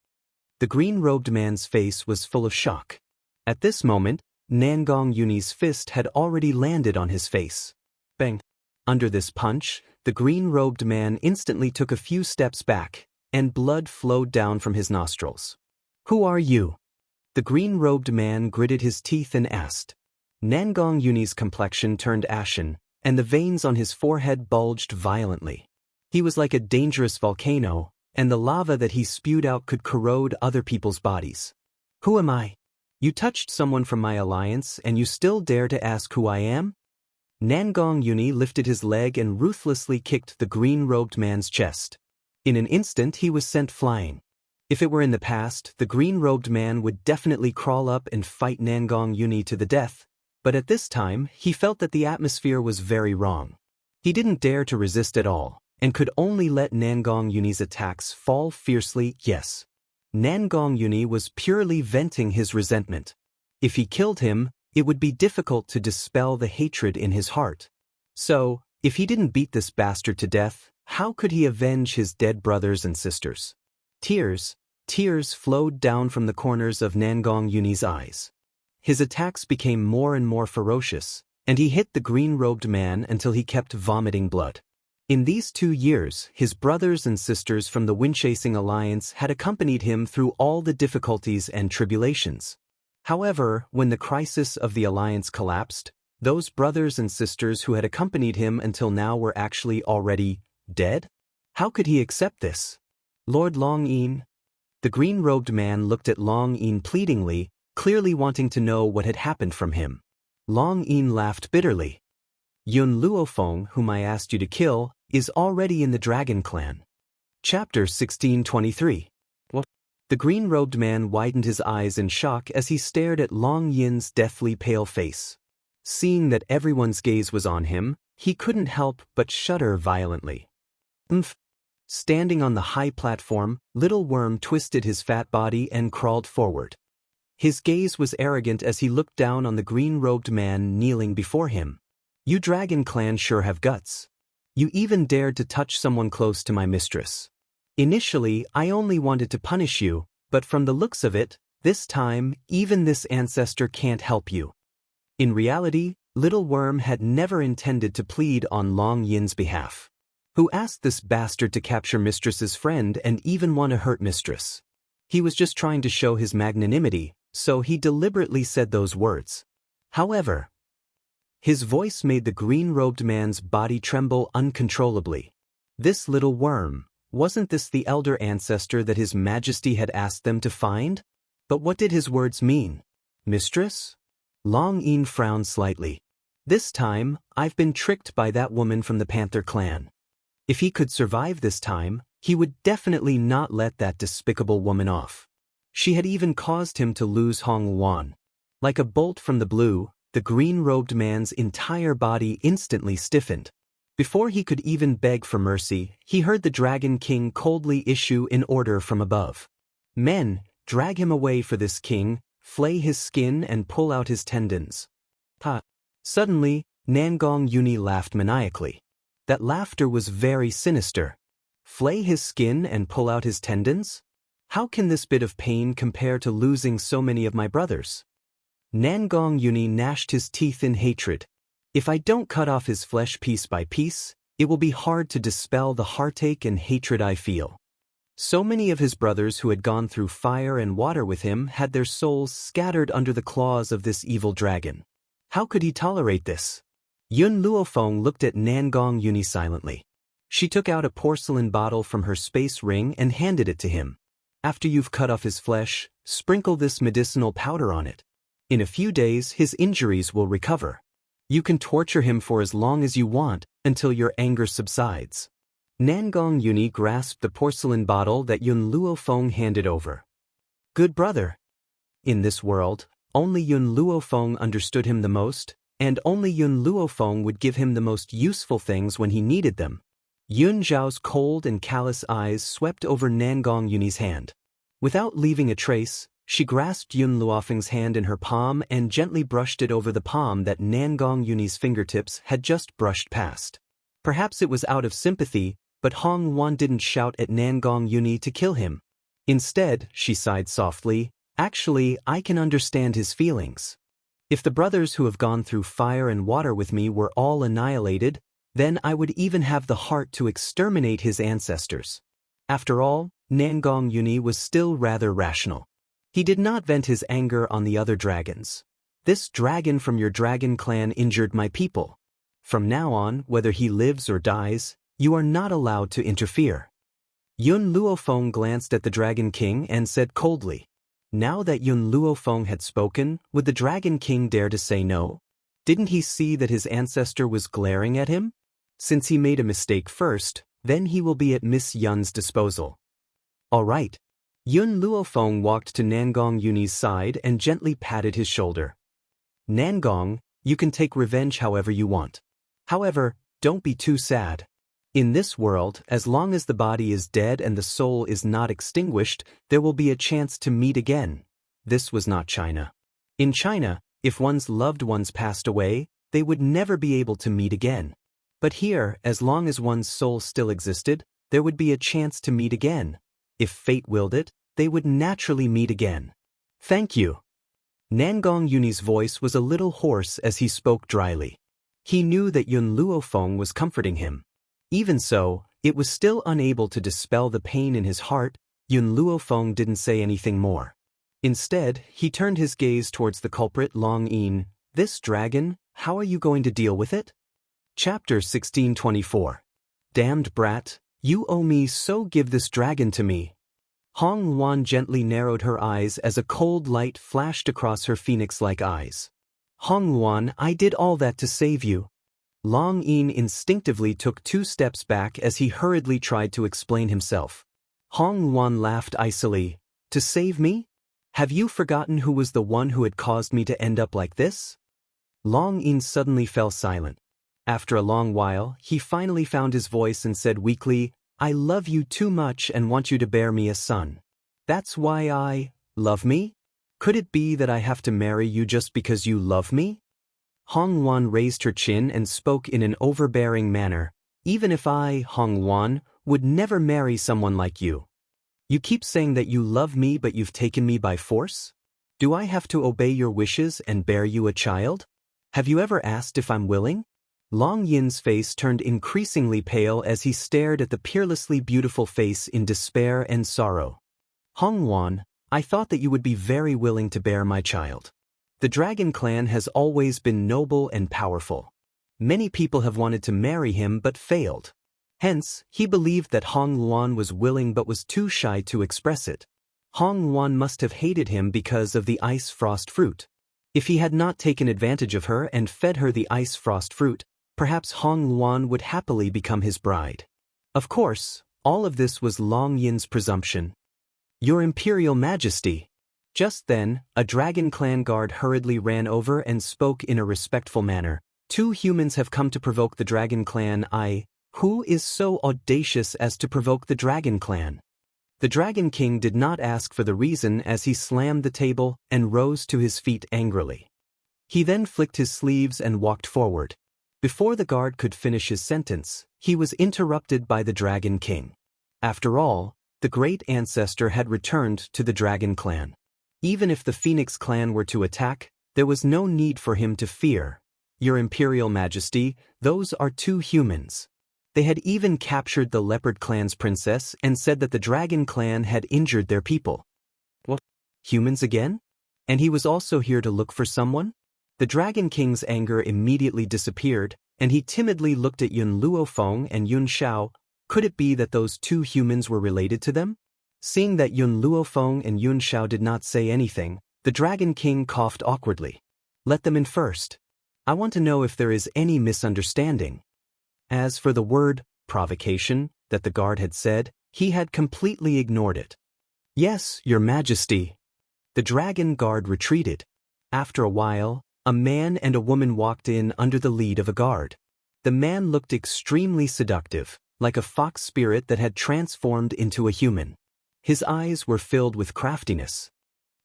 A: The green-robed man's face was full of shock. At this moment, Nangong Yuni's fist had already landed on his face. Bang! Under this punch, the green-robed man instantly took a few steps back, and blood flowed down from his nostrils. "Who are you?" The green-robed man gritted his teeth and asked. Nangong Yuni's complexion turned ashen, and the veins on his forehead bulged violently. He was like a dangerous volcano, and the lava that he spewed out could corrode other people's bodies. "Who am I? You touched someone from my alliance and you still dare to ask who I am?" Nangong Yuni lifted his leg and ruthlessly kicked the green-robed man's chest. In an instant he was sent flying. If it were in the past, the green-robed man would definitely crawl up and fight Nangong Yuni to the death, but at this time he felt that the atmosphere was very wrong. He didn't dare to resist at all, and could only let Nangong Yuni's attacks fall fiercely. Yes. Nangong Yuni was purely venting his resentment. If he killed him, it would be difficult to dispel the hatred in his heart. So, if he didn't beat this bastard to death, how could he avenge his dead brothers and sisters? Tears flowed down from the corners of Nangong Yuni's eyes. His attacks became more and more ferocious, and he hit the green-robed man until he kept vomiting blood. In these 2 years, his brothers and sisters from the Wind-Chasing Alliance had accompanied him through all the difficulties and tribulations. However, when the crisis of the Alliance collapsed, those brothers and sisters who had accompanied him until now were actually already dead? How could he accept this? "Lord Longyin?" The green-robed man looked at Longyin pleadingly, clearly wanting to know what had happened from him. Longyin laughed bitterly. "Yun Luofeng, whom I asked you to kill, is already in the Dragon Clan." Chapter 1623. What? The green-robed man widened his eyes in shock as he stared at Longyin's deathly pale face. Seeing that everyone's gaze was on him, he couldn't help but shudder violently. Umph. Standing on the high platform, Little Worm twisted his fat body and crawled forward. His gaze was arrogant as he looked down on the green-robed man kneeling before him. You Dragon Clan sure have guts. You even dared to touch someone close to my mistress. Initially, I only wanted to punish you, but from the looks of it, this time, even this ancestor can't help you. In reality, Little Worm had never intended to plead on Long Yin's behalf. Who asked this bastard to capture mistress's friend and even want to hurt mistress? He was just trying to show his magnanimity, so he deliberately said those words. However, his voice made the green-robed man's body tremble uncontrollably. This Little Worm, wasn't this the elder ancestor that His Majesty had asked them to find? But what did his words mean? Mistress? Long Yin frowned slightly. This time, I've been tricked by that woman from the Panther clan. If he could survive this time, he would definitely not let that despicable woman off. She had even caused him to lose Hong Wan. Like a bolt from the blue, the green-robed man's entire body instantly stiffened. Before he could even beg for mercy, he heard the Dragon King coldly issue an order from above. Men, drag him away for this king, flay his skin and pull out his tendons. Ha! Suddenly, Nangong Yuni laughed maniacally. That laughter was very sinister. Flay his skin and pull out his tendons? How can this bit of pain compare to losing so many of my brothers? Nangong Yuni gnashed his teeth in hatred. If I don't cut off his flesh piece by piece, it will be hard to dispel the heartache and hatred I feel. So many of his brothers who had gone through fire and water with him had their souls scattered under the claws of this evil dragon. How could he tolerate this? Yun Luofeng looked at Nangong Yuni silently. She took out a porcelain bottle from her space ring and handed it to him. After you've cut off his flesh, sprinkle this medicinal powder on it. In a few days, his injuries will recover. You can torture him for as long as you want, until your anger subsides. Nangong Yuni grasped the porcelain bottle that Yun Luofeng handed over. Good brother. In this world, only Yun Luofeng understood him the most, and only Yun Luofeng would give him the most useful things when he needed them. Yun Zhao's cold and callous eyes swept over Nangong Yuni's hand. Without leaving a trace, she grasped Yun Luofeng's hand in her palm and gently brushed it over the palm that Nangong Yuni's fingertips had just brushed past. Perhaps it was out of sympathy, but Hong Wan didn't shout at Nangong Yuni to kill him. Instead, she sighed softly, actually, I can understand his feelings. If the brothers who have gone through fire and water with me were all annihilated, then I would even have the heart to exterminate his ancestors. After all, Nangong Yuni was still rather rational. He did not vent his anger on the other dragons. This dragon from your dragon clan injured my people. From now on, whether he lives or dies, you are not allowed to interfere. Yun Luofeng glanced at the Dragon King and said coldly. Now that Yun Luofeng had spoken, would the Dragon King dare to say no? Didn't he see that his ancestor was glaring at him? Since he made a mistake first, then he will be at Miss Yun's disposal. All right. Yun Luofeng walked to Nangong Yuni's side and gently patted his shoulder. Nangong, you can take revenge however you want. However, don't be too sad. In this world, as long as the body is dead and the soul is not extinguished, there will be a chance to meet again. This was not China. In China, if one's loved ones passed away, they would never be able to meet again. But here, as long as one's soul still existed, there would be a chance to meet again. If fate willed it, they would naturally meet again. Thank you. Nangong Yuni's voice was a little hoarse as he spoke dryly. He knew that Yun Luofeng was comforting him. Even so, it was still unable to dispel the pain in his heart. Yun Luofeng didn't say anything more. Instead, he turned his gaze towards the culprit Long Yin. This dragon, how are you going to deal with it? Chapter 1624. Damned brat, you owe me, so give this dragon to me. Hong Wan gently narrowed her eyes as a cold light flashed across her phoenix-like eyes. Hong Wan, I did all that to save you. Long Yin instinctively took 2 steps back as he hurriedly tried to explain himself. Hong Wan laughed icily. To save me? Have you forgotten who was the one who had caused me to end up like this? Long Yin suddenly fell silent. After a long while, he finally found his voice and said weakly, I love you too much and want you to bear me a son. That's why I love me? Could it be that I have to marry you just because you love me? Hong Wan raised her chin and spoke in an overbearing manner. Even if I, Hong Wan, would never marry someone like you. You keep saying that you love me but you've taken me by force? Do I have to obey your wishes and bear you a child? Have you ever asked if I'm willing? Long Yin's face turned increasingly pale as he stared at the peerlessly beautiful face in despair and sorrow. Hong Wan, I thought that you would be very willing to bear my child. The dragon clan has always been noble and powerful. Many people have wanted to marry him but failed. Hence, he believed that Hong Wan was willing but was too shy to express it. Hong Wan must have hated him because of the ice frost fruit. If he had not taken advantage of her and fed her the ice frost fruit, perhaps Hong Wan would happily become his bride. Of course, all of this was Long Yin's presumption. Your Imperial Majesty. Just then, a dragon clan guard hurriedly ran over and spoke in a respectful manner. 2 humans have come to provoke the dragon clan. Who is so audacious as to provoke the dragon clan? The Dragon King did not ask for the reason as he slammed the table and rose to his feet angrily. He then flicked his sleeves and walked forward. Before the guard could finish his sentence, he was interrupted by the Dragon King. After all, the great ancestor had returned to the Dragon Clan. Even if the Phoenix Clan were to attack, there was no need for him to fear. Your Imperial Majesty, those are 2 humans. They had even captured the Leopard Clan's princess and said that the Dragon Clan had injured their people. What? Humans again? And he was also here to look for someone? The Dragon King's anger immediately disappeared, and he timidly looked at Yun Luofeng and Yun Xiao. Could it be that those 2 humans were related to them? Seeing that Yun Luofeng and Yun Xiao did not say anything, the Dragon King coughed awkwardly. Let them in first. I want to know if there is any misunderstanding. As for the word, provocation, that the guard had said, he had completely ignored it. Yes, Your Majesty. The dragon guard retreated. After a while, a man and a woman walked in under the lead of a guard. The man looked extremely seductive, like a fox spirit that had transformed into a human. His eyes were filled with craftiness.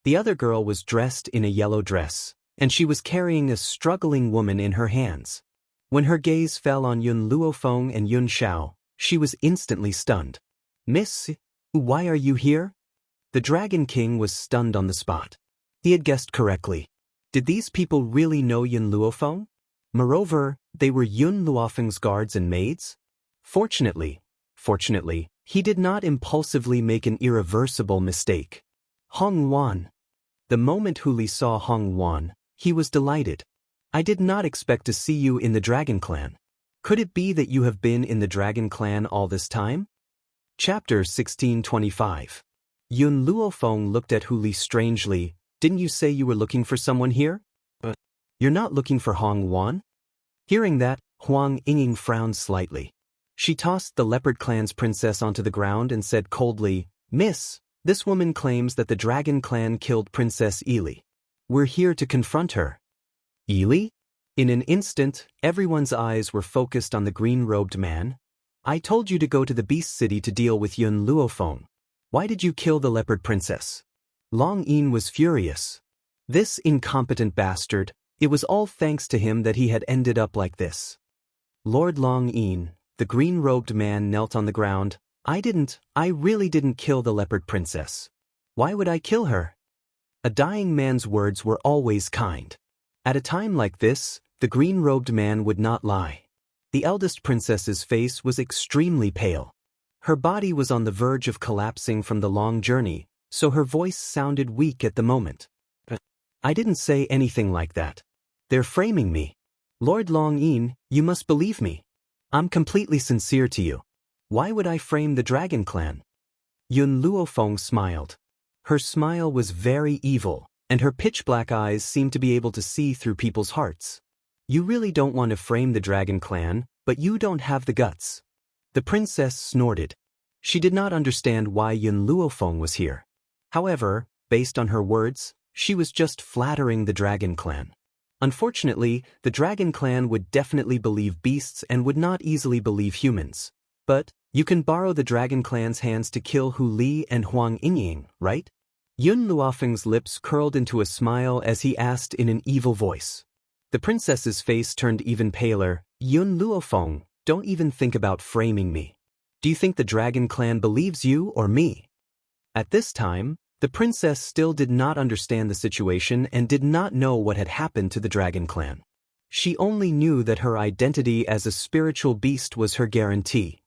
A: The other girl was dressed in a yellow dress, and she was carrying a struggling woman in her hands. When her gaze fell on Yun Luofeng and Yun Xiao, she was instantly stunned. Miss, why are you here? The Dragon King was stunned on the spot. He had guessed correctly. Did these people really know Yun Luofeng? Moreover, they were Yun Luofeng's guards and maids? Fortunately, he did not impulsively make an irreversible mistake. Hong Wan. The moment Hu Li saw Hong Wan, he was delighted. I did not expect to see you in the Dragon Clan. Could it be that you have been in the Dragon Clan all this time? Chapter 1625. Yun Luofeng looked at Hu Li strangely. Didn't you say you were looking for someone here? You're not looking for Hong Wan? Hearing that, Huang Yinging frowned slightly. She tossed the Leopard Clan's princess onto the ground and said coldly, Miss, this woman claims that the Dragon Clan killed Princess Ely. We're here to confront her. Ely? In an instant, everyone's eyes were focused on the green-robed man. I told you to go to the Beast City to deal with Yun Luofeng. Why did you kill the Leopard Princess? Long Yin was furious. This incompetent bastard, it was all thanks to him that he had ended up like this. Lord Long Yin, the green-robed man knelt on the ground. I really didn't kill the Leopard Princess. Why would I kill her? A dying man's words were always kind. At a time like this, the green-robed man would not lie. The eldest princess's face was extremely pale. Her body was on the verge of collapsing from the long journey, so her voice sounded weak at the moment. I didn't say anything like that. They're framing me. Lord Long Yin, you must believe me. I'm completely sincere to you. Why would I frame the Dragon Clan? Yun Luofeng smiled. Her smile was very evil, and her pitch-black eyes seemed to be able to see through people's hearts. You really don't want to frame the Dragon Clan, but you don't have the guts. The princess snorted. She did not understand why Yun Luofeng was here. However, based on her words, she was just flattering the Dragon Clan. Unfortunately, the Dragon Clan would definitely believe beasts and would not easily believe humans. But, you can borrow the Dragon Clan's hands to kill Hu Li and Huang Inying, right? Yun Luofeng's lips curled into a smile as he asked in an evil voice. The princess's face turned even paler. Yun Luofeng, don't even think about framing me. Do you think the Dragon Clan believes you or me? At this time, the princess still did not understand the situation and did not know what had happened to the Dragon Clan. She only knew that her identity as a spiritual beast was her guarantee.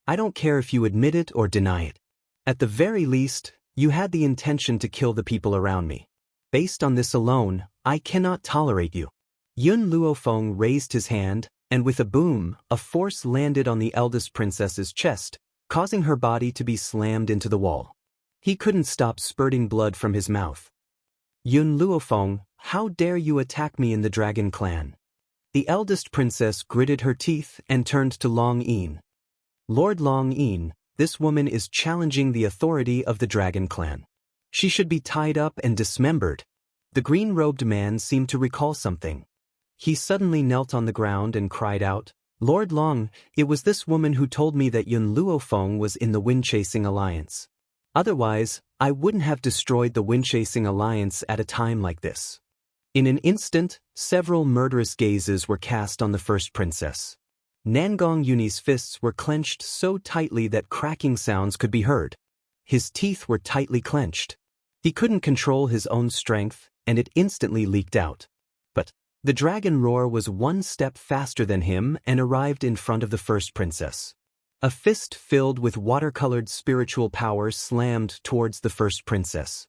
A: I don't care if you admit it or deny it. At the very least, you had the intention to kill the people around me. Based on this alone, I cannot tolerate you. Yun Luofeng raised his hand, and with a boom, a force landed on the eldest princess's chest, causing her body to be slammed into the wall. He couldn't stop spurting blood from his mouth. Yun Luofeng, how dare you attack me in the Dragon Clan? The eldest princess gritted her teeth and turned to Long Yin. Lord Long Yin, this woman is challenging the authority of the Dragon Clan. She should be tied up and dismembered. The green-robed man seemed to recall something. He suddenly knelt on the ground and cried out, Lord Long, it was this woman who told me that Yun Luofeng was in the Wind-Chasing Alliance. Otherwise, I wouldn't have destroyed the Wind-Chasing Alliance at a time like this. In an instant, several murderous gazes were cast on the first princess. Nangong Yuni's fists were clenched so tightly that cracking sounds could be heard. His teeth were tightly clenched. He couldn't control his own strength, and it instantly leaked out. But the dragon roar was one step faster than him and arrived in front of the first princess. A fist filled with watercolored spiritual power slammed towards the first princess.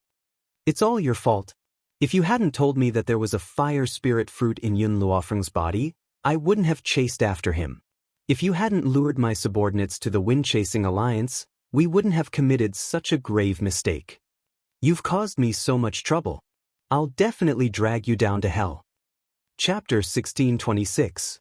A: It's all your fault. If you hadn't told me that there was a fire spirit fruit in Yun Luofeng's body, I wouldn't have chased after him. If you hadn't lured my subordinates to the Wind-Chasing Alliance, we wouldn't have committed such a grave mistake. You've caused me so much trouble. I'll definitely drag you down to hell. Chapter 1626.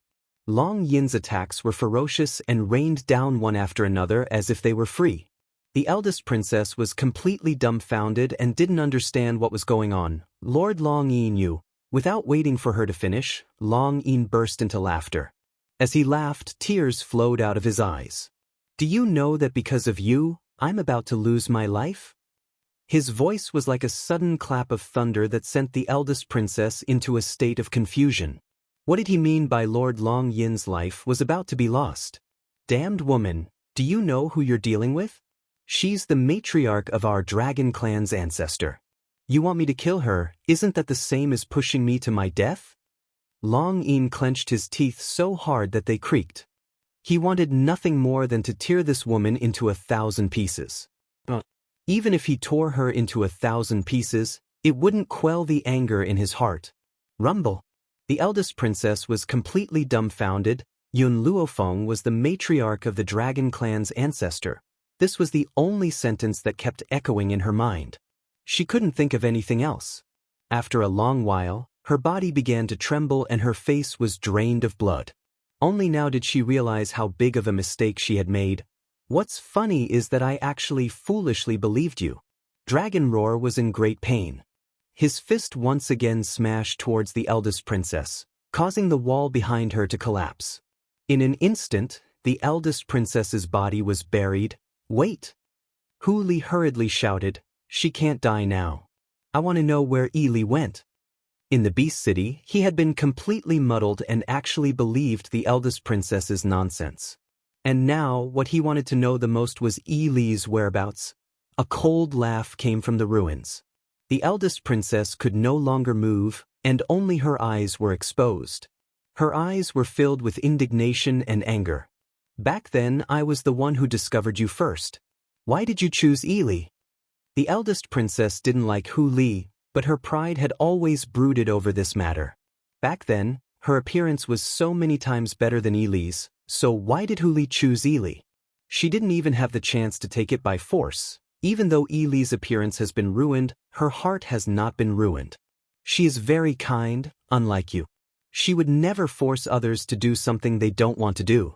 A: Long Yin's attacks were ferocious and rained down one after another as if they were free. The eldest princess was completely dumbfounded and didn't understand what was going on. Lord Long Yin, without waiting for her to finish, Long Yin burst into laughter. As he laughed, tears flowed out of his eyes. Do you know that because of you, I'm about to lose my life? His voice was like a sudden clap of thunder that sent the eldest princess into a state of confusion. What did he mean by Lord Long Yin's life was about to be lost? Damned woman, do you know who you're dealing with? She's the matriarch of our Dragon Clan's ancestor. You want me to kill her, isn't that the same as pushing me to my death? Long Yin clenched his teeth so hard that they creaked. He wanted nothing more than to tear this woman into 1,000 pieces. But even if he tore her into 1,000 pieces, it wouldn't quell the anger in his heart. Rumble. The eldest princess was completely dumbfounded. Yun Luofeng was the matriarch of the Dragon Clan's ancestor. This was the only sentence that kept echoing in her mind. She couldn't think of anything else. After a long while, her body began to tremble and her face was drained of blood. Only now did she realize how big of a mistake she had made. What's funny is that I actually foolishly believed you. Dragon Roar was in great pain. His fist once again smashed towards the eldest princess, causing the wall behind her to collapse. In an instant, the eldest princess's body was buried. Wait! Hu Li hurriedly shouted, she can't die now. I want to know where Li went. In the Beast City, he had been completely muddled and actually believed the eldest princess's nonsense. And now, what he wanted to know the most was Li's whereabouts. A cold laugh came from the ruins. The eldest princess could no longer move, and only her eyes were exposed. Her eyes were filled with indignation and anger. Back then, I was the one who discovered you first. Why did you choose Li? The eldest princess didn't like Hu Li, but her pride had always brooded over this matter. Back then, her appearance was so many times better than Li's, so why did Hu Li choose Li? She didn't even have the chance to take it by force. Even though Li's appearance has been ruined, her heart has not been ruined. She is very kind, unlike you. She would never force others to do something they don't want to do.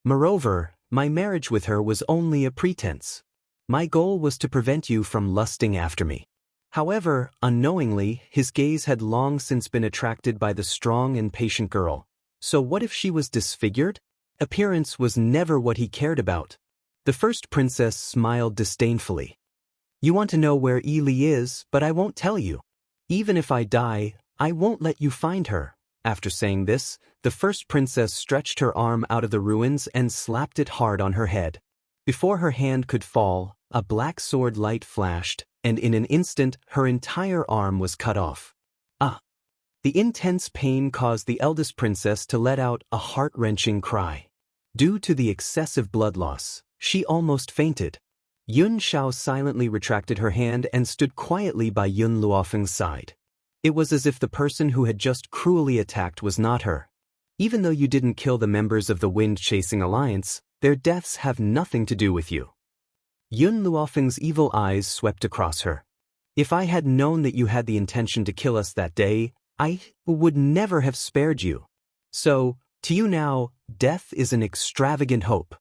A: Moreover, my marriage with her was only a pretense. My goal was to prevent you from lusting after me. However, unknowingly, his gaze had long since been attracted by the strong and patient girl. So what if she was disfigured? Appearance was never what he cared about. The first princess smiled disdainfully. You want to know where Li is, but I won't tell you. Even if I die, I won't let you find her. After saying this, the first princess stretched her arm out of the ruins and slapped it hard on her head. Before her hand could fall, a black sword light flashed, and in an instant her entire arm was cut off. The intense pain caused the eldest princess to let out a heart-wrenching cry. Due to the excessive blood loss, she almost fainted. Yun Xiao silently retracted her hand and stood quietly by Yun Luofeng's side. It was as if the person who had just cruelly attacked was not her. Even though you didn't kill the members of the Wind-Chasing Alliance, their deaths have nothing to do with you. Yun Luofeng's evil eyes swept across her. If I had known that you had the intention to kill us that day, I would never have spared you. So, to you now, death is an extravagant hope.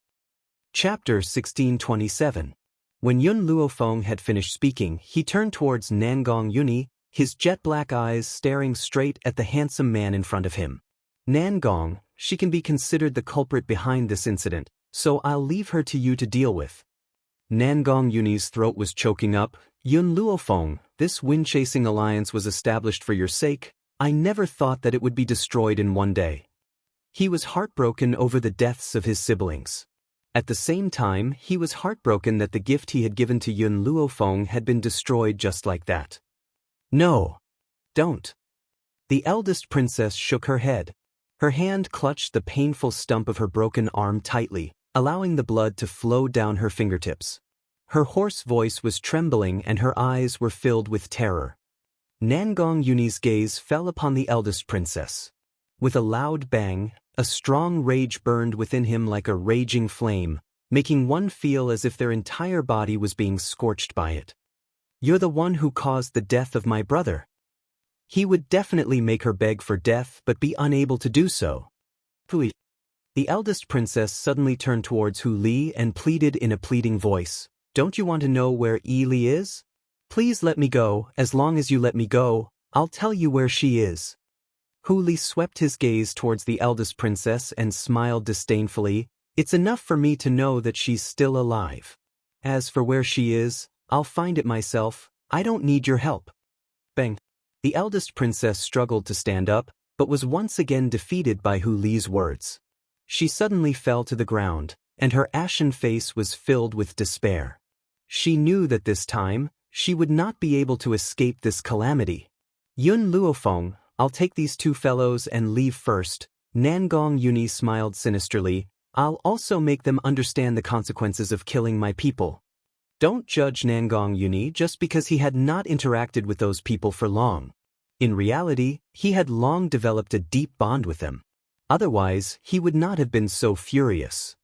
A: Chapter 1627. When Yun Luofeng had finished speaking, he turned towards Nangong Yuni, his jet-black eyes staring straight at the handsome man in front of him. Nangong, she can be considered the culprit behind this incident, so I'll leave her to you to deal with. Nangong Yuni's throat was choking up. Yun Luofeng, this Wind-Chasing Alliance was established for your sake. I never thought that it would be destroyed in one day. He was heartbroken over the deaths of his siblings. At the same time, he was heartbroken that the gift he had given to Yun Luofeng had been destroyed just like that. No. Don't. The eldest princess shook her head. Her hand clutched the painful stump of her broken arm tightly, allowing the blood to flow down her fingertips. Her hoarse voice was trembling and her eyes were filled with terror. Nangong Yuni's gaze fell upon the eldest princess. With a loud bang, a strong rage burned within him like a raging flame, making one feel as if their entire body was being scorched by it. You're the one who caused the death of my brother. He would definitely make her beg for death but be unable to do so. The eldest princess suddenly turned towards Hu Li and pleaded in a pleading voice. Don't you want to know where Li is? Please let me go. As long as you let me go, I'll tell you where she is. Hu Li swept his gaze towards the eldest princess and smiled disdainfully. It's enough for me to know that she's still alive. As for where she is, I'll find it myself. I don't need your help. Bang. The eldest princess struggled to stand up, but was once again defeated by Hu Li's words. She suddenly fell to the ground, and her ashen face was filled with despair. She knew that this time, she would not be able to escape this calamity. Yun Luofeng, I'll take these two fellows and leave first. Nangong Yuni smiled sinisterly. I'll also make them understand the consequences of killing my people. Don't judge Nangong Yuni just because he had not interacted with those people for long. In reality, he had long developed a deep bond with them. Otherwise, he would not have been so furious.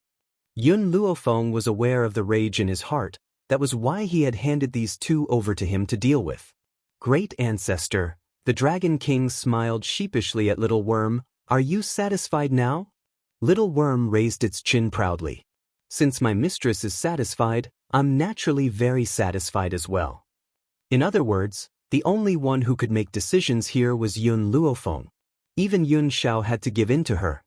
A: Yun Luofeng was aware of the rage in his heart. That was why he had handed these two over to him to deal with. Great ancestor, the Dragon King smiled sheepishly at Little Worm. Are you satisfied now? Little Worm raised its chin proudly. Since my mistress is satisfied, I'm naturally very satisfied as well. In other words, the only one who could make decisions here was Yun Luofeng. Even Yun Xiao had to give in to her.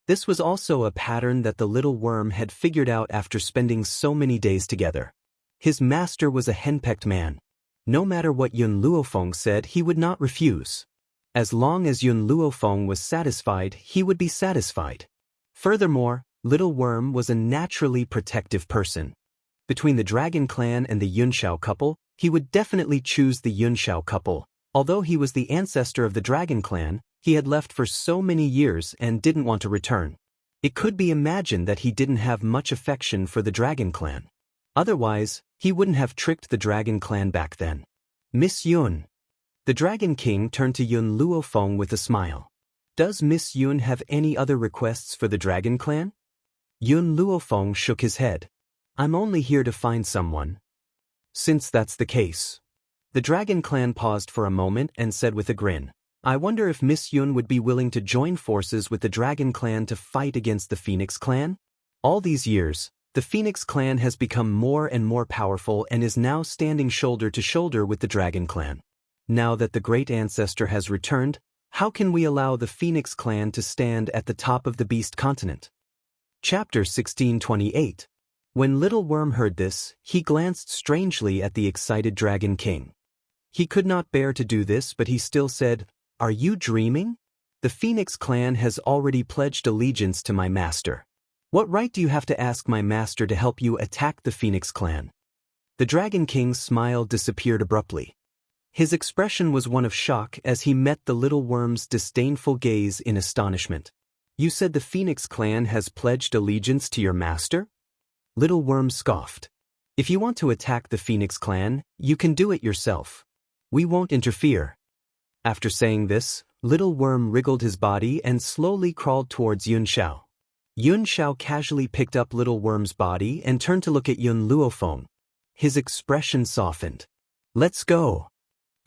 A: This was also a pattern that the Little Worm had figured out after spending so many days together. His master was a henpecked man. No matter what Yun Luofeng said, he would not refuse. As long as Yun Luofeng was satisfied, he would be satisfied. Furthermore, Little Worm was a naturally protective person. Between the Dragon Clan and the Yunxiao couple, he would definitely choose the Yunxiao couple. Although he was the ancestor of the Dragon Clan, he had left for so many years and didn't want to return. It could be imagined that he didn't have much affection for the Dragon Clan. Otherwise, he wouldn't have tricked the Dragon Clan back then. Miss Yun. The Dragon King turned to Yun Luofeng with a smile. Does Miss Yun have any other requests for the Dragon Clan? Yun Luofeng shook his head. I'm only here to find someone. Since that's the case. The Dragon Clan paused for a moment and said with a grin. I wonder if Miss Yun would be willing to join forces with the Dragon Clan to fight against the Phoenix Clan? All these years, The Phoenix clan has become more and more powerful and is now standing shoulder to shoulder with the Dragon clan. Now that the great ancestor has returned, how can we allow the Phoenix clan to stand at the top of the Beast continent? Chapter 1628. When Little Worm heard this, he glanced strangely at the excited Dragon King. He could not bear to do this, but he still said, "Are you dreaming? The Phoenix clan has already pledged allegiance to my master. What right do you have to ask my master to help you attack the Phoenix clan?" The Dragon King's smile disappeared abruptly. His expression was one of shock as he met the little worm's disdainful gaze in astonishment. "You said the Phoenix clan has pledged allegiance to your master?" Little Worm scoffed. "If you want to attack the Phoenix clan, you can do it yourself. We won't interfere." After saying this, Little Worm wriggled his body and slowly crawled towards Yun Xiao. Yun Xiao casually picked up Little Worm's body and turned to look at Yun Luofeng. His expression softened. "Let's go."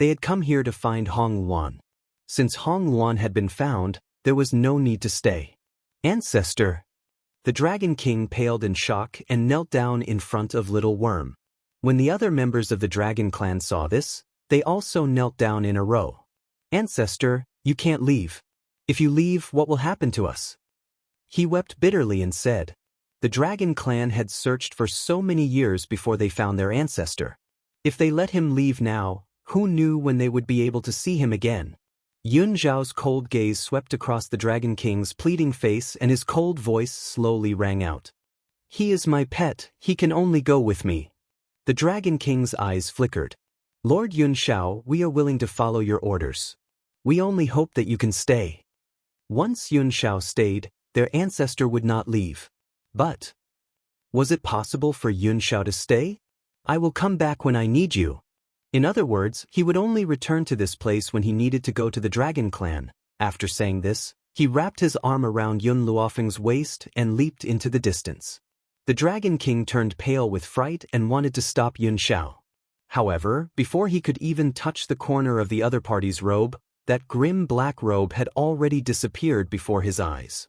A: They had come here to find Hong Luan. Since Hong Luan had been found, there was no need to stay. "Ancestor." The Dragon King paled in shock and knelt down in front of Little Worm. When the other members of the Dragon clan saw this, they also knelt down in a row. "Ancestor, you can't leave. If you leave, what will happen to us?" He wept bitterly and said, "The Dragon clan had searched for so many years before they found their ancestor. If they let him leave now, who knew when they would be able to see him again?" Yun Zhao's cold gaze swept across the Dragon King's pleading face and his cold voice slowly rang out. "He is my pet, he can only go with me." The Dragon King's eyes flickered. "Lord Yun Xiao, we are willing to follow your orders. We only hope that you can stay." Once Yun Xiao stayed, their ancestor would not leave. But was it possible for Yun Xiao to stay? "I will come back when I need you." In other words, he would only return to this place when he needed to go to the Dragon clan. After saying this, he wrapped his arm around Yun Luofeng's waist and leaped into the distance. The Dragon King turned pale with fright and wanted to stop Yun Xiao. However, before he could even touch the corner of the other party's robe, that grim black robe had already disappeared before his eyes.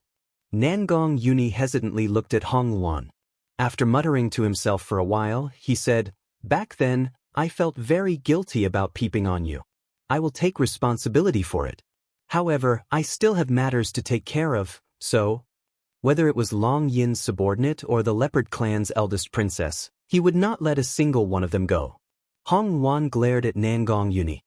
A: Nangong Yuni hesitantly looked at Hong Luan. After muttering to himself for a while, he said, "Back then, I felt very guilty about peeping on you. I will take responsibility for it. However, I still have matters to take care of, so..." Whether it was Long Yin's subordinate or the Leopard clan's eldest princess, he would not let a single one of them go. Hong Luan glared at Nangong Yuni.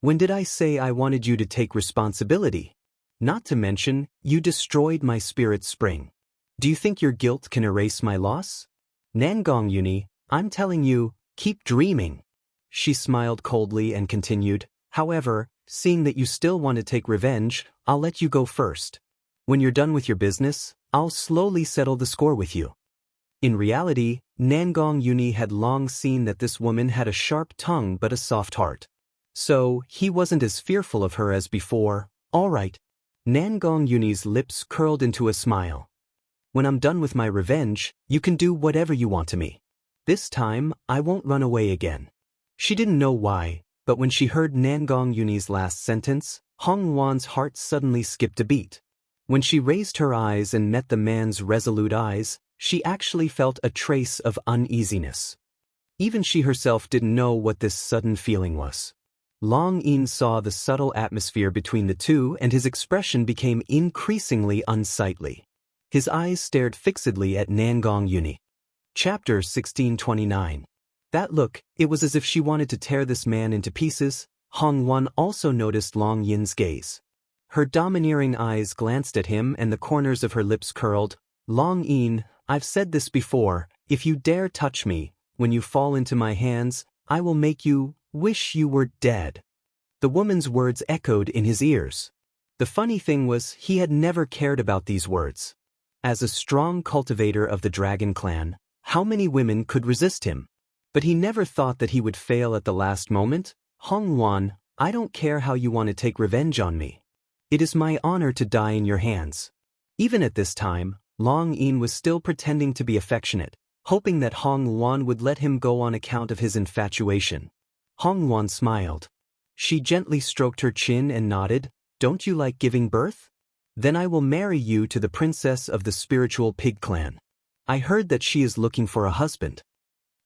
A: "When did I say I wanted you to take responsibility? Not to mention, you destroyed my spirit spring. Do you think your guilt can erase my loss? Nangong Yuni, I'm telling you, keep dreaming." She smiled coldly and continued, "However, seeing that you still want to take revenge, I'll let you go first. When you're done with your business, I'll slowly settle the score with you." In reality, Nangong Yuni had long seen that this woman had a sharp tongue but a soft heart. So, he wasn't as fearful of her as before. "All right." Nangong Yuni's lips curled into a smile. "When I'm done with my revenge, you can do whatever you want to me. This time, I won't run away again." She didn't know why, but when she heard Nangong Yuni's last sentence, Hong Luan's heart suddenly skipped a beat. When she raised her eyes and met the man's resolute eyes, she actually felt a trace of uneasiness. Even she herself didn't know what this sudden feeling was. Long Yin saw the subtle atmosphere between the two and his expression became increasingly unsightly. His eyes stared fixedly at Nangong Yuni. Chapter 1629. That look, it was as if she wanted to tear this man into pieces. Hong Luan also noticed Long Yin's gaze. Her domineering eyes glanced at him and the corners of her lips curled. "Long Yin, I've said this before, if you dare touch me, when you fall into my hands, I will make you wish you were dead." The woman's words echoed in his ears. The funny thing was, he had never cared about these words. As a strong cultivator of the Dragon clan, how many women could resist him? But he never thought that he would fail at the last moment. "Hong Luan, I don't care how you want to take revenge on me. It is my honor to die in your hands." Even at this time, Long Yin was still pretending to be affectionate, hoping that Hong Luan would let him go on account of his infatuation. Hong Luan smiled. She gently stroked her chin and nodded. "Don't you like giving birth? Then I will marry you to the princess of the spiritual pig clan. I heard that she is looking for a husband.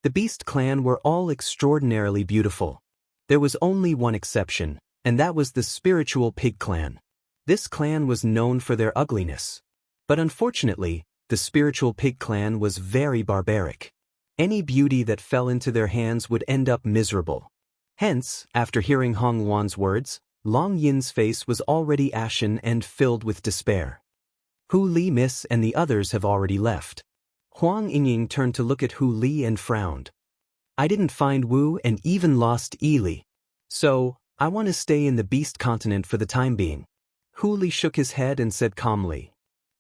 A: The Beast clan were all extraordinarily beautiful. There was only one exception, and that was the spiritual pig clan. This clan was known for their ugliness. But unfortunately, the spiritual pig clan was very barbaric. Any beauty that fell into their hands would end up miserable. Hence, after hearing Hong Wan's words, Long Yin's face was already ashen and filled with despair. Hu Li, miss, and the others have already left. Huang Yingying turned to look at Hu Li and frowned. I didn't find Wu and even lost Li. So, I want to stay in the Beast continent for the time being. Hu Li shook his head and said calmly.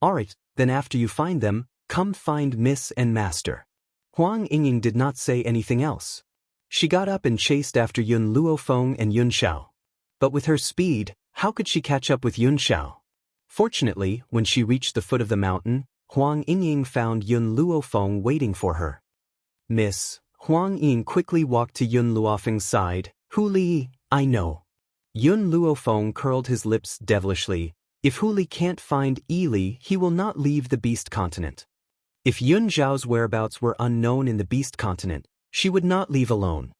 A: Alright, then after you find them, come find Miss and Master. Huang Yingying did not say anything else. She got up and chased after Yun Luofeng and Yun Xiao. But with her speed, how could she catch up with Yun Xiao? Fortunately, when she reached the foot of the mountain, Huang Yingying found Yun Luofeng waiting for her. Miss, Huang Ying quickly walked to Yun Luofeng's side. Hu Li, I know. Yun Luofeng curled his lips devilishly. If Hu Li can't find Li, he will not leave the Beast continent. If Yun Zhao's whereabouts were unknown in the Beast continent, she would not leave alone.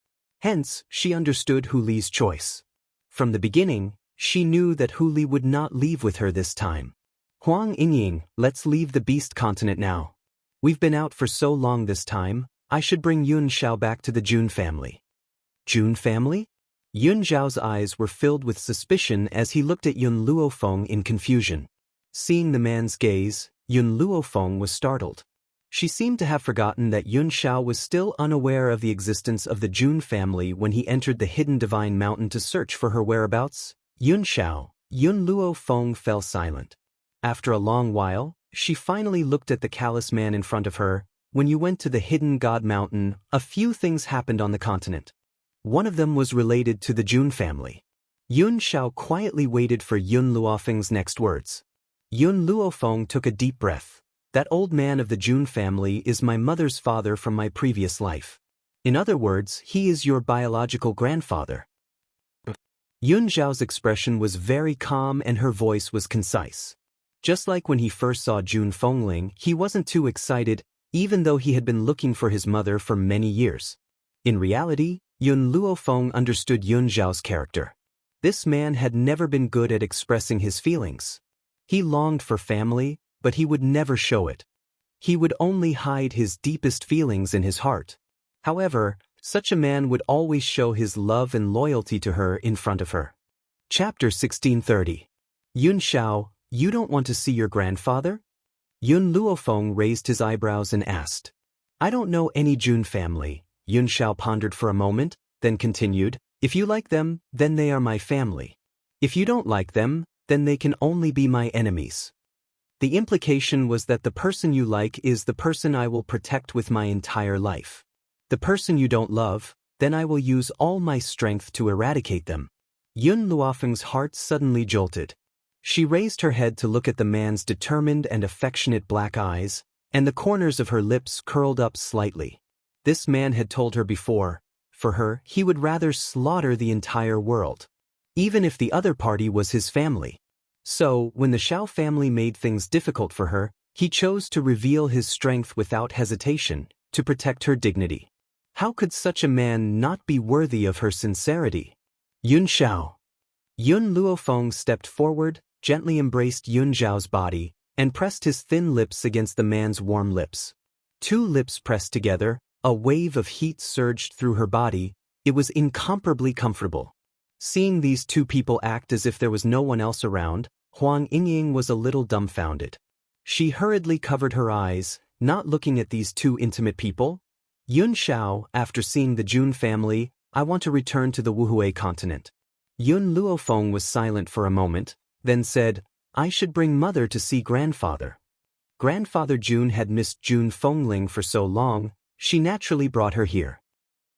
A: Hence, she understood Hu Li's choice. From the beginning, she knew that Hu Li would not leave with her this time. Huang Yingying, let's leave the Beast continent now. We've been out for so long this time, I should bring Yun Xiao back to the Jun family. Jun family? Yun Zhao's eyes were filled with suspicion as he looked at Yun Luofeng in confusion. Seeing the man's gaze, Yun Luofeng was startled. She seemed to have forgotten that Yun Xiao was still unaware of the existence of the Jun family when he entered the hidden divine mountain to search for her whereabouts. Yun Luofeng fell silent. After a long while, she finally looked at the callous man in front of her. When you went to the hidden god mountain, a few things happened on the continent. One of them was related to the Jun family. Yun Xiao quietly waited for Yun Luofeng's next words. Yun Luofeng took a deep breath. That old man of the Jun family is my mother's father from my previous life. In other words, he is your biological grandfather. Yun Zhao's expression was very calm and her voice was concise. Just like when he first saw Jun Fengling, he wasn't too excited, even though he had been looking for his mother for many years. In reality, Yun Luofeng understood Yun Zhao's character. This man had never been good at expressing his feelings. He longed for family, but he would never show it. He would only hide his deepest feelings in his heart. However, such a man would always show his love and loyalty to her in front of her. Chapter 1630. Yun Xiao, you don't want to see your grandfather? Yun Luofeng raised his eyebrows and asked. I don't know any Jun family. Yun Xiao pondered for a moment, then continued, if you like them, then they are my family. If you don't like them, then they can only be my enemies. The implication was that the person you like is the person I will protect with my entire life. The person you don't love, then I will use all my strength to eradicate them. Yun Luofeng's heart suddenly jolted. She raised her head to look at the man's determined and affectionate black eyes, and the corners of her lips curled up slightly. This man had told her before, for her, he would rather slaughter the entire world. Even if the other party was his family. So, when the Xiao family made things difficult for her, he chose to reveal his strength without hesitation, to protect her dignity. How could such a man not be worthy of her sincerity? Yun Xiao. Yun Luofeng stepped forward, gently embraced Yun Zhao's body, and pressed his thin lips against the man's warm lips. Two lips pressed together, a wave of heat surged through her body. It was incomparably comfortable. Seeing these two people act as if there was no one else around, Huang Yingying was a little dumbfounded. She hurriedly covered her eyes, not looking at these two intimate people. Yun Xiao, after seeing the Jun family, I want to return to the Wuhui continent. Yun Luofeng was silent for a moment, then said, I should bring mother to see grandfather. Grandfather Jun had missed Jun Fengling for so long, she naturally brought her here.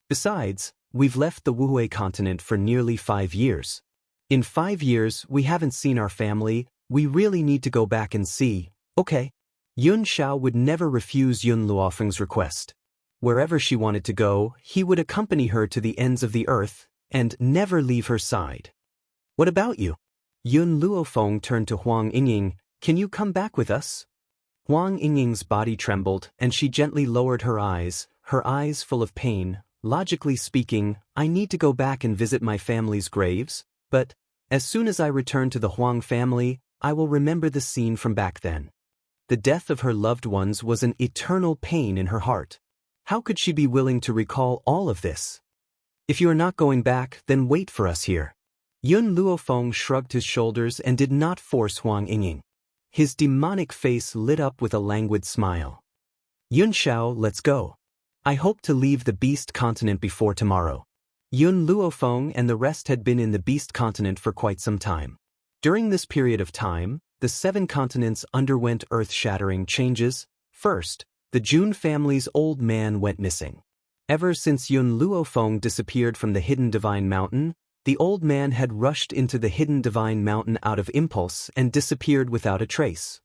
A: Besides, we've left the Wuhui continent for nearly 5 years. In 5 years, we haven't seen our family, we really need to go back and see, okay? Yun Xiao would never refuse Yun Luofeng's request. Wherever she wanted to go, he would accompany her to the ends of the earth, and never leave her side. What about you? Yun Luofeng turned to Huang Yingying, can you come back with us? Huang Yingying's body trembled, and she gently lowered her eyes full of pain. Logically speaking, I need to go back and visit my family's graves, but as soon as I return to the Huang family, I will remember the scene from back then. The death of her loved ones was an eternal pain in her heart. How could she be willing to recall all of this? If you are not going back, then wait for us here. Yun Luofeng shrugged his shoulders and did not force Huang Yingying. His demonic face lit up with a languid smile. Yun Xiao, let's go. I hope to leave the Beast Continent before tomorrow. Yun Luofeng and the rest had been in the Beast Continent for quite some time. During this period of time, the 7 continents underwent earth-shattering changes. First, the Jun family's old man went missing. Ever since Yun Luofeng disappeared from the Hidden Divine Mountain, the old man had rushed into the Hidden Divine Mountain out of impulse and disappeared without a trace.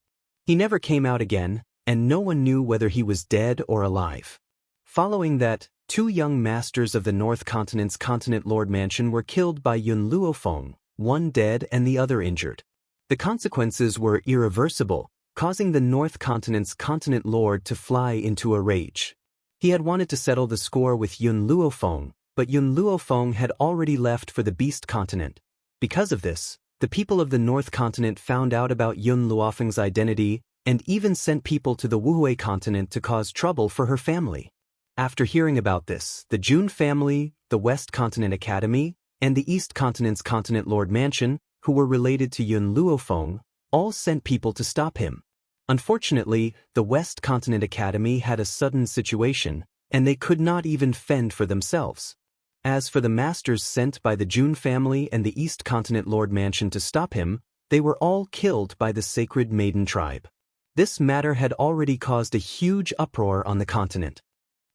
A: He never came out again, and no one knew whether he was dead or alive. Following that, 2 young masters of the North Continent's Continent Lord Mansion were killed by Yun Luofeng, one dead and the other injured. The consequences were irreversible, causing the North Continent's Continent Lord to fly into a rage. He had wanted to settle the score with Yun Luofeng, but Yun Luofeng had already left for the Beast Continent. Because of this, the people of the North Continent found out about Yun Luofeng's identity and even sent people to the Wuxia Continent to cause trouble for her family. After hearing about this, the Jun family, the West Continent Academy, and the East Continent's Continent Lord Mansion, who were related to Yun Luofeng, all sent people to stop him. Unfortunately, the West Continent Academy had a sudden situation, and they could not even fend for themselves. As for the masters sent by the Jun family and the East Continent Lord Mansion to stop him, they were all killed by the Sacred Maiden tribe. This matter had already caused a huge uproar on the continent.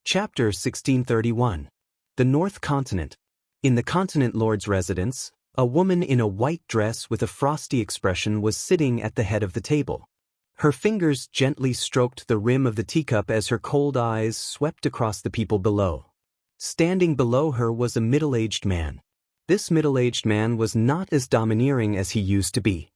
A: Chapter 1631. The North Continent. In the Continent Lord's residence, a woman in a white dress with a frosty expression was sitting at the head of the table. Her fingers gently stroked the rim of the teacup as her cold eyes swept across the people below. Standing below her was a middle-aged man. This middle-aged man was not as domineering as he used to be.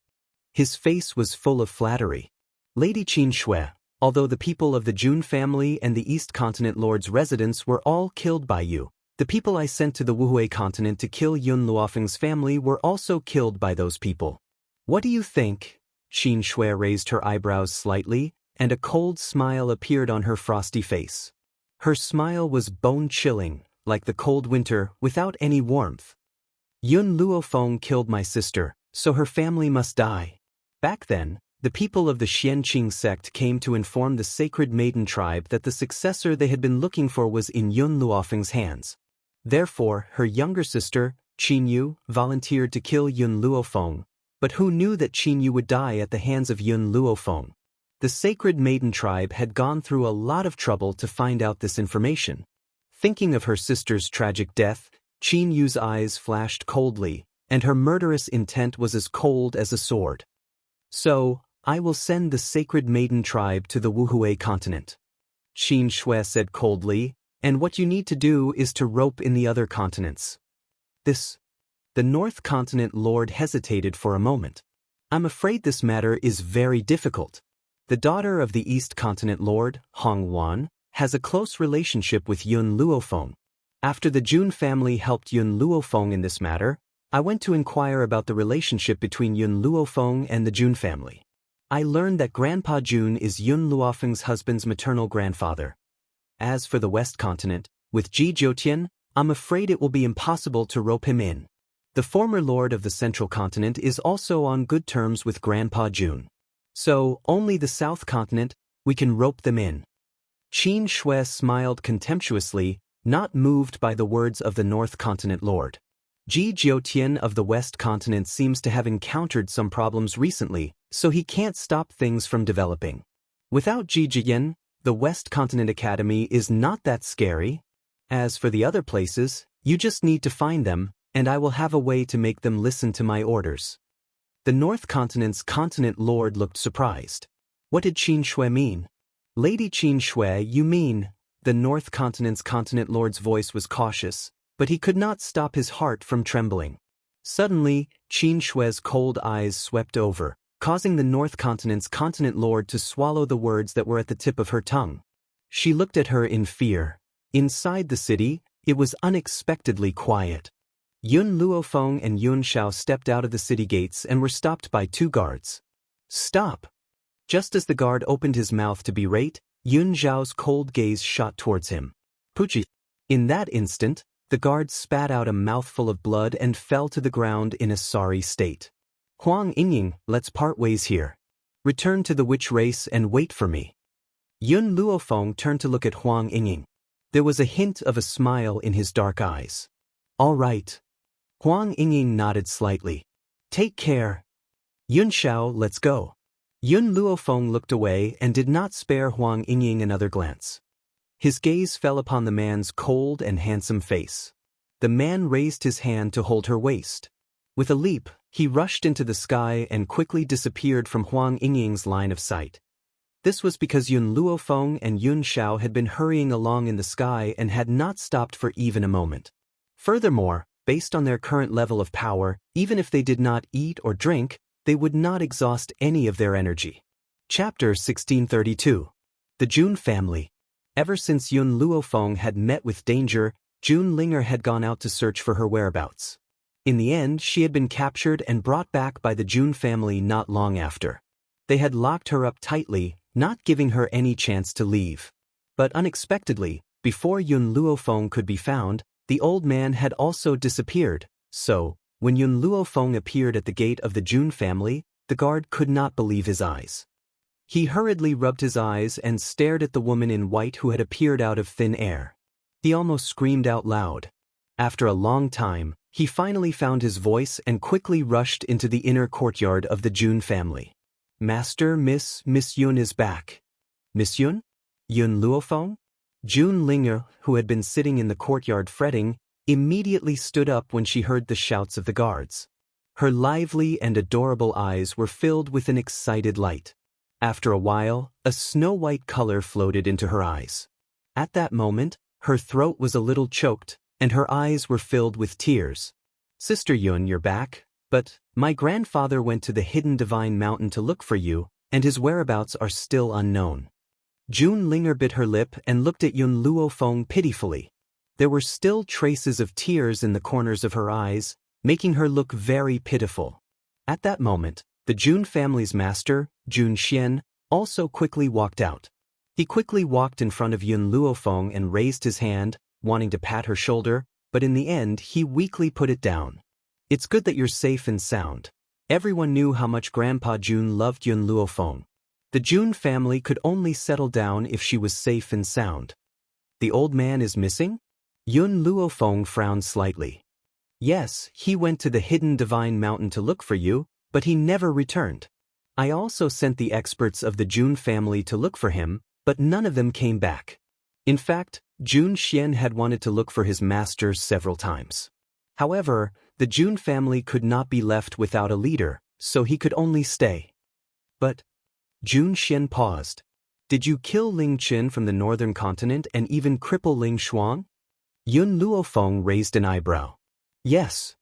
A: His face was full of flattery. Lady Qin Shui, although the people of the Jun family and the East Continent Lord's residence were all killed by you, the people I sent to the Wuxia Continent to kill Yun Luofeng's family were also killed by those people. What do you think? Qin Shui raised her eyebrows slightly, and a cold smile appeared on her frosty face. Her smile was bone-chilling, like the cold winter, without any warmth. Yun Luofeng killed my sister, so her family must die. Back then, the people of the Xianqing sect came to inform the Sacred Maiden tribe that the successor they had been looking for was in Yun Luofeng's hands. Therefore, her younger sister, Qin Yu, volunteered to kill Yun Luofeng, but who knew that Qin Yu would die at the hands of Yun Luofeng? The Sacred Maiden tribe had gone through a lot of trouble to find out this information. Thinking of her sister's tragic death, Qin Yu's eyes flashed coldly, and her murderous intent was as cold as a sword. So, I will send the Sacred Maiden tribe to the Wuxia continent. Qin Shui said coldly, and what you need to do is to rope in the other continents. The North Continent Lord hesitated for a moment. I'm afraid this matter is very difficult. The daughter of the East Continent Lord, Hong Wan, has a close relationship with Yun Luofeng. After the Jun family helped Yun Luofeng in this matter, I went to inquire about the relationship between Yun Luofeng and the Jun family. I learned that Grandpa Jun is Yun Luofeng's husband's maternal grandfather. As for the West Continent, with Ji Jiutian, I'm afraid it will be impossible to rope him in. The former lord of the Central Continent is also on good terms with Grandpa Jun. So, only the South Continent, we can rope them in. Qin Shui smiled contemptuously, not moved by the words of the North Continent Lord. Ji Jiutian of the West Continent seems to have encountered some problems recently, so he can't stop things from developing. Without Ji Jiutian, the West Continent Academy is not that scary. As for the other places, you just need to find them, and I will have a way to make them listen to my orders. The North Continent's Continent Lord looked surprised. What did Qin Shui mean? Lady Qin Shui, you mean? The North Continent's Continent Lord's voice was cautious, but he could not stop his heart from trembling. Suddenly, Qin Shui's cold eyes swept over, causing the North Continent's continent lord to swallow the words that were at the tip of her tongue. She looked at her in fear. Inside the city, it was unexpectedly quiet. Yun Luofeng and Yun Xiao stepped out of the city gates and were stopped by 2 guards. "Stop!" Just as the guard opened his mouth to berate, Yun Xiao's cold gaze shot towards him. "Puchi!" In that instant, the guard spat out a mouthful of blood and fell to the ground in a sorry state. "Huang Yingying, let's part ways here. Return to the witch race and wait for me." Yun Luofeng turned to look at Huang Yingying. There was a hint of a smile in his dark eyes. "All right." Huang Yingying nodded slightly. "Take care. Yun Xiao, let's go." Yun Luofeng looked away and did not spare Huang Yingying another glance. His gaze fell upon the man's cold and handsome face. The man raised his hand to hold her waist. With a leap, he rushed into the sky and quickly disappeared from Huang Yingying's line of sight. This was because Yun Luofeng and Yun Xiao had been hurrying along in the sky and had not stopped for even a moment. Furthermore, based on their current level of power, even if they did not eat or drink, they would not exhaust any of their energy. Chapter 1632. The Jun Family. Ever since Yun Luofeng had met with danger, Jun Linger had gone out to search for her whereabouts. In the end, she had been captured and brought back by the Jun family not long after. They had locked her up tightly, not giving her any chance to leave. But unexpectedly, before Yun Luofeng could be found, the old man had also disappeared. So, when Yun Luofeng appeared at the gate of the Jun family, the guard could not believe his eyes. He hurriedly rubbed his eyes and stared at the woman in white who had appeared out of thin air. He almost screamed out loud. After a long time, he finally found his voice and quickly rushed into the inner courtyard of the Jun family. "Master, Miss Yun is back." "Miss Yun? Yun Luofeng?" Jun Linger, who had been sitting in the courtyard fretting, immediately stood up when she heard the shouts of the guards. Her lively and adorable eyes were filled with an excited light. After a while, a snow-white color floated into her eyes. At that moment, her throat was a little choked, and her eyes were filled with tears. "Sister Yun, you're back, but my grandfather went to the hidden divine mountain to look for you, and his whereabouts are still unknown." Jun Linger bit her lip and looked at Yun Luofeng pitifully. There were still traces of tears in the corners of her eyes, making her look very pitiful. At that moment, the Jun family's master, Jun Xian, also quickly walked out. He quickly walked in front of Yun Luofeng and raised his hand, wanting to pat her shoulder, but in the end he weakly put it down. "It's good that you're safe and sound." Everyone knew how much Grandpa Jun loved Yun Luofeng. The Jun family could only settle down if she was safe and sound. "The old man is missing?" Yun Luofeng frowned slightly. "Yes, he went to the hidden divine mountain to look for you, but he never returned. I also sent the experts of the Jun family to look for him, but none of them came back." In fact, Jun Xian had wanted to look for his master several times. However, the Jun family could not be left without a leader, so he could only stay. "But..." Jun Xian paused. "Did you kill Ling Qin from the northern continent and even cripple Ling Shuang?" Yun Luofeng raised an eyebrow. "Yes."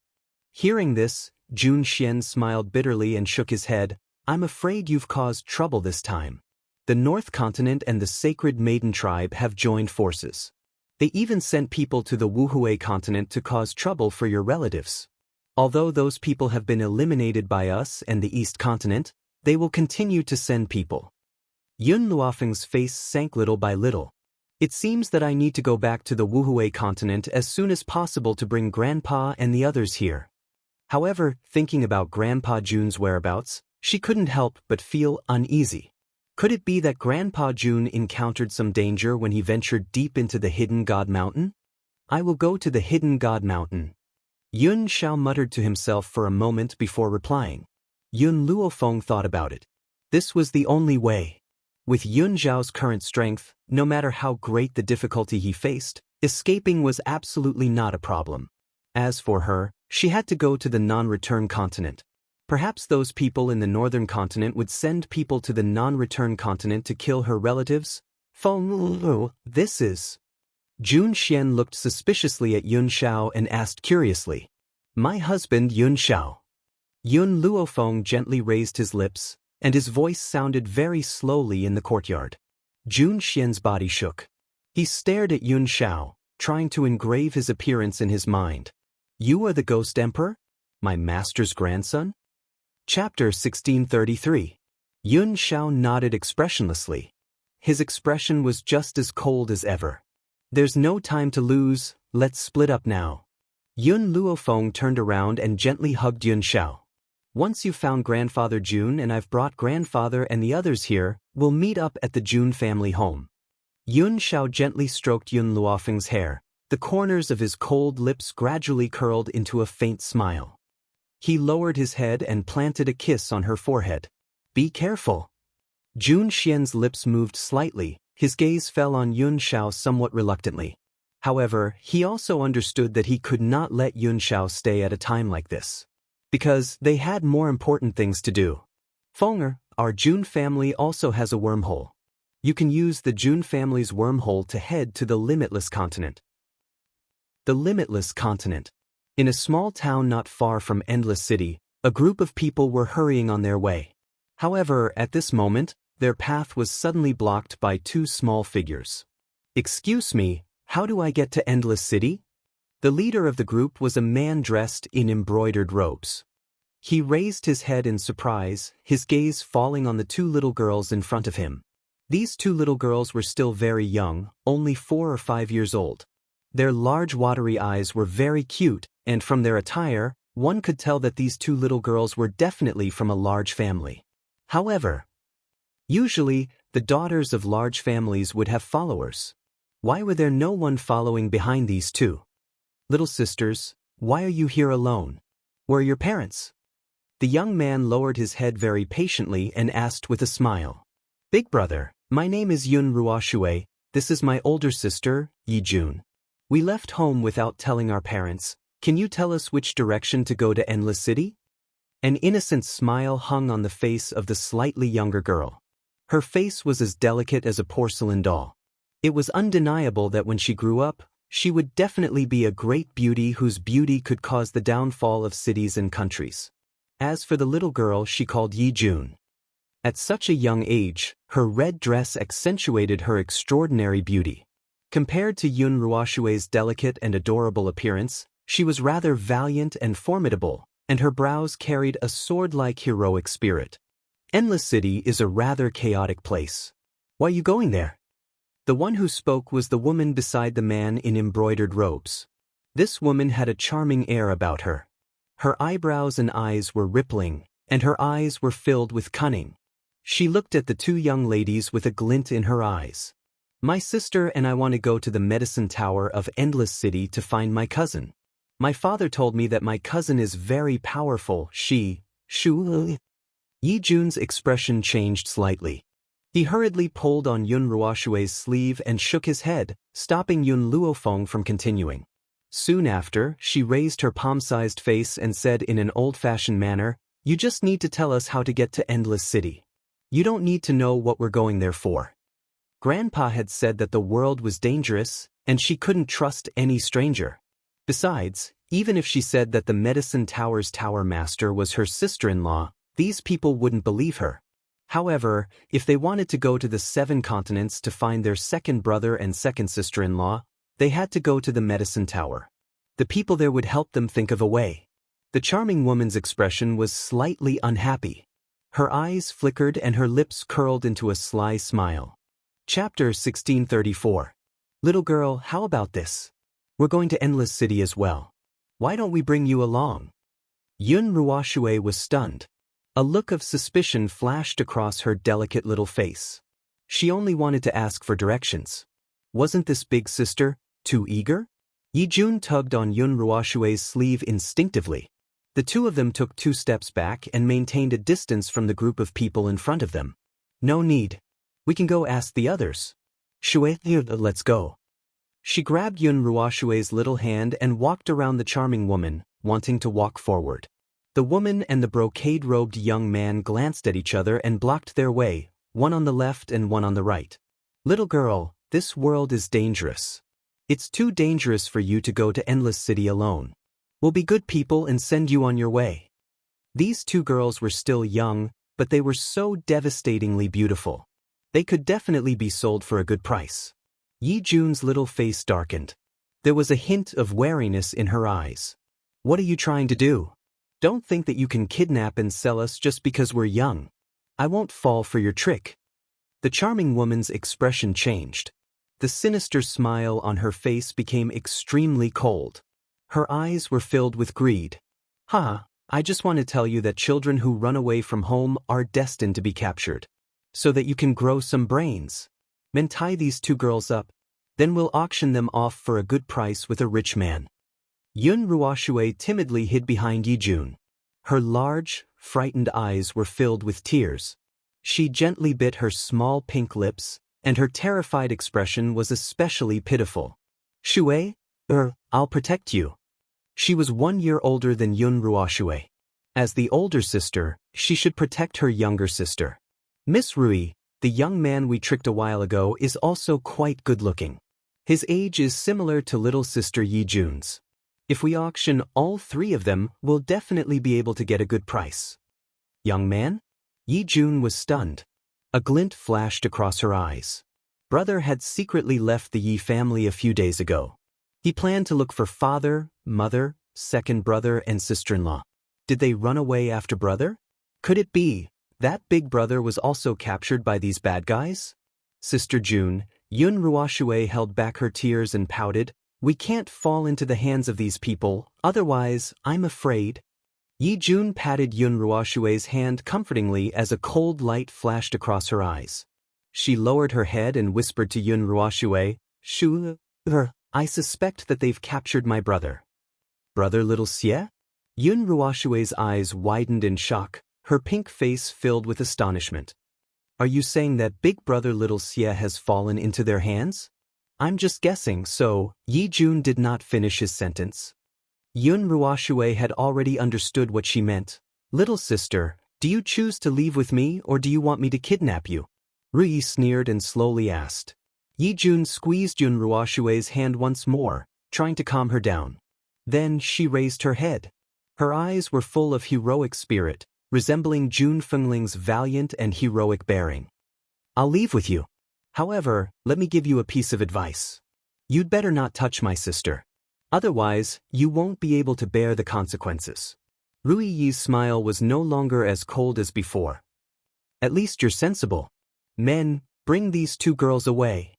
A: Hearing this, Jun Xian smiled bitterly and shook his head. "I'm afraid you've caused trouble this time. The North Continent and the Sacred Maiden Tribe have joined forces. They even sent people to the Wuhui continent to cause trouble for your relatives. Although those people have been eliminated by us and the East Continent, they will continue to send people." Yun Luofeng's face sank little by little. "It seems that I need to go back to the Wuhui continent as soon as possible to bring Grandpa and the others here." However, thinking about Grandpa Jun's whereabouts, she couldn't help but feel uneasy. Could it be that Grandpa Jun encountered some danger when he ventured deep into the Hidden God Mountain? "I will go to the Hidden God Mountain." Yun Xiao muttered to himself for a moment before replying. Yun Luofeng thought about it. This was the only way. With Yun Xiao's current strength, no matter how great the difficulty he faced, escaping was absolutely not a problem. As for her, she had to go to the non-return continent. Perhaps those people in the northern continent would send people to the non-return continent to kill her relatives? This is... Jun Xian looked suspiciously at Yun Xiao and asked curiously. "My husband Yun Xiao." Yun Luofeng gently raised his lips, and his voice sounded very slowly in the courtyard. Jun Xian's body shook. He stared at Yun Xiao, trying to engrave his appearance in his mind. You are the Ghost Emperor? My master's grandson? Chapter 1633. Yun Xiao nodded expressionlessly. His expression was just as cold as ever. There's no time to lose, let's split up now. Yun Luofeng turned around and gently hugged Yun Xiao. Once you've found Grandfather Jun and I've brought Grandfather and the others here, we'll meet up at the Jun family home. Yun Xiao gently stroked Yun Luofeng's hair. The corners of his cold lips gradually curled into a faint smile. He lowered his head and planted a kiss on her forehead. Be careful. Jun Xian's lips moved slightly, his gaze fell on Yun Xiao somewhat reluctantly. However, he also understood that he could not let Yun Xiao stay at a time like this. Because they had more important things to do. Fenger, our Jun family also has a wormhole. You can use the Jun family's wormhole to head to the Limitless Continent. The Limitless Continent. In a small town not far from Endless City, a group of people were hurrying on their way. However, at this moment, their path was suddenly blocked by two small figures. Excuse me, how do I get to Endless City? The leader of the group was a man dressed in embroidered robes. He raised his head in surprise, his gaze falling on the two little girls in front of him. These two little girls were still very young, only 4 or 5 years old. Their large watery eyes were very cute, and from their attire, one could tell that these two little girls were definitely from a large family. However, usually, the daughters of large families would have followers. Why were there no one following behind these two? Little sisters, why are you here alone? Where are your parents? The young man lowered his head very patiently and asked with a smile. Big brother, my name is Yun Ruoxue, this is my older sister, Yi Jun. We left home without telling our parents. Can you tell us which direction to go to Endless City? An innocent smile hung on the face of the slightly younger girl. Her face was as delicate as a porcelain doll. It was undeniable that when she grew up, she would definitely be a great beauty whose beauty could cause the downfall of cities and countries. As for the little girl she called Yi Jun. At such a young age, her red dress accentuated her extraordinary beauty. Compared to Yun Ruoxue's delicate and adorable appearance, she was rather valiant and formidable, and her brows carried a sword-like heroic spirit. Endless City is a rather chaotic place. Why are you going there? The one who spoke was the woman beside the man in embroidered robes. This woman had a charming air about her. Her eyebrows and eyes were rippling, and her eyes were filled with cunning. She looked at the two young ladies with a glint in her eyes. My sister and I want to go to the medicine tower of Endless City to find my cousin. My father told me that my cousin is very powerful. Yi Jun's expression changed slightly. He hurriedly pulled on Yun Ruoxue's sleeve and shook his head, stopping Yun Luofeng from continuing. Soon after, she raised her palm-sized face and said in an old-fashioned manner, You just need to tell us how to get to Endless City. You don't need to know what we're going there for. Grandpa had said that the world was dangerous, and she couldn't trust any stranger. Besides, even if she said that the Medicine Tower's tower master was her sister-in-law, these people wouldn't believe her. However, if they wanted to go to the 7 continents to find their second brother and second sister-in-law, they had to go to the Medicine Tower. The people there would help them think of a way. The charming woman's expression was slightly unhappy. Her eyes flickered and her lips curled into a sly smile. Chapter 1634. Little girl, how about this? We're going to Endless City as well. Why don't we bring you along? Yun Ruoxue was stunned. A look of suspicion flashed across her delicate little face. She only wanted to ask for directions. Wasn't this big sister too eager? Yi Jun tugged on Yun Ruoxue's sleeve instinctively. The two of them took 2 steps back and maintained a distance from the group of people in front of them. No need. We can go ask the others. Let's go. She grabbed Yun Ruoxue's little hand and walked around the charming woman, wanting to walk forward. The woman and the brocade-robed young man glanced at each other and blocked their way, one on the left and one on the right. Little girl, this world is dangerous. It's too dangerous for you to go to Endless City alone. We'll be good people and send you on your way. These two girls were still young, but they were so devastatingly beautiful. They could definitely be sold for a good price. Yi Jun's little face darkened. There was a hint of wariness in her eyes. What are you trying to do? Don't think that you can kidnap and sell us just because we're young. I won't fall for your trick. The charming woman's expression changed. The sinister smile on her face became extremely cold. Her eyes were filled with greed. I just want to tell you that children who run away from home are destined to be captured. So that you can grow some brains. Men, tie these two girls up, then we'll auction them off for a good price with a rich man. Yun Ruoshui timidly hid behind Yi Jun. Her large, frightened eyes were filled with tears. She gently bit her small pink lips, and her terrified expression was especially pitiful. Shui, I'll protect you. She was 1 year older than Yun Ruoshui. As the older sister, she should protect her younger sister. Miss Rui, the young man we tricked a while ago, is also quite good-looking. His age is similar to little sister Yi Jun's. If we auction all three of them, we'll definitely be able to get a good price. Young man? Yi Jun was stunned. A glint flashed across her eyes. Brother had secretly left the Yi family a few days ago. He planned to look for father, mother, second brother, and sister-in-law. Did they run away after brother? Could it be that big brother was also captured by these bad guys? Sister Jun, Yun Ruoshui held back her tears and pouted, "We can't fall into the hands of these people, otherwise, I'm afraid." Yi Jun patted Yun Ruoshui's hand comfortingly as a cold light flashed across her eyes. She lowered her head and whispered to Yun Ruoshui, I suspect that they've captured my brother. Brother little Xie? Yun Ruoshui's eyes widened in shock, her pink face filled with astonishment. Are you saying that big brother little Xie has fallen into their hands? I'm just guessing, so Yi Jun did not finish his sentence. Yun Ruoshui had already understood what she meant. Little sister, do you choose to leave with me or do you want me to kidnap you? Rui sneered and slowly asked. Yi Jun squeezed Yun Ruoshui's hand once more, trying to calm her down. Then she raised her head. Her eyes were full of heroic spirit, resembling Jun Fengling's valiant and heroic bearing. I'll leave with you. However, let me give you a piece of advice. You'd better not touch my sister. Otherwise, you won't be able to bear the consequences. Rui Yi's smile was no longer as cold as before. At least you're sensible. Men, bring these two girls away.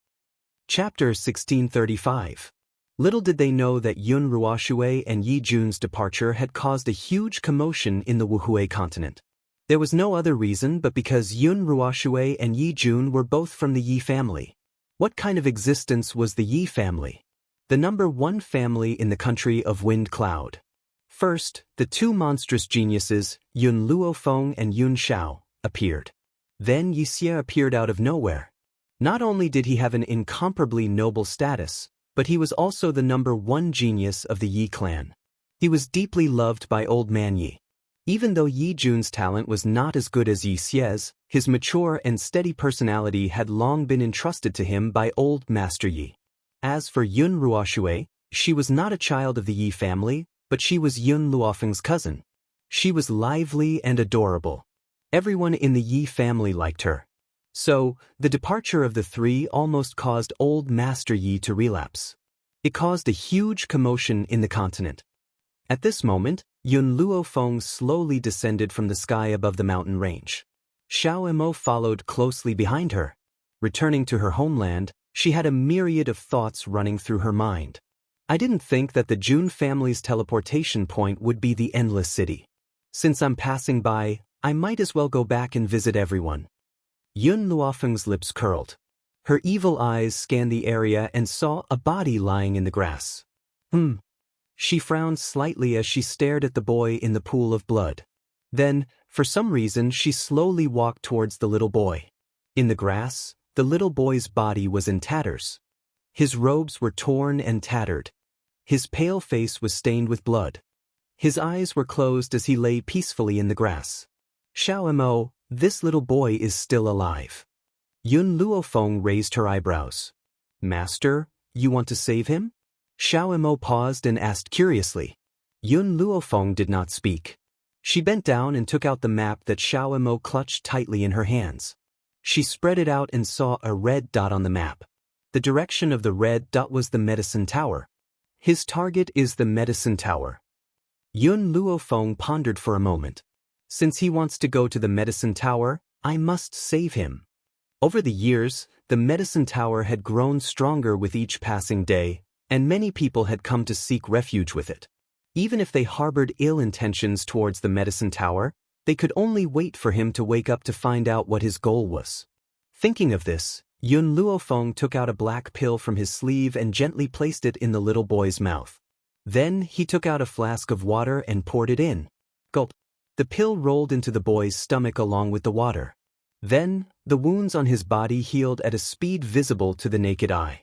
A: Chapter 1635. Little did they know that Yun Ruoshui and Yi Jun's departure had caused a huge commotion in the Wuhui continent. There was no other reason but because Yun Ruoshui and Yi Jun were both from the Yi family. What kind of existence was the Yi family? The number one family in the country of Wind Cloud. First, the two monstrous geniuses, Yun Luofeng and Yun Xiao, appeared. Then Yi Xie appeared out of nowhere. Not only did he have an incomparably noble status, but he was also the number one genius of the Yi clan. He was deeply loved by Old Man Yi. Even though Yi Jun's talent was not as good as Yi Xie's, his mature and steady personality had long been entrusted to him by Old Master Yi. As for Yun Ruoshui, she was not a child of the Yi family, but she was Yun Luofeng's cousin. She was lively and adorable. Everyone in the Yi family liked her. So, the departure of the three almost caused Old Master Yi to relapse. It caused a huge commotion in the continent. At this moment, Yun Luofeng slowly descended from the sky above the mountain range. Xiao Emo followed closely behind her. Returning to her homeland, she had a myriad of thoughts running through her mind. I didn't think that the Jun family's teleportation point would be the Endless City. Since I'm passing by, I might as well go back and visit everyone. Yun Luofeng's lips curled. Her evil eyes scanned the area and saw a body lying in the grass. She frowned slightly as she stared at the boy in the pool of blood. Then, for some reason, she slowly walked towards the little boy. In the grass, the little boy's body was in tatters. His robes were torn and tattered. His pale face was stained with blood. His eyes were closed as he lay peacefully in the grass. Xiao Mo, this little boy is still alive. Yun Luofeng raised her eyebrows. Master, you want to save him? Xiao Mo paused and asked curiously. Yun Luofeng did not speak. She bent down and took out the map that Xiao Imo clutched tightly in her hands. She spread it out and saw a red dot on the map. The direction of the red dot was the medicine tower. His target is the medicine tower. Yun Luofeng pondered for a moment. Since he wants to go to the medicine tower, I must save him. Over the years, the medicine tower had grown stronger with each passing day, and many people had come to seek refuge with it. Even if they harbored ill intentions towards the medicine tower, they could only wait for him to wake up to find out what his goal was. Thinking of this, Yun Luofeng took out a black pill from his sleeve and gently placed it in the little boy's mouth. Then he took out a flask of water and poured it in. Gulp. The pill rolled into the boy's stomach along with the water. Then, the wounds on his body healed at a speed visible to the naked eye.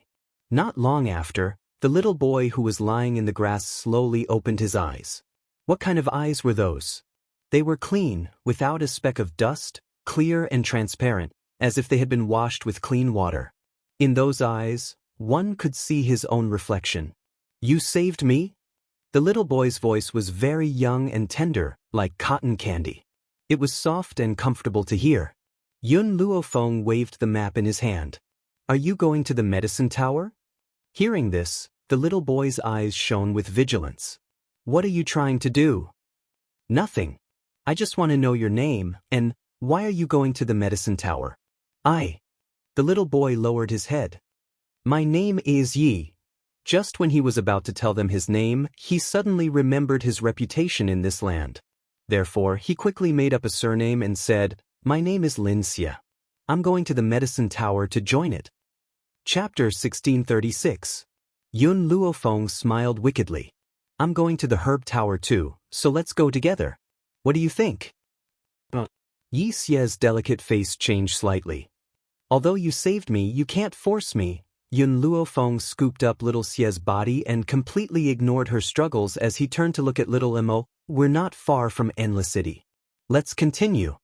A: Not long after, the little boy who was lying in the grass slowly opened his eyes. What kind of eyes were those? They were clean, without a speck of dust, clear and transparent, as if they had been washed with clean water. In those eyes, one could see his own reflection. You saved me? The little boy's voice was very young and tender, like cotton candy. It was soft and comfortable to hear. Yun Luofeng waved the map in his hand. Are you going to the medicine tower? Hearing this, the little boy's eyes shone with vigilance. What are you trying to do? Nothing. I just want to know your name, and why are you going to the medicine tower? The little boy lowered his head. My name is Yi. Just when he was about to tell them his name, he suddenly remembered his reputation in this land. Therefore, he quickly made up a surname and said, My name is Linxia. I'm going to the medicine tower to join it. Chapter 1636. Yun Luofeng smiled wickedly. I'm going to the herb tower too, so let's go together. What do you think? Yi Xie's delicate face changed slightly. Although you saved me, you can't force me. Yun Luofeng scooped up little Xie's body and completely ignored her struggles as he turned to look at little Imo. We're not far from Endless City. Let's continue.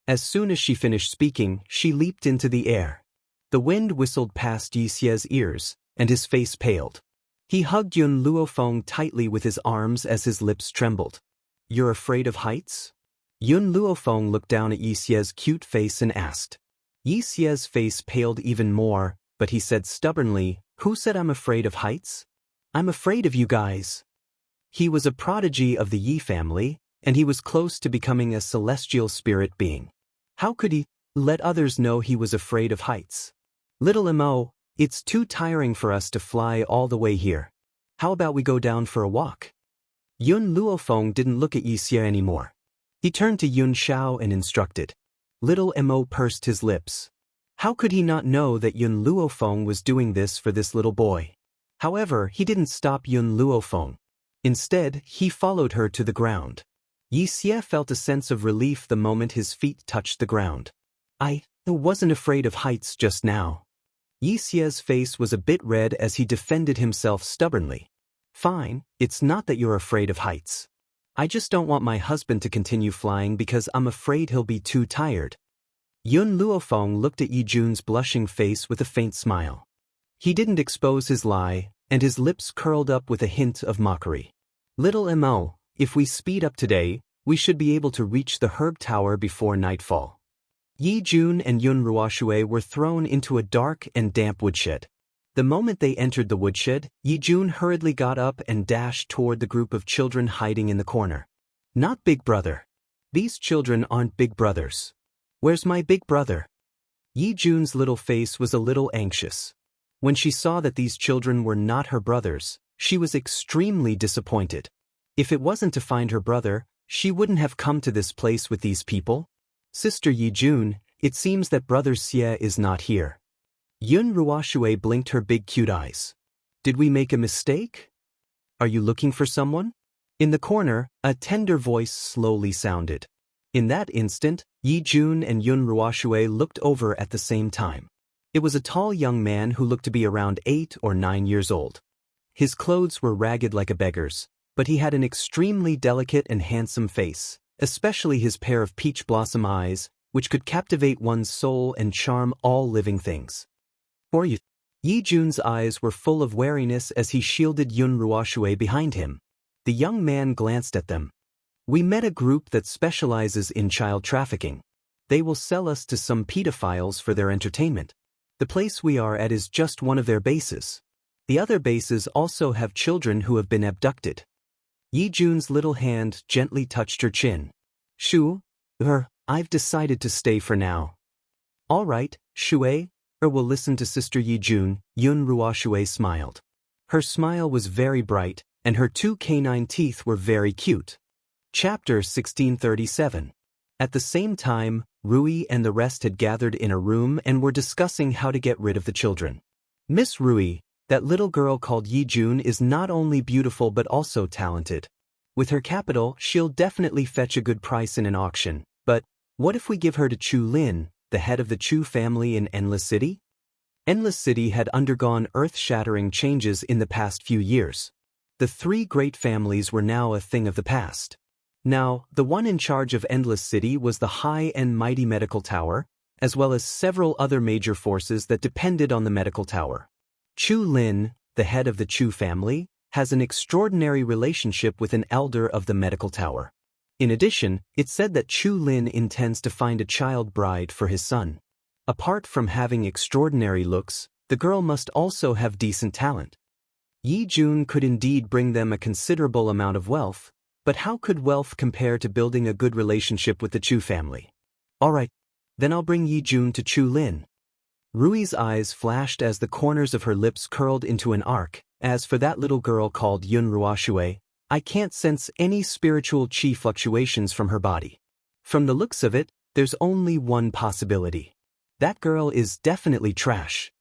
A: As soon as she finished speaking, she leaped into the air. The wind whistled past Yi Xie's ears, and his face paled. He hugged Yun Luofeng tightly with his arms as his lips trembled. You're afraid of heights? Yun Luofeng looked down at Yi Xie's cute face and asked. Yi Xie's face paled even more, but he said stubbornly, Who said I'm afraid of heights? I'm afraid of you guys. He was a prodigy of the Yi family, and he was close to becoming a celestial spirit being. How could he let others know he was afraid of heights? Little Imo, it's too tiring for us to fly all the way here. How about we go down for a walk? Yun Luofeng didn't look at Yi Xie anymore. He turned to Yun Xiao and instructed. Little Imo pursed his lips. How could he not know that Yun Luofeng was doing this for this little boy? However, he didn't stop Yun Luofeng. Instead, he followed her to the ground. Yi Xie felt a sense of relief the moment his feet touched the ground. I wasn't afraid of heights just now. Yi Xie's face was a bit red as he defended himself stubbornly. Fine, it's not that you're afraid of heights. I just don't want my husband to continue flying because I'm afraid he'll be too tired. Yun Luofeng looked at Yi Jun's blushing face with a faint smile. He didn't expose his lie, and his lips curled up with a hint of mockery. Little Imo, if we speed up today, we should be able to reach the herb tower before nightfall. Yi Jun and Yun Ruoxue were thrown into a dark and damp woodshed. The moment they entered the woodshed, Yi Jun hurriedly got up and dashed toward the group of children hiding in the corner. Not Big Brother. These children aren't big brothers. Where's my big brother? Yi Jun's little face was a little anxious. When she saw that these children were not her brothers, she was extremely disappointed. If it wasn't to find her brother, she wouldn't have come to this place with these people. Sister Yi Jun, it seems that Brother Xie is not here. Yun Ruoxue blinked her big cute eyes. Did we make a mistake? Are you looking for someone? In the corner, a tender voice slowly sounded. In that instant, Yi Jun and Yun Ruoxue looked over at the same time. It was a tall young man who looked to be around 8 or 9 years old. His clothes were ragged like a beggar's, but he had an extremely delicate and handsome face, especially his pair of peach blossom eyes, which could captivate one's soul and charm all living things. For you. Yi Jun's eyes were full of wariness as he shielded Yun Ruoxue behind him. The young man glanced at them. We met a group that specializes in child trafficking. They will sell us to some pedophiles for their entertainment. The place we are at is just one of their bases. The other bases also have children who have been abducted. Yi Jun's little hand gently touched her chin. I've decided to stay for now. All right, Shui, will listen to Sister Yi Jun, Yun Ruoshui smiled. Her smile was very bright, and her 2 canine teeth were very cute. Chapter 1637. At the same time, Rui and the rest had gathered in a room and were discussing how to get rid of the children. Miss Rui, that little girl called Yi Jun, is not only beautiful but also talented. With her capital, she'll definitely fetch a good price in an auction. But what if we give her to Chu Lin, the head of the Chu family in Endless City? Endless City had undergone earth-shattering changes in the past few years. The 3 great families were now a thing of the past. Now, the one in charge of Endless City was the high and mighty medical tower, as well as several other major forces that depended on the medical tower. Chu Lin, the head of the Chu family, has an extraordinary relationship with an elder of the medical tower. In addition, it's said that Chu Lin intends to find a child bride for his son. Apart from having extraordinary looks, the girl must also have decent talent. Yi Jun could indeed bring them a considerable amount of wealth, but how could wealth compare to building a good relationship with the Chu family? All right, then I'll bring Yi Jun to Chu Lin. Rui's eyes flashed as the corners of her lips curled into an arc. As for that little girl called Yun Ruoshui, I can't sense any spiritual chi fluctuations from her body. From the looks of it, there's only one possibility. That girl is definitely trash.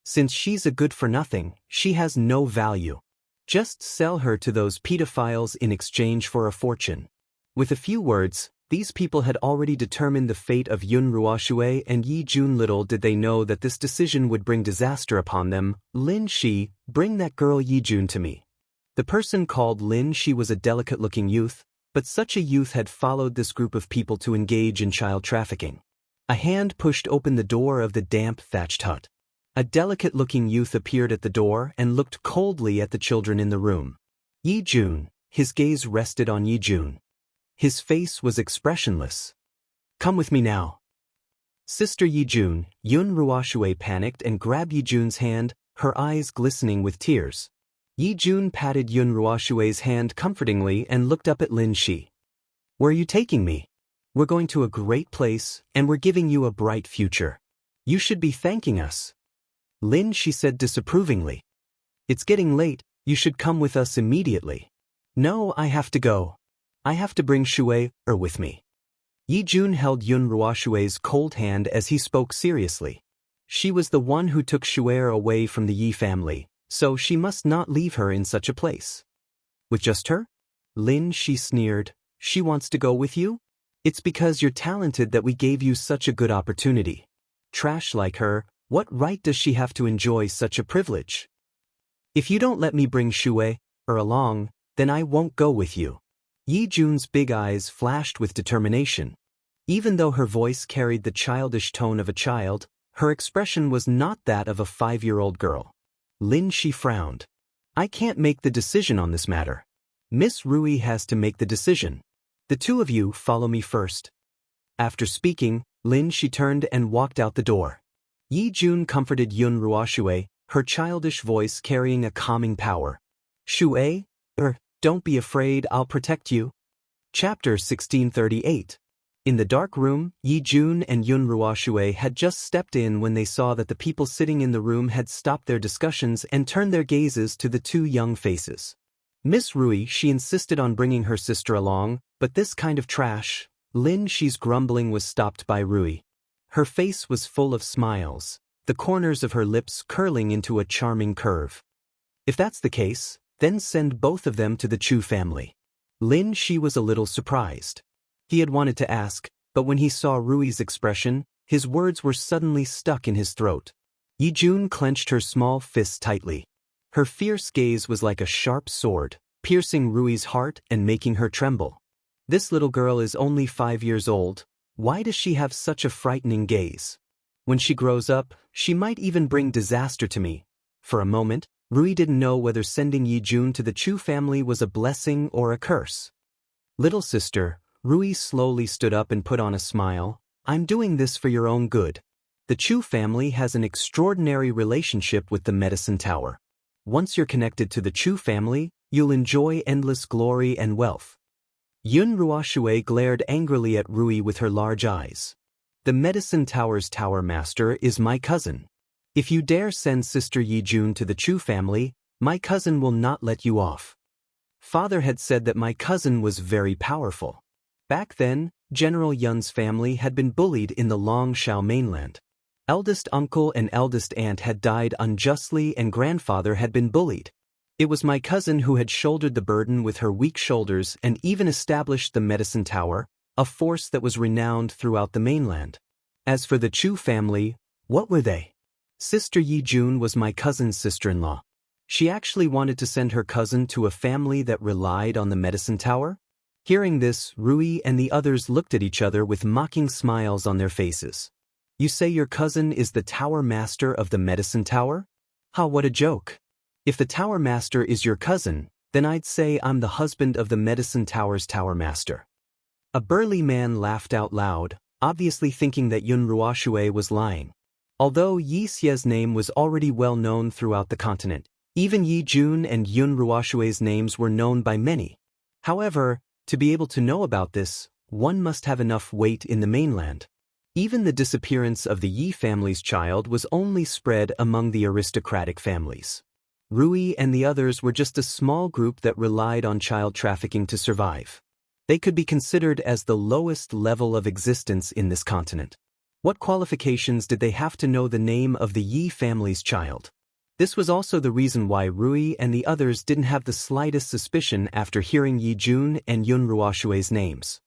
A: Since she's a good-for-nothing, she has no value. Just sell her to those pedophiles in exchange for a fortune. With a few words, these people had already determined the fate of Yun Ruoshui and Yi Jun. Little did they know that this decision would bring disaster upon them. Lin Shi, bring that girl Yi Jun to me. The person called Lin Shi was a delicate-looking youth, but such a youth had followed this group of people to engage in child trafficking. A hand pushed open the door of the damp thatched hut. A delicate-looking youth appeared at the door and looked coldly at the children in the room. Yi Jun, his gaze rested on Yi Jun. His face was expressionless. Come with me now. Sister Yi Jun, Yun Ruoshui panicked and grabbed Yi Jun's hand, her eyes glistening with tears. Yi Jun patted Yun Ruoshui's hand comfortingly and looked up at Lin Shi. Where are you taking me? We're going to a great place, and we're giving you a bright future. You should be thanking us. Lin Shi said disapprovingly. It's getting late, you should come with us immediately. No, I have to go. I have to bring Shui with me. Yi Jun held Yun Ruoshui's cold hand as he spoke seriously. She was the one who took Shui away from the Yi family, so she must not leave her in such a place. With just her? Lin Shi sneered. She wants to go with you? It's because you're talented that we gave you such a good opportunity. Trash like her, what right does she have to enjoy such a privilege? If you don't let me bring Shui along, then I won't go with you. Yi Jun's big eyes flashed with determination. Even though her voice carried the childish tone of a child, her expression was not that of a 5-year-old girl. Lin Shi frowned. I can't make the decision on this matter. Miss Rui has to make the decision. The 2 of you follow me first. After speaking, Lin Shi turned and walked out the door. Yi Jun comforted Yun Ruoshui, her childish voice carrying a calming power. Shui, don't be afraid, I'll protect you. Chapter 1638. In the dark room, Yi Jun and Yun Ruoshui had just stepped in when they saw that the people sitting in the room had stopped their discussions and turned their gazes to the 2 young faces. Miss Rui, she insisted on bringing her sister along, but this kind of trash, Lin Shi's grumbling was stopped by Rui. Her face was full of smiles, the corners of her lips curling into a charming curve. If that's the case, then send both of them to the Chu family. Lin Shi was a little surprised. He had wanted to ask, but when he saw Rui's expression, his words were suddenly stuck in his throat. Yi Jun clenched her small fists tightly. Her fierce gaze was like a sharp sword, piercing Rui's heart and making her tremble. This little girl is only 5 years old. Why does she have such a frightening gaze? When she grows up, she might even bring disaster to me. For a moment, Rui didn't know whether sending Yi Jun to the Chu family was a blessing or a curse. Little sister, Rui slowly stood up and put on a smile. I'm doing this for your own good. The Chu family has an extraordinary relationship with the medicine tower. Once you're connected to the Chu family, you'll enjoy endless glory and wealth. Yun Ruoshui glared angrily at Rui with her large eyes. The medicine tower's tower master is my cousin. If you dare send Sister Yi Jun to the Chu family, my cousin will not let you off. Father had said that my cousin was very powerful. Back then, General Yun's family had been bullied in the Longshao mainland. Eldest uncle and eldest aunt had died unjustly and grandfather had been bullied. It was my cousin who had shouldered the burden with her weak shoulders and even established the medicine tower, a force that was renowned throughout the mainland. As for the Chu family, what were they? Sister Yi Jun was my cousin's sister-in-law. She actually wanted to send her cousin to a family that relied on the medicine tower? Hearing this, Rui and the others looked at each other with mocking smiles on their faces. You say your cousin is the tower master of the medicine tower? Ha, what a joke. If the tower master is your cousin, then I'd say I'm the husband of the medicine tower's tower master. A burly man laughed out loud, obviously thinking that Yun Ruoshui was lying. Although Yi Xie's name was already well known throughout the continent, even Yi Jun and Yun Ruoshui's names were known by many. However, to be able to know about this, one must have enough weight in the mainland. Even the disappearance of the Yi family's child was only spread among the aristocratic families. Rui and the others were just a small group that relied on child trafficking to survive. They could be considered as the lowest level of existence in this continent. What qualifications did they have to know the name of the Yi family's child? This was also the reason why Rui and the others didn't have the slightest suspicion after hearing Yi Jun and Yun Ruoshui's names.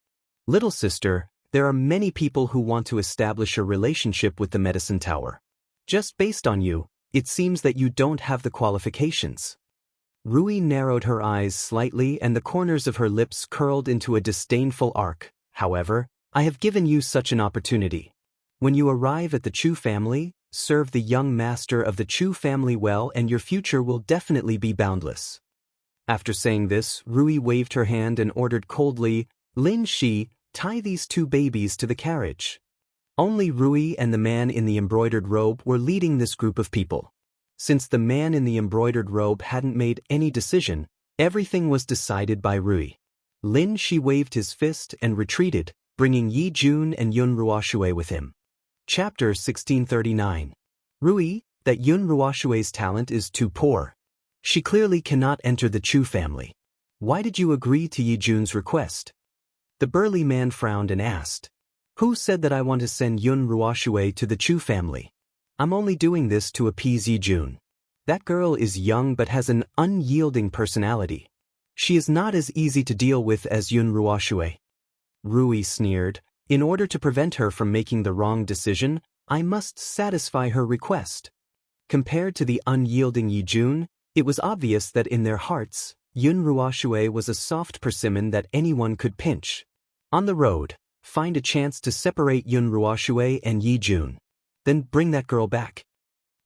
A: Little sister, there are many people who want to establish a relationship with the medicine tower. Just based on you, it seems that you don't have the qualifications. Rui narrowed her eyes slightly and the corners of her lips curled into a disdainful arc. However, I have given you such an opportunity. When you arrive at the Chu family, serve the young master of the Chu family well and your future will definitely be boundless. After saying this, Rui waved her hand and ordered coldly, Lin Shi, tie these two babies to the carriage. Only Rui and the man in the embroidered robe were leading this group of people. Since the man in the embroidered robe hadn't made any decision, everything was decided by Rui. Lin Shi waved his fist and retreated, bringing Yi Jun and Yun Ruoshui with him. Chapter 1639. Rui, that Yun Ruoshui's talent is too poor. She clearly cannot enter the Chu family. Why did you agree to Yi Jun's request? The burly man frowned and asked. Who said that I want to send Yun Ruoshui to the Chu family? I'm only doing this to appease Yi Jun. That girl is young but has an unyielding personality. She is not as easy to deal with as Yun Ruoshui. Rui sneered. In order to prevent her from making the wrong decision, I must satisfy her request. Compared to the unyielding Yi Jun, it was obvious that in their hearts, Yun Ruoshui was a soft persimmon that anyone could pinch. On the road, find a chance to separate Yun Ruoshui and Yi Jun. Then bring that girl back.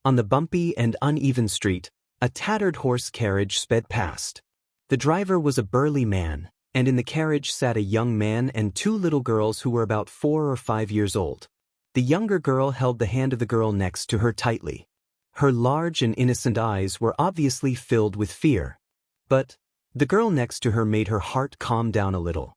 A: On the bumpy and uneven street, a tattered horse carriage sped past. The driver was a burly man, and in the carriage sat a young man and two little girls who were about 4 or 5 years old. The younger girl held the hand of the girl next to her tightly. Her large and innocent eyes were obviously filled with fear. But the girl next to her made her heart calm down a little.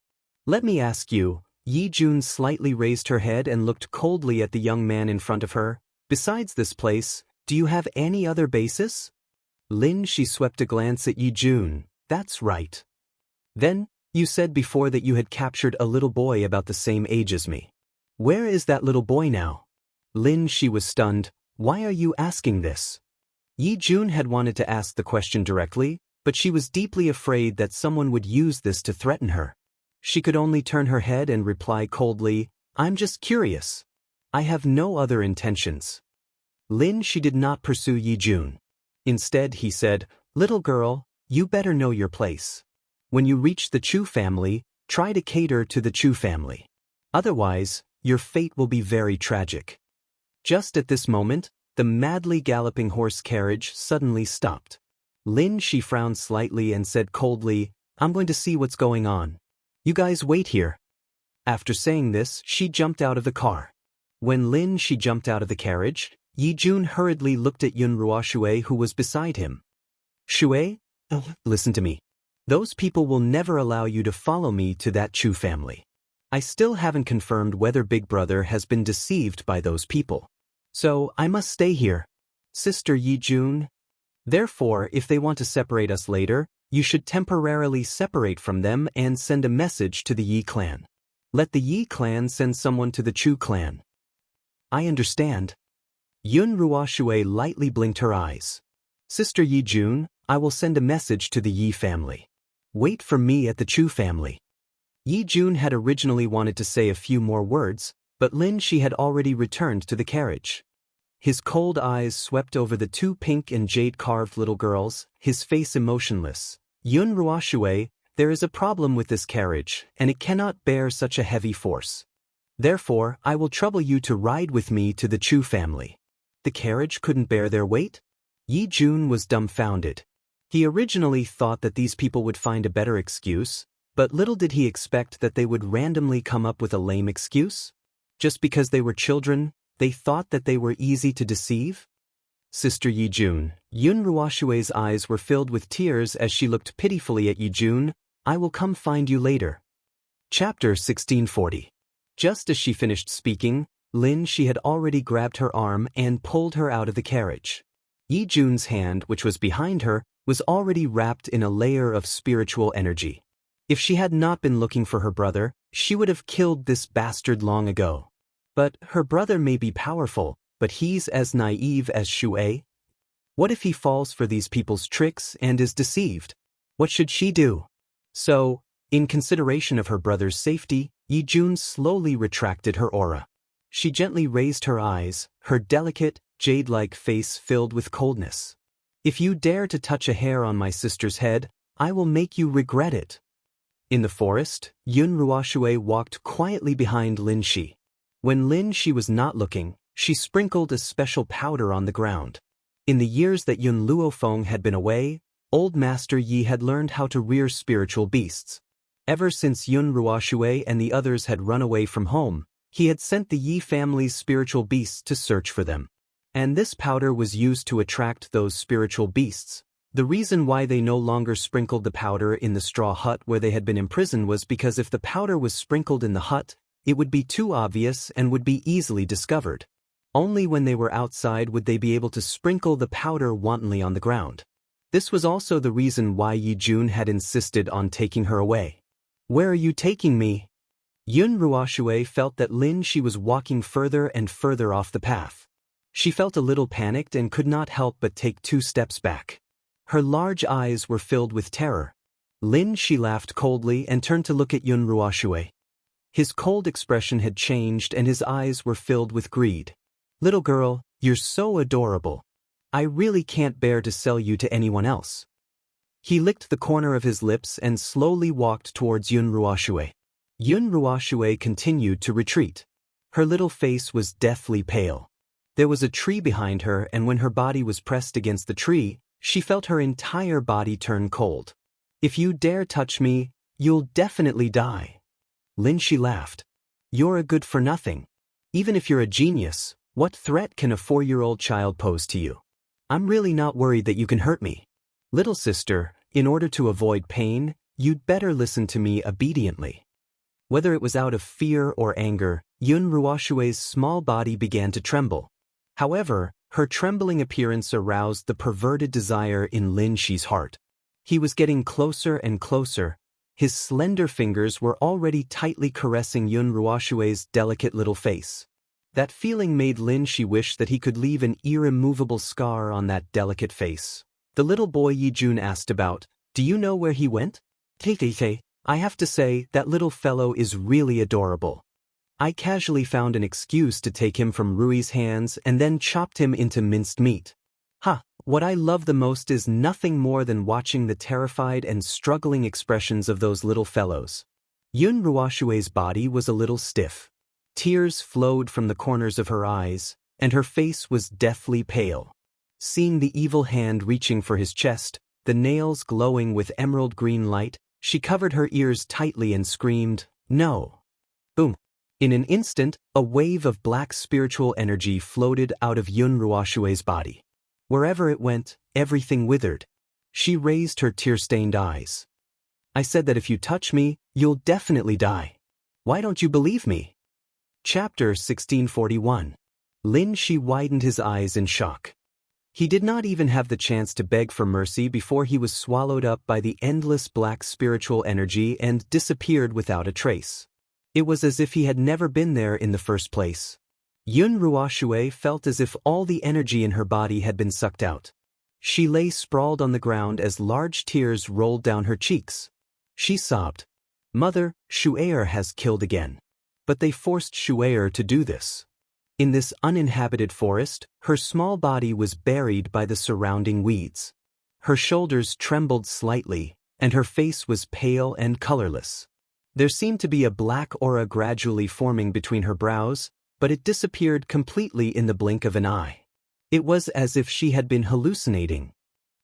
A: Let me ask you, Yi Jun slightly raised her head and looked coldly at the young man in front of her. Besides this place, do you have any other basis? Lin Shi swept a glance at Yi Jun. That's right. Then, you said before that you had captured a little boy about the same age as me. Where is that little boy now? Lin Shi was stunned. Why are you asking this? Yi Jun had wanted to ask the question directly, but she was deeply afraid that someone would use this to threaten her. She could only turn her head and reply coldly, I'm just curious. I have no other intentions. Lin Shi did not pursue Yi Jun. Instead, he said, Little girl, you better know your place. When you reach the Chu family, try to cater to the Chu family. Otherwise, your fate will be very tragic. Just at this moment, the madly galloping horse carriage suddenly stopped. Lin Shi frowned slightly and said coldly, I'm going to see what's going on. You guys wait here. After saying this, she jumped out of the car. When she jumped out of the carriage, Yi Jun hurriedly looked at Yun Ruoshui who was beside him. Shui, listen to me. Those people will never allow you to follow me to that Chu family. I still haven't confirmed whether Big Brother has been deceived by those people. So I must stay here. Sister Yi Jun. Therefore, if they want to separate us later, you should temporarily separate from them and send a message to the Yi clan. Let the Yi clan send someone to the Chu clan. I understand. Yun Ruoshui lightly blinked her eyes. Sister Yi Jun, I will send a message to the Yi family. Wait for me at the Chu family. Yi Jun had originally wanted to say a few more words, but she had already returned to the carriage. His cold eyes swept over the two pink and jade-carved little girls, his face emotionless. Yun Ruoshui, there is a problem with this carriage, and it cannot bear such a heavy force. Therefore, I will trouble you to ride with me to the Chu family. The carriage couldn't bear their weight? Yi Jun was dumbfounded. He originally thought that these people would find a better excuse, but little did he expect that they would randomly come up with a lame excuse? Just because they were children, they thought that they were easy to deceive? Sister Yi Jun, Yun Ruoshui's eyes were filled with tears as she looked pitifully at Yi Jun. I will come find you later. Chapter 1640. Just as she finished speaking, she had already grabbed her arm and pulled her out of the carriage. Yi Jun's hand, which was behind her, was already wrapped in a layer of spiritual energy. If she had not been looking for her brother, she would have killed this bastard long ago. But her brother may be powerful, but he's as naive as Shui. What if he falls for these people's tricks and is deceived? What should she do? So, in consideration of her brother's safety, Yi Jun slowly retracted her aura. She gently raised her eyes, her delicate, jade-like face filled with coldness. If you dare to touch a hair on my sister's head, I will make you regret it. In the forest, Yun Ruoshui walked quietly behind Lin Shi. When Lin Shi was not looking, she sprinkled a special powder on the ground. In the years that Yun Luofeng had been away, Old Master Yi had learned how to rear spiritual beasts. Ever since Yun Ruoshui and the others had run away from home, he had sent the Yi family's spiritual beasts to search for them. And this powder was used to attract those spiritual beasts. The reason why they no longer sprinkled the powder in the straw hut where they had been imprisoned was because if the powder was sprinkled in the hut, it would be too obvious and would be easily discovered. Only when they were outside would they be able to sprinkle the powder wantonly on the ground. This was also the reason why Yi Jun had insisted on taking her away. Where are you taking me? Yun Ruoshui felt that Shi was walking further and further off the path. She felt a little panicked and could not help but take 2 steps back. Her large eyes were filled with terror. Shi laughed coldly and turned to look at Yun Ruoshui. His cold expression had changed and his eyes were filled with greed. Little girl, you're so adorable. I really can't bear to sell you to anyone else. He licked the corner of his lips and slowly walked towards Yun Ruoshui. Yun Ruoshui continued to retreat. Her little face was deathly pale. There was a tree behind her, and when her body was pressed against the tree, she felt her entire body turn cold. If you dare touch me, you'll definitely die. Shi laughed. You're a good-for-nothing. Even if you're a genius, what threat can a 4-year-old child pose to you? I'm really not worried that you can hurt me. Little sister, in order to avoid pain, you'd better listen to me obediently. Whether it was out of fear or anger, Yun Ruoshui's small body began to tremble. However, her trembling appearance aroused the perverted desire in Shi's heart. He was getting closer and closer. His slender fingers were already tightly caressing Yun Ruoshui's delicate little face. That feeling made Shi wish that he could leave an irremovable scar on that delicate face. The little boy Yi Jun asked about, do you know where he went? Tay, I have to say, that little fellow is really adorable. I casually found an excuse to take him from Rui's hands and then chopped him into minced meat. What I love the most is nothing more than watching the terrified and struggling expressions of those little fellows. Yun Ruoshui's body was a little stiff. Tears flowed from the corners of her eyes, and her face was deathly pale. Seeing the evil hand reaching for his chest, the nails glowing with emerald green light, She covered her ears tightly and screamed, "No!" Boom. In an instant, a wave of black spiritual energy floated out of Yun Ruoshue's body. Wherever it went, everything withered. She raised her tear-stained eyes. "I said that if you touch me, you'll definitely die. Why don't you believe me?" Chapter 1641. Lin Shi widened his eyes in shock. He did not even have the chance to beg for mercy before he was swallowed up by the endless black spiritual energy and disappeared without a trace. It was as if he had never been there in the first place. Yun Ruoshue felt as if all the energy in her body had been sucked out. She lay sprawled on the ground as large tears rolled down her cheeks. She sobbed, "Mother, Shu'er has killed again. But they forced Shu'er to do this." In this uninhabited forest, her small body was buried by the surrounding weeds. Her shoulders trembled slightly, and her face was pale and colorless. There seemed to be a black aura gradually forming between her brows, but it disappeared completely in the blink of an eye. It was as if she had been hallucinating.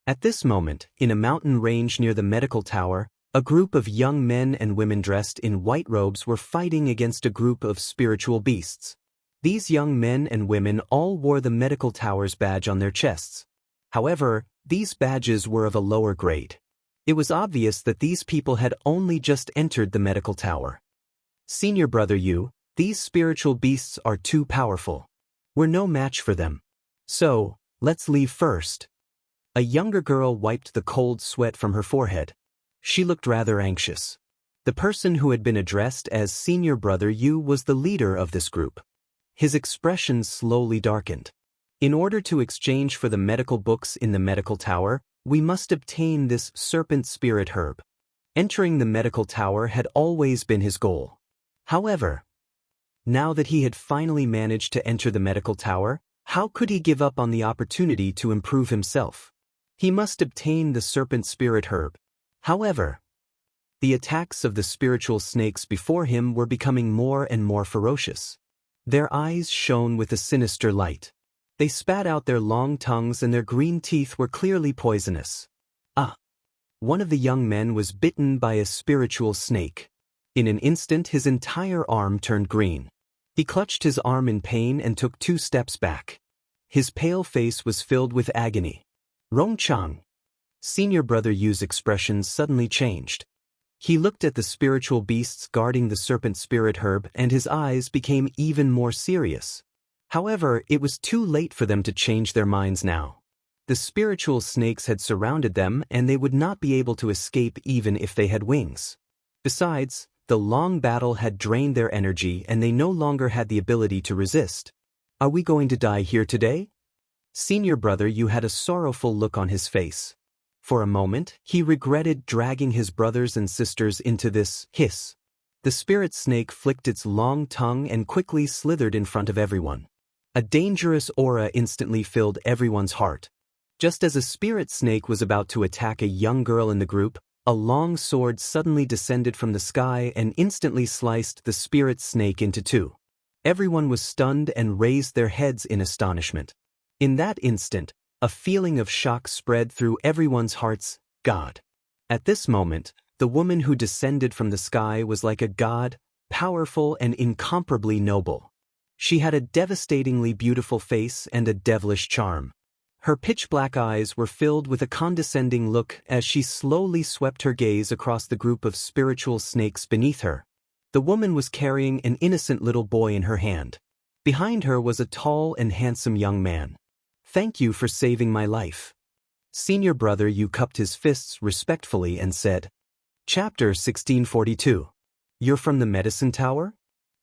A: At this moment, in a mountain range near the medical tower, a group of young men and women dressed in white robes were fighting against a group of spiritual beasts. These young men and women all wore the medical tower's badge on their chests. However, these badges were of a lower grade. It was obvious that these people had only just entered the medical tower. "Senior brother Yu, these spiritual beasts are too powerful. We're no match for them. So, let's leave first." A younger girl wiped the cold sweat from her forehead. She looked rather anxious. The person who had been addressed as Senior Brother Yu was the leader of this group. His expression slowly darkened. "In order to exchange for the medical books in the medical tower, we must obtain this serpent spirit herb." Entering the medical tower had always been his goal. However, now that he had finally managed to enter the medical tower, how could he give up on the opportunity to improve himself? He must obtain the serpent spirit herb. However, the attacks of the spiritual snakes before him were becoming more and more ferocious. Their eyes shone with a sinister light. They spat out their long tongues and their green teeth were clearly poisonous. One of the young men was bitten by a spiritual snake. In an instant his entire arm turned green. He clutched his arm in pain and took 2 steps back. His pale face was filled with agony. "Rongchang." Senior Brother Yu's expression suddenly changed. He looked at the spiritual beasts guarding the serpent spirit herb and his eyes became even more serious. However, it was too late for them to change their minds now. The spiritual snakes had surrounded them and they would not be able to escape even if they had wings. Besides, the long battle had drained their energy and they no longer had the ability to resist. "Are we going to die here today?" Senior Brother Yu had a sorrowful look on his face. For a moment, he regretted dragging his brothers and sisters into this hiss. The spirit snake flicked its long tongue and quickly slithered in front of everyone. A dangerous aura instantly filled everyone's heart. Just as a spirit snake was about to attack a young girl in the group, a long sword suddenly descended from the sky and instantly sliced the spirit snake into 2. Everyone was stunned and raised their heads in astonishment. In that instant, a feeling of shock spread through everyone's hearts. God. At this moment, the woman who descended from the sky was like a god, powerful and incomparably noble. She had a devastatingly beautiful face and a devilish charm. Her pitch-black eyes were filled with a condescending look as she slowly swept her gaze across the group of spiritual snakes beneath her. The woman was carrying an innocent little boy in her hand. Behind her was a tall and handsome young man. "Thank you for saving my life." Senior Brother Yu cupped his fists respectfully and said. Chapter 1642. "You're from the medicine tower?"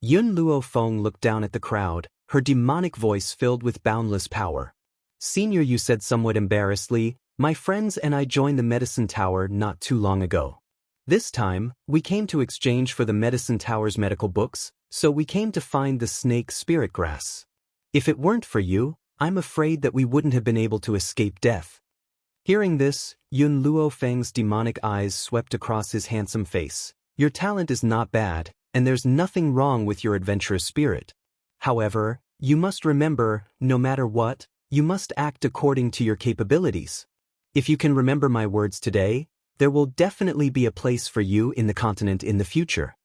A: Yun Luo Feng looked down at the crowd, her demonic voice filled with boundless power. "Senior Yu said somewhat embarrassedly, my friends and I joined the medicine tower not too long ago. This time, we came to exchange for the medicine tower's medical books, so we came to find the snake spirit grass. If it weren't for you, I'm afraid that we wouldn't have been able to escape death." Hearing this, Yun Luo Feng's demonic eyes swept across his handsome face. "Your talent is not bad, and there's nothing wrong with your adventurous spirit. However, you must remember, no matter what, you must act according to your capabilities. If you can remember my words today, There will definitely be a place for you in the continent in the future.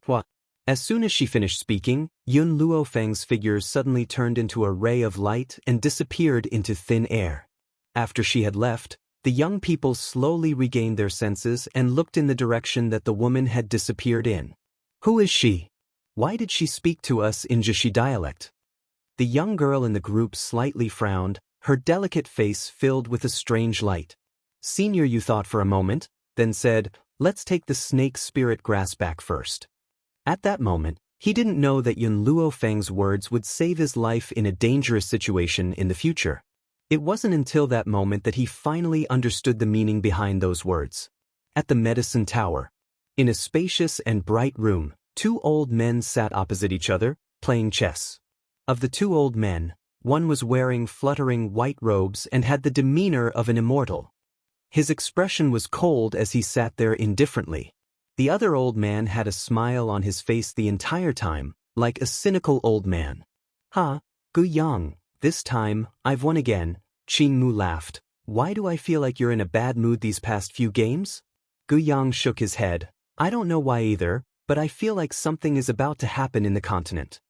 A: What? As soon as she finished speaking, Yun Luofeng's figure suddenly turned into a ray of light and disappeared into thin air. After she had left, the young people slowly regained their senses and looked in the direction that the woman had disappeared in. Who is she? Why did she speak to us in Jishi dialect? The young girl in the group slightly frowned, her delicate face filled with a strange light. Senior Yu thought for a moment, then said, "Let's take the snake spirit grass back first." At that moment, he didn't know that Yun Luofeng's words would save his life in a dangerous situation in the future. It wasn't until that moment that he finally understood the meaning behind those words. At the medicine tower, in a spacious and bright room, two old men sat opposite each other, playing chess. Of the two old men, one was wearing fluttering white robes and had the demeanor of an immortal. His expression was cold as he sat there indifferently. The other old man had a smile on his face the entire time, like a cynical old man. "Ha, Gu Yang, this time, I've won again," Qing Mu laughed. "Why do I feel like you're in a bad mood these past few games?" Gu Yang shook his head. "I don't know why either, but I feel like something is about to happen in the continent."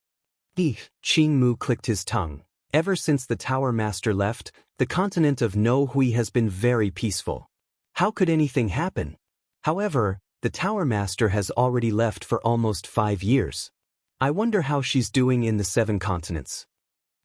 A: Qing Mu clicked his tongue. Ever since the Tower Master left, the continent of No Hui has been very peaceful. How could anything happen? However, the Tower Master has already left for almost 5 years. I wonder how she's doing in the 7 continents.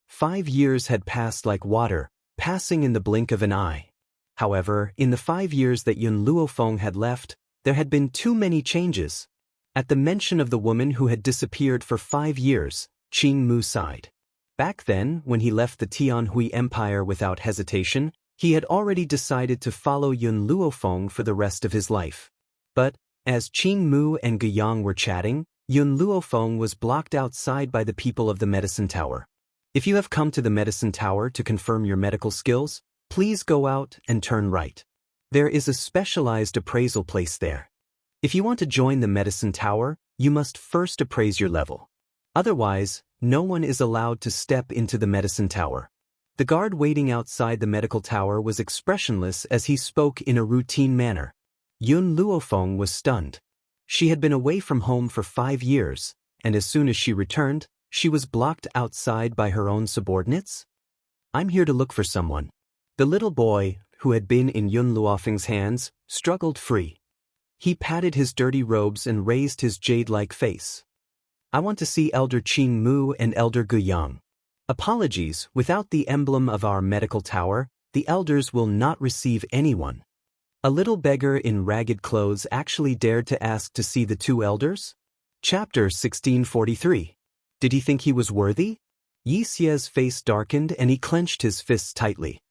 A: 5 years had passed like water, passing in the blink of an eye. However, in the 5 years that Yun Luofeng had left, there had been too many changes. At the mention of the woman who had disappeared for 5 years, Qing Mu sighed. Back then, when he left the Tianhui Empire without hesitation, he had already decided to follow Yun Luofeng for the rest of his life. But, as Qing Mu and Gu Yang were chatting, Yun Luofeng was blocked outside by the people of the medicine tower. If you have come to the medicine tower to confirm your medical skills, please go out and turn right. There is a specialized appraisal place there. If you want to join the medicine tower, you must first appraise your level. Otherwise, no one is allowed to step into the medicine tower. The guard waiting outside the medical tower was expressionless as he spoke in a routine manner. Yun Luofeng was stunned. She had been away from home for 5 years, and as soon as she returned, she was blocked outside by her own subordinates? "I'm here to look for someone." The little boy, who had been in Yun Luofeng's hands, struggled free. He patted his dirty robes and raised his jade-like face. "I want to see Elder Qing Mu and Elder Gu Yang." "Apologies, without the emblem of our medical tower, the elders will not receive anyone." A little beggar in ragged clothes actually dared to ask to see the 2 elders? Chapter 1643. Did he think he was worthy? Yi Xie's face darkened and he clenched his fists tightly.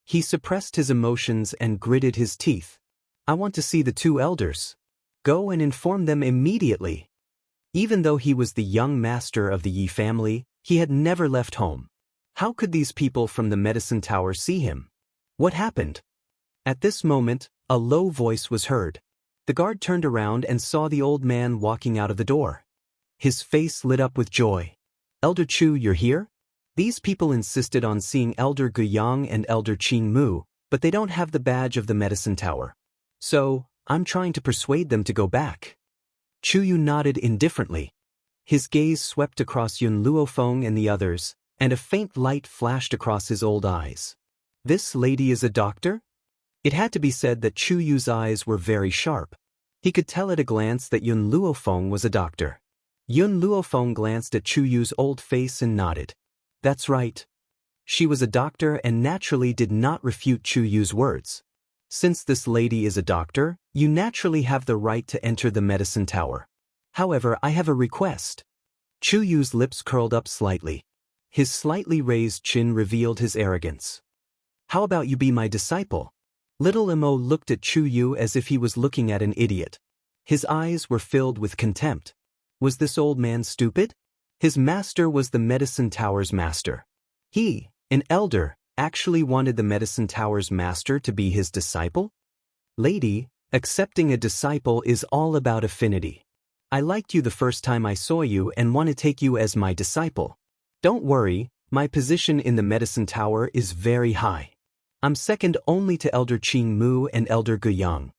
A: He suppressed his emotions and gritted his teeth. "I want to see the 2 elders. Go and inform them immediately." Even though he was the young master of the Yi family, he had never left home. How could these people from the medicine tower see him? What happened? At this moment, a low voice was heard. The guard turned around and saw the old man walking out of the door. His face lit up with joy. "Elder Chu, you're here?" These people insisted on seeing Elder Gu Yang and Elder Qing Mu, but they don't have the badge of the medicine tower. "So, I'm trying to persuade them to go back." Chu Yu nodded indifferently. His gaze swept across Yun Luofeng and the others, and a faint light flashed across his old eyes. "This lady is a doctor?" It had to be said that Chu Yu's eyes were very sharp. He could tell at a glance that Yun Luofeng was a doctor. Yun Luofeng glanced at Chu Yu's old face and nodded. "That's right." She was a doctor and naturally did not refute Chu Yu's words. "Since this lady is a doctor, you naturally have the right to enter the medicine tower. However, I have a request." Chu Yu's lips curled up slightly. His slightly raised chin revealed his arrogance. "How about you be my disciple?" Little Imo looked at Chu Yu as if he was looking at an idiot. His eyes were filled with contempt. Was this old man stupid? His master was the medicine tower's master. He, an elder, actually wanted the medicine tower's master to be his disciple? "Lady, accepting a disciple is all about affinity. I liked you the first time I saw you and want to take you as my disciple. Don't worry, my position in the medicine tower is very high. I'm second only to Elder Qing Mu and Elder Gu Yang.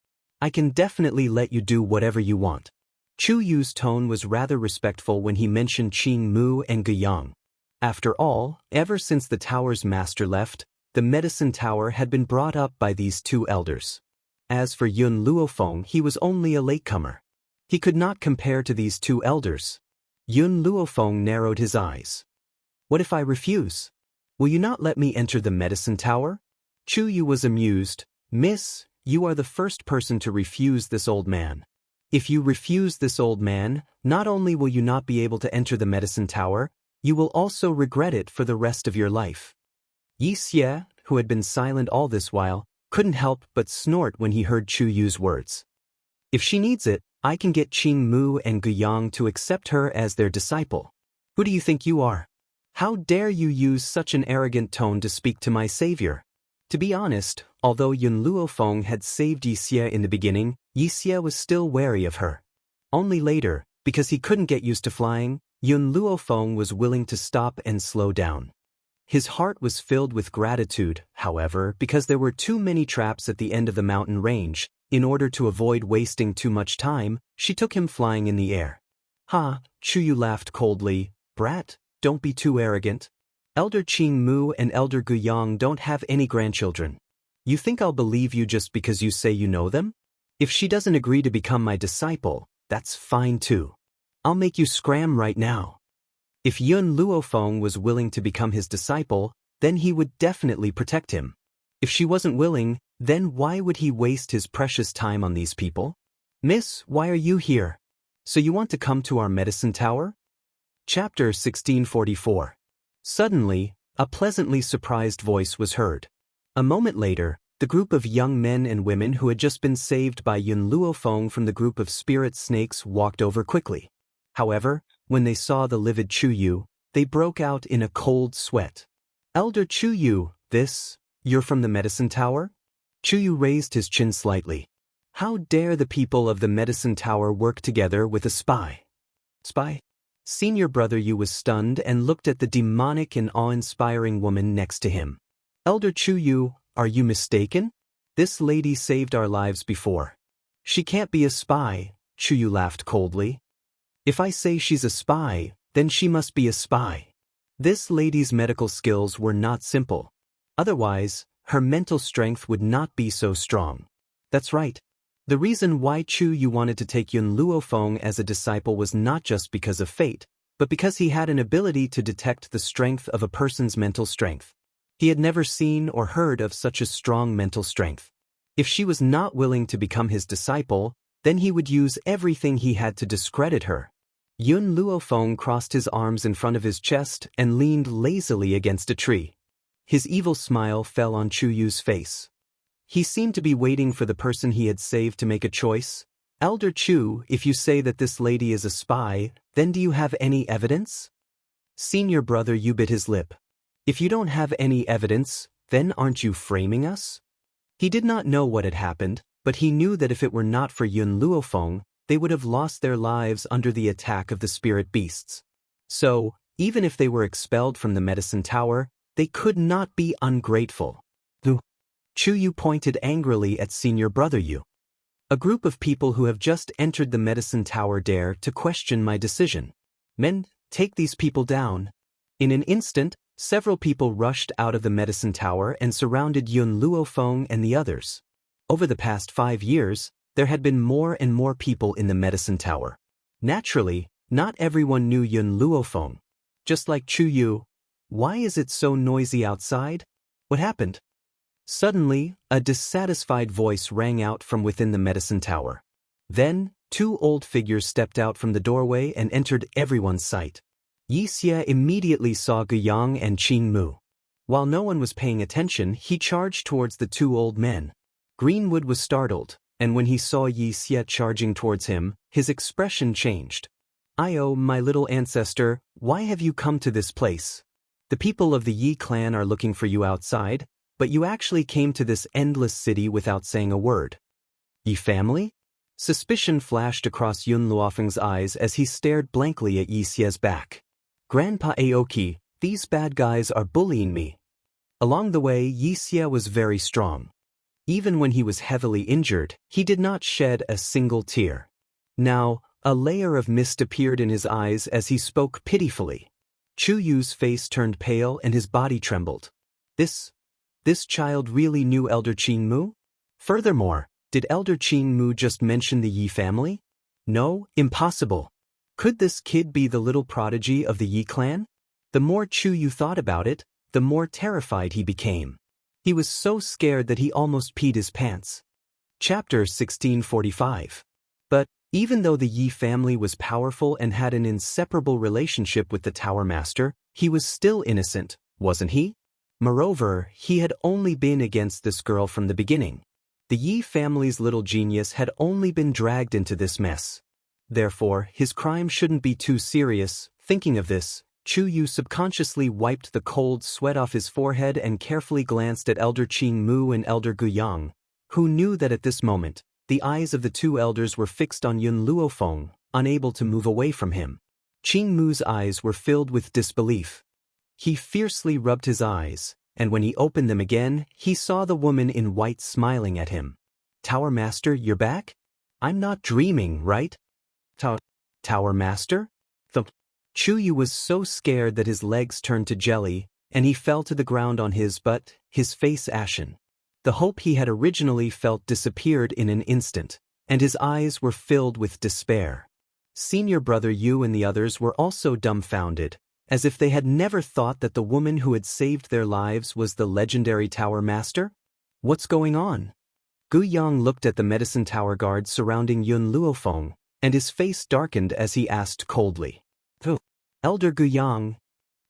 A: I can definitely let you do whatever you want. Chu Yu's tone was rather respectful when he mentioned Qing Mu and Guiyang. After all, ever since the tower's master left, the medicine tower had been brought up by these two elders. As for Yun Luofeng, he was only a latecomer. He could not compare to these two elders. Yun Luofeng narrowed his eyes. What if I refuse? Will you not let me enter the medicine tower? Chu Yu was amused. Miss, you are the first person to refuse this old man. If you refuse this old man, not only will you not be able to enter the medicine tower, you will also regret it for the rest of your life. Xie, who had been silent all this while, couldn't help but snort when he heard Chu Yu's words. If she needs it, I can get Qing Mu and Guiyang to accept her as their disciple. Who do you think you are? How dare you use such an arrogant tone to speak to my savior? To be honest, although Yun Luofeng had saved Xie in the beginning, Xie was still wary of her. Only later, because he couldn't get used to flying, Yun Luofeng was willing to stop and slow down. His heart was filled with gratitude, however, because there were too many traps at the end of the mountain range. In order to avoid wasting too much time, she took him flying in the air. Ha, Chu Yu laughed coldly. Brat, don't be too arrogant. Elder Qing Mu and Elder Guiyang don't have any grandchildren. You think I'll believe you just because you say you know them? If she doesn't agree to become my disciple, that's fine too. I'll make you scram right now. If Yun Luofeng was willing to become his disciple, then he would definitely protect him. If she wasn't willing, then why would he waste his precious time on these people? Miss, why are you here? So you want to come to our medicine tower? Chapter 1644. Suddenly, a pleasantly surprised voice was heard. A moment later, the group of young men and women who had just been saved by Yun Luofeng from the group of spirit snakes walked over quickly. However, when they saw the livid Chu Yu, they broke out in a cold sweat. Elder Chu Yu, you're from the medicine tower? Chu Yu raised his chin slightly. How dare the people of the medicine tower work together with a spy? Spy? Senior brother Yu was stunned and looked at the demonic and awe-inspiring woman next to him. Elder Chu Yu, are you mistaken? This lady saved our lives before. She can't be a spy, Chu Yu laughed coldly. If I say she's a spy, then she must be a spy. This lady's medical skills were not simple. Otherwise, her mental strength would not be so strong. That's right. The reason why Chu Yu wanted to take Yun Luofeng as a disciple was not just because of fate, but because he had an ability to detect the strength of a person's mental strength. He had never seen or heard of such a strong mental strength. If she was not willing to become his disciple, then he would use everything he had to discredit her. Yun Luofeng crossed his arms in front of his chest and leaned lazily against a tree. His evil smile fell on Chu Yu's face. He seemed to be waiting for the person he had saved to make a choice. Elder Chu, if you say that this lady is a spy, then do you have any evidence? Senior brother Yu bit his lip. If you don't have any evidence, then aren't you framing us? He did not know what had happened, but he knew that if it were not for Yun Luofeng, they would have lost their lives under the attack of the spirit beasts. So, even if they were expelled from the medicine tower, they could not be ungrateful. Chu Yu pointed angrily at senior brother Yu. A group of people who have just entered the medicine tower dare to question my decision. Men, take these people down. In an instant, several people rushed out of the medicine tower and surrounded Yun Luofeng and the others. Over the past 5 years, there had been more and more people in the medicine tower. Naturally, not everyone knew Yun Luofeng. Just like Chu Yu. Why is it so noisy outside? What happened? Suddenly, a dissatisfied voice rang out from within the medicine tower. Then, 2 old figures stepped out from the doorway and entered everyone's sight. Xie immediately saw Guiyang and Qing Mu. While no one was paying attention, he charged towards the 2 old men. Greenwood was startled, and when he saw Xie charging towards him, his expression changed. "Io, my little ancestor, why have you come to this place? The people of the Yi clan are looking for you outside, but you actually came to this endless city without saying a word. Yi family?" Suspicion flashed across Yun Luofeng's eyes as he stared blankly at Xie's back. "Grandpa Aoki, these bad guys are bullying me." Along the way, Xie was very strong. Even when he was heavily injured, he did not shed a single tear. Now, a layer of mist appeared in his eyes as he spoke pitifully. Chu Yu's face turned pale and his body trembled. This child really knew Elder Qin Mu? Furthermore, did Elder Qin Mu just mention the Yi family? No, impossible. Could this kid be the little prodigy of the Yi clan? The more Chu Yu thought about it, the more terrified he became. He was so scared that he almost peed his pants. Chapter 1645. But, even though the Yi family was powerful and had an inseparable relationship with the Tower Master, he was still innocent, wasn't he? Moreover, he had only been against this girl from the beginning. The Yi family's little genius had only been dragged into this mess. Therefore, his crime shouldn't be too serious. Thinking of this, Chu Yu subconsciously wiped the cold sweat off his forehead and carefully glanced at Elder Qin Mu and Elder Guyang, who knew that at this moment, the eyes of the two elders were fixed on Yun Luofeng, unable to move away from him. Qin Mu's eyes were filled with disbelief. He fiercely rubbed his eyes, and when he opened them again, he saw the woman in white smiling at him. Tower Master, you're back? I'm not dreaming, right? Tower Master? Chu Yu was so scared that his legs turned to jelly, and he fell to the ground on his butt, his face ashen. The hope he had originally felt disappeared in an instant, and his eyes were filled with despair. Senior brother Yu and the others were also dumbfounded, as if they had never thought that the woman who had saved their lives was the legendary Tower Master. What's going on? Gu Yang looked at the medicine tower guards surrounding Yun Luofeng, and his face darkened as he asked coldly. Elder Guyang.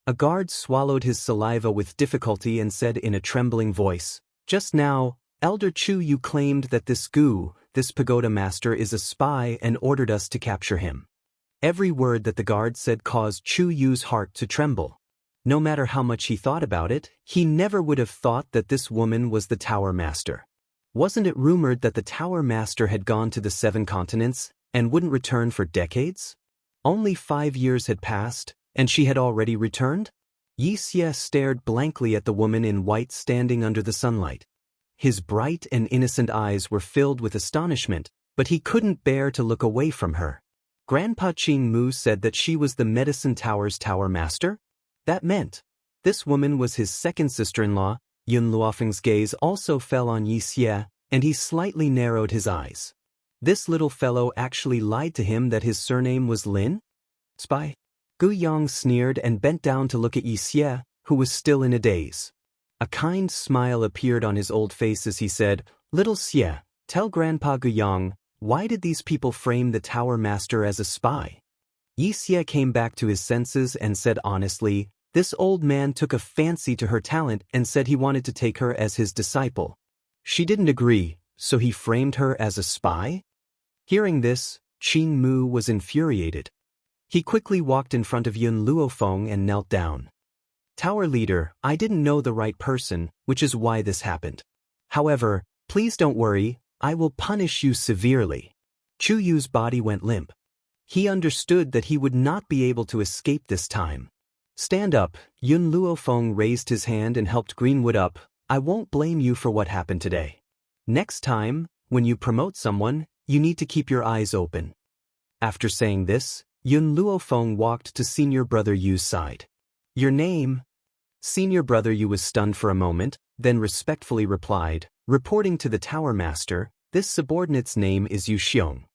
A: A guard swallowed his saliva with difficulty and said in a trembling voice, "Just now, Elder Chu Yu claimed that this pagoda master is a spy and ordered us to capture him." Every word that the guard said caused Chu Yu's heart to tremble. No matter how much he thought about it, he never would have thought that this woman was the Tower Master. Wasn't it rumored that the Tower Master had gone to the 7 continents and wouldn't return for decades? Only 5 years had passed, and she had already returned? Yixia stared blankly at the woman in white standing under the sunlight. His bright and innocent eyes were filled with astonishment, but he couldn't bear to look away from her. Grandpa Qin Mu said that she was the Medicine Tower's Tower Master? That meant this woman was his second sister-in-law. Yun Luofeng's gaze also fell on Yixia, and he slightly narrowed his eyes. This little fellow actually lied to him that his surname was Lin? Spy? Gu Yang sneered and bent down to look at Yixia, who was still in a daze. A kind smile appeared on his old face as he said, "Little Xie, tell Grandpa Gu Yang, why did these people frame the Tower Master as a spy?" Yixia came back to his senses and said honestly, "This old man took a fancy to her talent and said he wanted to take her as his disciple. She didn't agree, so he framed her as a spy?" Hearing this, Qin Mu was infuriated. He quickly walked in front of Yun Luofeng and knelt down. "Tower leader, I didn't know the right person, which is why this happened. However, please don't worry, I will punish you severely." Chu Yu's body went limp. He understood that he would not be able to escape this time. "Stand up." Yun Luofeng raised his hand and helped Greenwood up. "I won't blame you for what happened today. Next time, when you promote someone, you need to keep your eyes open." After saying this, Yun Luofeng walked to Senior Brother Yu's side. "Your name?" Senior Brother Yu was stunned for a moment, then respectfully replied, "Reporting to the Tower Master, this subordinate's name is Yu Xiong.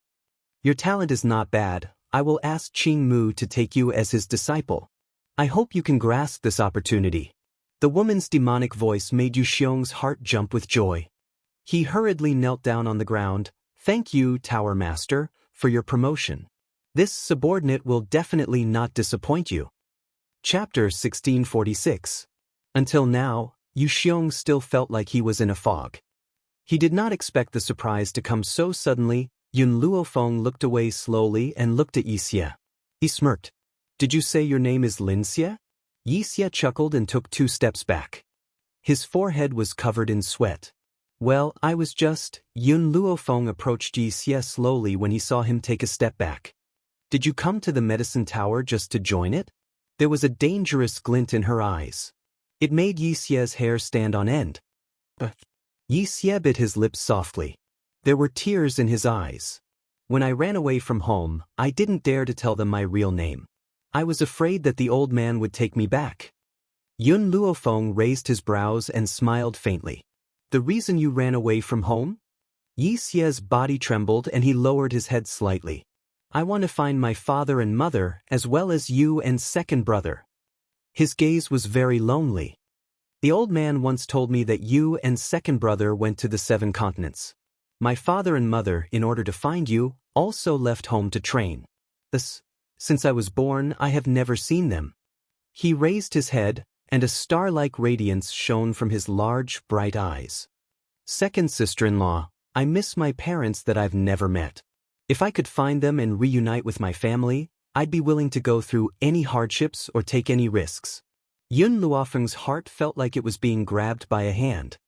A: Your talent is not bad. I will ask Qin Mu to take you as his disciple. I hope you can grasp this opportunity." The woman's demonic voice made Yu Xiong's heart jump with joy. He hurriedly knelt down on the ground. "Thank you, Tower Master, for your promotion. This subordinate will definitely not disappoint you." Chapter 1646. Until now, Yu Xiong still felt like he was in a fog. He did not expect the surprise to come so suddenly. Yun Luofeng looked away slowly and looked at Yixia. He smirked. "Did you say your name is Lin Xie?" Yixia chuckled and took 2 steps back. His forehead was covered in sweat. "Well, I was just..." Yun Luofeng approached Yixia slowly when he saw him take a step back. "Did you come to the medicine tower just to join it?" There was a dangerous glint in her eyes. It made Yixia's hair stand on end. Yi Xie bit his lips softly. There were tears in his eyes. When I ran away from home, I didn't dare to tell them my real name. I was afraid that the old man would take me back. Yun Luofeng raised his brows and smiled faintly. The reason you ran away from home? Yi Xie's body trembled and he lowered his head slightly. I want to find my father and mother, as well as you and second brother. His gaze was very lonely. The old man once told me that you and second brother went to the 7 continents. My father and mother, in order to find you, also left home to train. Since I was born, I have never seen them. He raised his head, and a star-like radiance shone from his large, bright eyes. Second sister-in-law, I miss my parents that I've never met. If I could find them and reunite with my family, I'd be willing to go through any hardships or take any risks. Yun Luofeng's heart felt like it was being grabbed by a hand.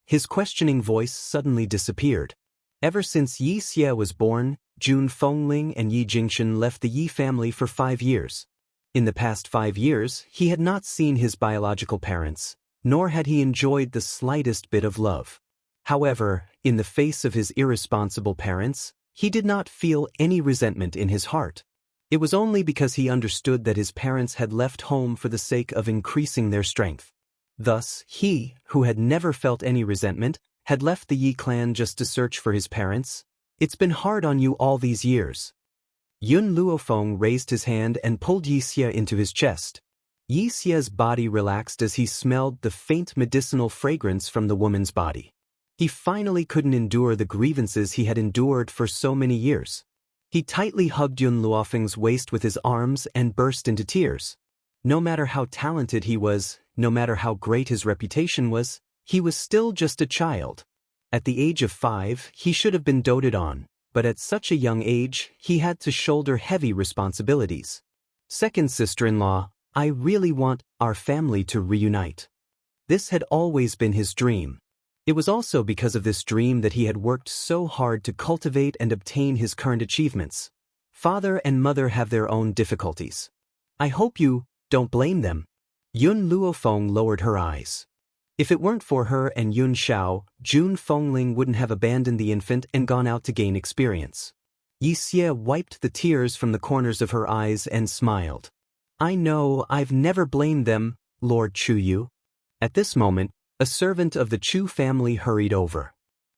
A: His questioning voice suddenly disappeared. Ever since Yi Xie was born, Jun Fengling and Yi Jingxin left the Yi family for 5 years. In the past 5 years, he had not seen his biological parents, nor had he enjoyed the slightest bit of love. However, in the face of his irresponsible parents, he did not feel any resentment in his heart. It was only because he understood that his parents had left home for the sake of increasing their strength. Thus, he, who had never felt any resentment, had left the Yi clan just to search for his parents. It's been hard on you all these years. Yun Luofeng raised his hand and pulled Yi Xie into his chest. Yi Xie's body relaxed as he smelled the faint medicinal fragrance from the woman's body. He finally couldn't endure the grievances he had endured for so many years. He tightly hugged Yun Luofeng's waist with his arms and burst into tears. No matter how talented he was, no matter how great his reputation was, he was still just a child. At the age of 5, he should have been doted on, but at such a young age, he had to shoulder heavy responsibilities. Second sister-in-law, I really want our family to reunite. This had always been his dream. It was also because of this dream that he had worked so hard to cultivate and obtain his current achievements. Father and mother have their own difficulties. I hope you don't blame them. Yun Luofeng lowered her eyes. If it weren't for her and Yun Xiao, Jun Fengling wouldn't have abandoned the infant and gone out to gain experience. Yi Xie wiped the tears from the corners of her eyes and smiled. I know I've never blamed them, Lord Chuyu. At this moment, a servant of the Chu family hurried over.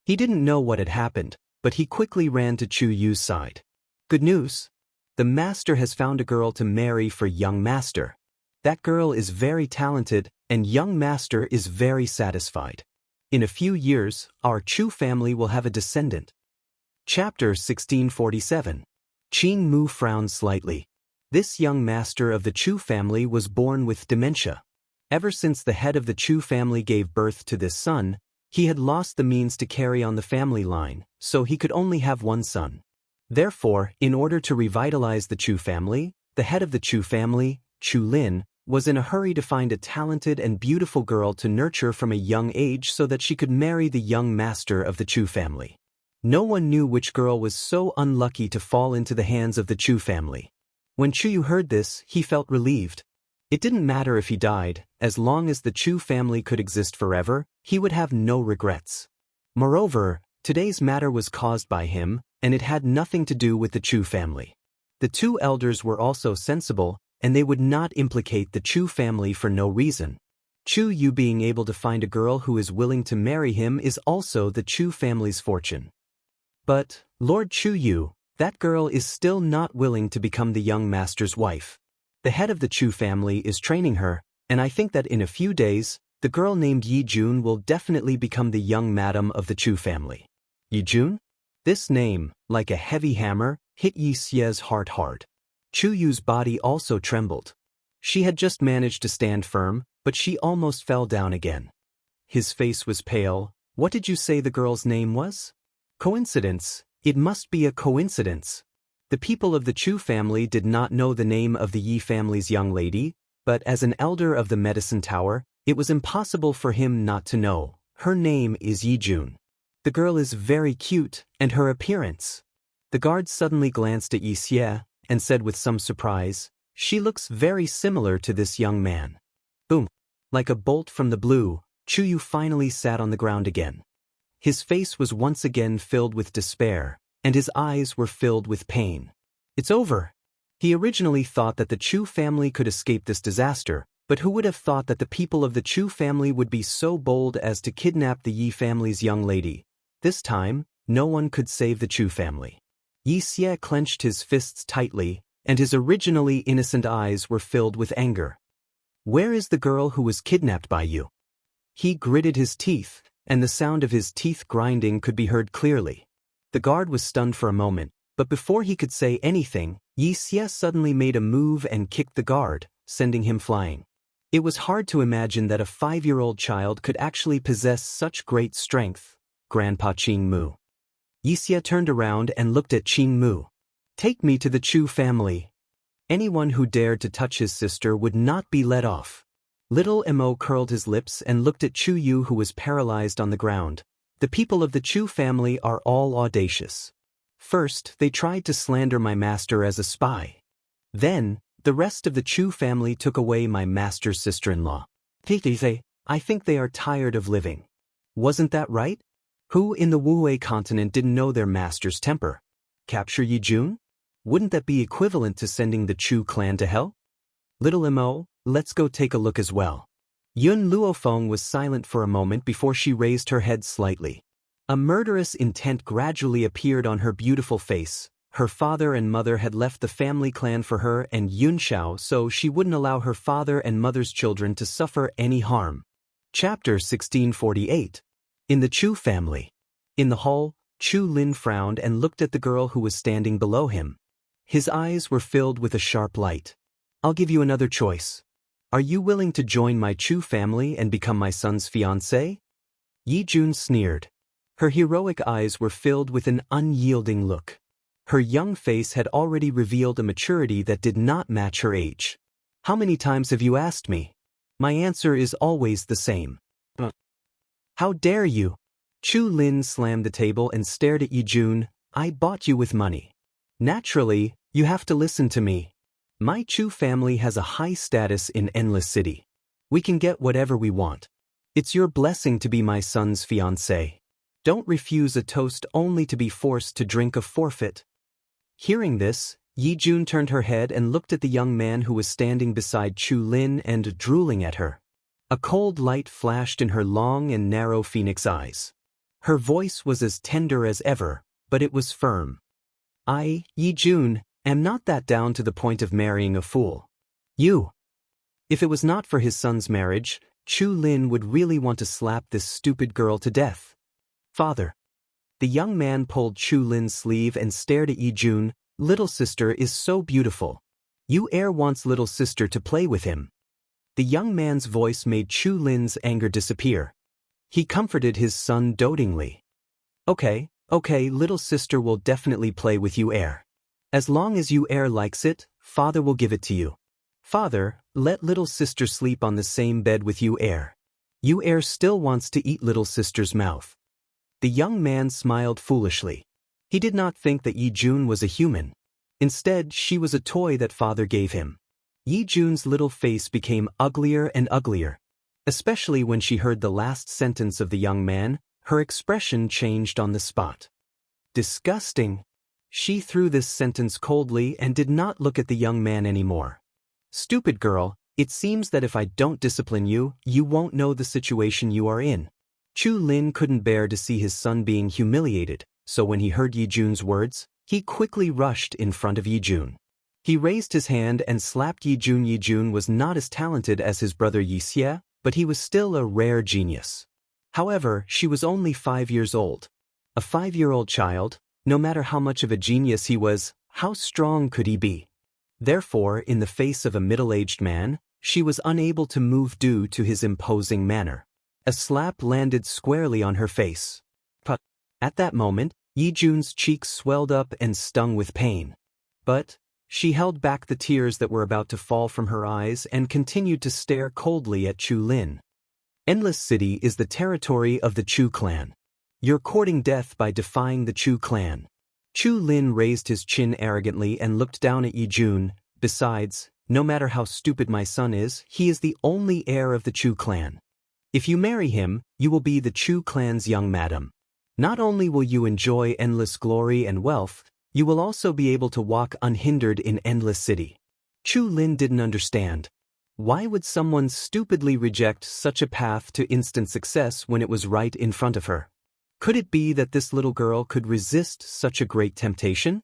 A: He didn't know what had happened, but he quickly ran to Chu Yu's side. Good news! The master has found a girl to marry for young master. That girl is very talented, and young master is very satisfied. In a few years, our Chu family will have a descendant. Chapter 1647. Qing Mu frowned slightly. This young master of the Chu family was born with dementia. Ever since the head of the Chu family gave birth to this son, he had lost the means to carry on the family line, so he could only have one son. Therefore, in order to revitalize the Chu family, the head of the Chu family, Chu Lin, was in a hurry to find a talented and beautiful girl to nurture from a young age so that she could marry the young master of the Chu family. No one knew which girl was so unlucky to fall into the hands of the Chu family. When Chuyu heard this, he felt relieved. It didn't matter if he died, as long as the Chu family could exist forever, he would have no regrets. Moreover, today's matter was caused by him, and it had nothing to do with the Chu family. The 2 elders were also sensible, and they would not implicate the Chu family for no reason. Chu Yu being able to find a girl who is willing to marry him is also the Chu family's fortune. But, Lord Chu Yu, that girl is still not willing to become the young master's wife. The head of the Chu family is training her, and I think that in a few days, the girl named Yi Jun will definitely become the young madam of the Chu family. Yi Jun? This name, like a heavy hammer, hit Yi Xie's heart hard. Chu Yu's body also trembled. She had just managed to stand firm, but she almost fell down again. His face was pale. What did you say the girl's name was? Coincidence. It must be a coincidence. The people of the Chu family did not know the name of the Yi family's young lady, but as an elder of the medicine tower, it was impossible for him not to know. Her name is Yi Jun. The girl is very cute, and her appearance. The guard suddenly glanced at Yi Xie and said with some surprise, she looks very similar to this young man. Boom! Like a bolt from the blue, Chuyu finally sat on the ground again. His face was once again filled with despair, and his eyes were filled with pain. It's over. He originally thought that the Chu family could escape this disaster, but who would have thought that the people of the Chu family would be so bold as to kidnap the Yi family's young lady? This time, no one could save the Chu family. Yi Xie clenched his fists tightly, and his originally innocent eyes were filled with anger. Where is the girl who was kidnapped by you? He gritted his teeth, and the sound of his teeth grinding could be heard clearly. The guard was stunned for a moment, but before he could say anything, Yi Xie suddenly made a move and kicked the guard, sending him flying. It was hard to imagine that a 5-year-old child could actually possess such great strength. Grandpa Qing Mu. Yi Xie turned around and looked at Qing Mu. Take me to the Chu family. Anyone who dared to touch his sister would not be let off. Little Mo curled his lips and looked at Chu Yu, who was paralyzed on the ground. The people of the Chu family are all audacious. First, they tried to slander my master as a spy. Then, the rest of the Chu family took away my master's sister-in-law. I think they are tired of living. Wasn't that right? Who in the Wuwei continent didn't know their master's temper? Capture Yi Jun? Wouldn't that be equivalent to sending the Chu clan to hell? Little Mo, let's go take a look as well. Yun Luofeng was silent for a moment before she raised her head slightly. A murderous intent gradually appeared on her beautiful face. Her father and mother had left the family clan for her and Yun Xiao, so she wouldn't allow her father and mother's children to suffer any harm. Chapter 1648. In the Chu family. In the hall, Chu Lin frowned and looked at the girl who was standing below him. His eyes were filled with a sharp light. I'll give you another choice. Are you willing to join my Chu family and become my son's fiancé? Yi Jun sneered. Her heroic eyes were filled with an unyielding look. Her young face had already revealed a maturity that did not match her age. How many times have you asked me? My answer is always the same. How dare you? Chu Lin slammed the table and stared at Yi Jun. I bought you with money. Naturally, you have to listen to me. My Chu family has a high status in Endless City. We can get whatever we want. It's your blessing to be my son's fiancé. Don't refuse a toast only to be forced to drink a forfeit. Hearing this, Yi Jun turned her head and looked at the young man who was standing beside Chu Lin and drooling at her. A cold light flashed in her long and narrow phoenix eyes. Her voice was as tender as ever, but it was firm. I, Yi Jun, am not that down to the point of marrying a fool. You. If it was not for his son's marriage, Chu Lin would really want to slap this stupid girl to death. Father. The young man pulled Chu Lin's sleeve and stared at Yi Jun. Little sister is so beautiful. Yu Er wants little sister to play with him. The young man's voice made Chu Lin's anger disappear. He comforted his son dotingly. Okay, little sister will definitely play with Yu Er. As long as Yu Er likes it, father will give it to you. Father, let little sister sleep on the same bed with Yu Er. Yu Er still wants to eat little sister's mouth. The young man smiled foolishly. He did not think that Yi Jun was a human. Instead, she was a toy that father gave him. Yi Jun's little face became uglier and uglier. Especially when she heard the last sentence of the young man, her expression changed on the spot. Disgusting. She threw this sentence coldly and did not look at the young man anymore. Stupid girl, it seems that if I don't discipline you, you won't know the situation you are in. Chu Lin couldn't bear to see his son being humiliated, so when he heard Yi Jun's words, he quickly rushed in front of Yi Jun. He raised his hand and slapped Yi Jun. Yi Jun was not as talented as his brother Yi Xie, but he was still a rare genius. However, she was only 5 years old. A 5-year-old child, no matter how much of a genius he was, how strong could he be? Therefore, in the face of a middle-aged man, she was unable to move due to his imposing manner. A slap landed squarely on her face. At that moment, Yi Jun's cheeks swelled up and stung with pain. But she held back the tears that were about to fall from her eyes and continued to stare coldly at Chu Lin. Endless City is the territory of the Chu clan. You're courting death by defying the Chu clan. Chu Lin raised his chin arrogantly and looked down at Yi Jun. Besides, no matter how stupid my son is, he is the only heir of the Chu clan. If you marry him, you will be the Chu clan's young madam. Not only will you enjoy endless glory and wealth, you will also be able to walk unhindered in Endless City. Chu Lin didn't understand. Why would someone stupidly reject such a path to instant success when it was right in front of her? Could it be that this little girl could resist such a great temptation?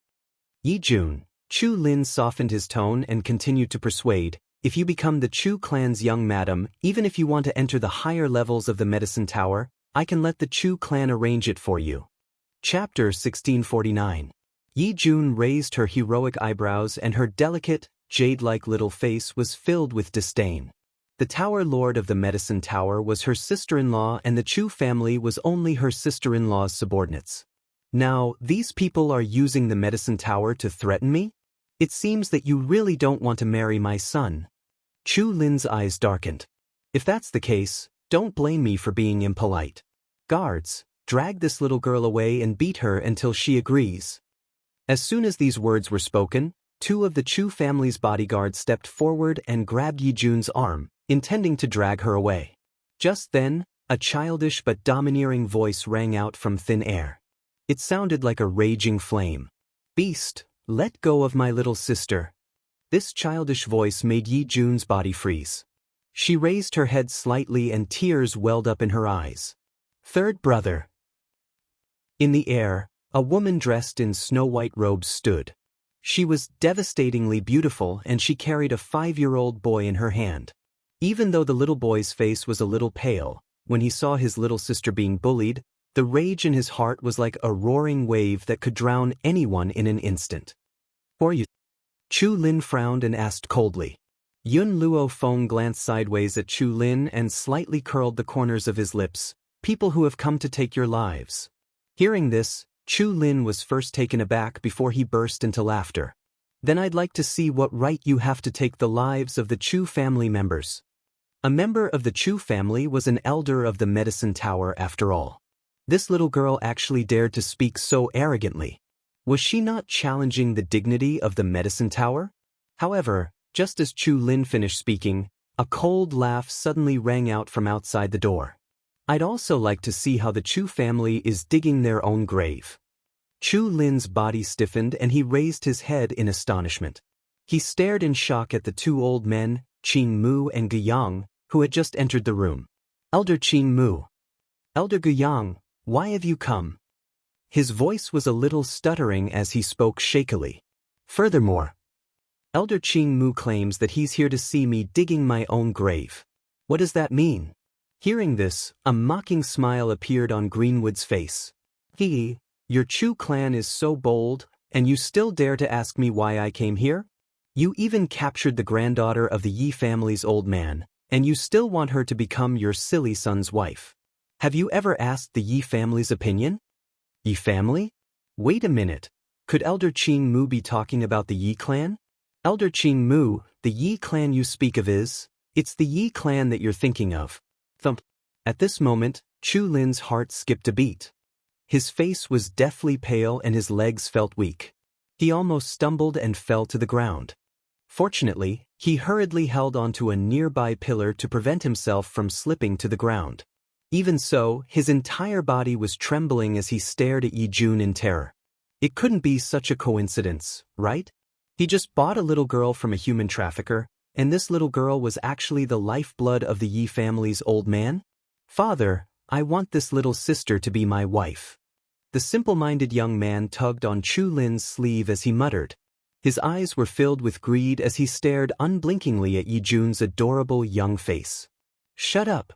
A: Yi Jun, Chu Lin softened his tone and continued to persuade, if you become the Chu clan's young madam, even if you want to enter the higher levels of the medicine tower, I can let the Chu clan arrange it for you. Chapter 1649. Yi Jun raised her heroic eyebrows and her delicate, jade-like little face was filled with disdain. The Tower Lord of the Medicine Tower was her sister-in-law and the Chu family was only her sister-in-law's subordinates. Now, these people are using the Medicine Tower to threaten me? It seems that you really don't want to marry my son. Chu Lin's eyes darkened. If that's the case, don't blame me for being impolite. Guards, drag this little girl away and beat her until she agrees. As soon as these words were spoken, two of the Chu family's bodyguards stepped forward and grabbed Yi Jun's arm, intending to drag her away. Just then, a childish but domineering voice rang out from thin air. It sounded like a raging flame. Beast, let go of my little sister. This childish voice made Yi Jun's body freeze. She raised her head slightly and tears welled up in her eyes. Third brother. In the air, a woman dressed in snow-white robes stood. She was devastatingly beautiful and she carried a 5-year-old boy in her hand. Even though the little boy's face was a little pale, when he saw his little sister being bullied, the rage in his heart was like a roaring wave that could drown anyone in an instant. Who are you? Chu Lin frowned and asked coldly. Yun Luo Feng glanced sideways at Chu Lin and slightly curled the corners of his lips. People who have come to take your lives. Hearing this, Chu Lin was first taken aback before he burst into laughter. Then I'd like to see what right you have to take the lives of the Chu family members. A member of the Chu family was an elder of the Medicine Tower after all. This little girl actually dared to speak so arrogantly. Was she not challenging the dignity of the Medicine Tower? However, just as Chu Lin finished speaking, a cold laugh suddenly rang out from outside the door. I'd also like to see how the Chu family is digging their own grave. Chu Lin's body stiffened and he raised his head in astonishment. He stared in shock at the two old men, Qin Mu and Guyang, who had just entered the room. Elder Qin Mu. Elder Guyang, why have you come? His voice was a little stuttering as he spoke shakily. Furthermore, Elder Qin Mu claims that he's here to see me digging my own grave. What does that mean? Hearing this, a mocking smile appeared on Greenwood's face. Your Chu clan is so bold, and you still dare to ask me why I came here? You even captured the granddaughter of the Yi family's old man, and you still want her to become your silly son's wife. Have you ever asked the Yi family's opinion? Yi family? Wait a minute. Could Elder Qin Mu be talking about the Yi clan? Elder Qin Mu, the Yi clan you speak of it's the Yi clan that you're thinking of. Thump. At this moment, Chu Lin's heart skipped a beat. His face was deathly pale and his legs felt weak. He almost stumbled and fell to the ground. Fortunately, he hurriedly held onto a nearby pillar to prevent himself from slipping to the ground. Even so, his entire body was trembling as he stared at Yi Jun in terror. It couldn't be such a coincidence, right? He just bought a little girl from a human trafficker, and this little girl was actually the lifeblood of the Yi family's old man? Father, I want this little sister to be my wife. The simple-minded young man tugged on Chu Lin's sleeve as he muttered. His eyes were filled with greed as he stared unblinkingly at Yi Jun's adorable young face. Shut up!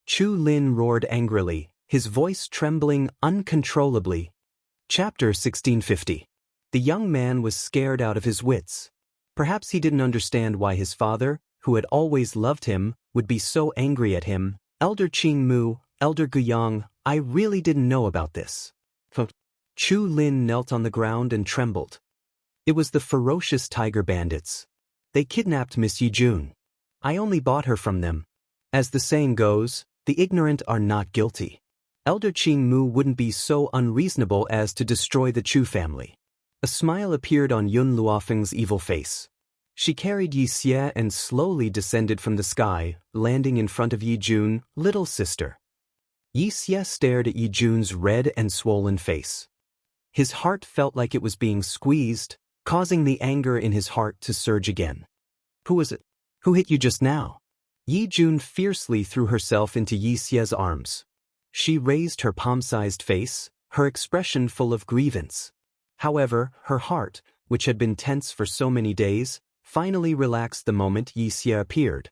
A: Chu Lin roared angrily, his voice trembling uncontrollably. Chapter 1650. The young man was scared out of his wits. Perhaps he didn't understand why his father, who had always loved him, would be so angry at him. Elder Qin Mu, Elder Guyang, I really didn't know about this. Chu Lin knelt on the ground and trembled. It was the ferocious tiger bandits. They kidnapped Miss Yi Jun. I only bought her from them. As the saying goes, the ignorant are not guilty. Elder Qin Mu wouldn't be so unreasonable as to destroy the Chu family. A smile appeared on Yun Luofeng's evil face. She carried Yi Xie and slowly descended from the sky, landing in front of Yi Jun, little sister. Yixia stared at Yi Jun's red and swollen face. His heart felt like it was being squeezed, causing the anger in his heart to surge again. Who was it? Who hit you just now? Yi Jun fiercely threw herself into Yixia's arms. She raised her palm-sized face, her expression full of grievance. However, her heart, which had been tense for so many days, finally relaxed the moment Yixia appeared.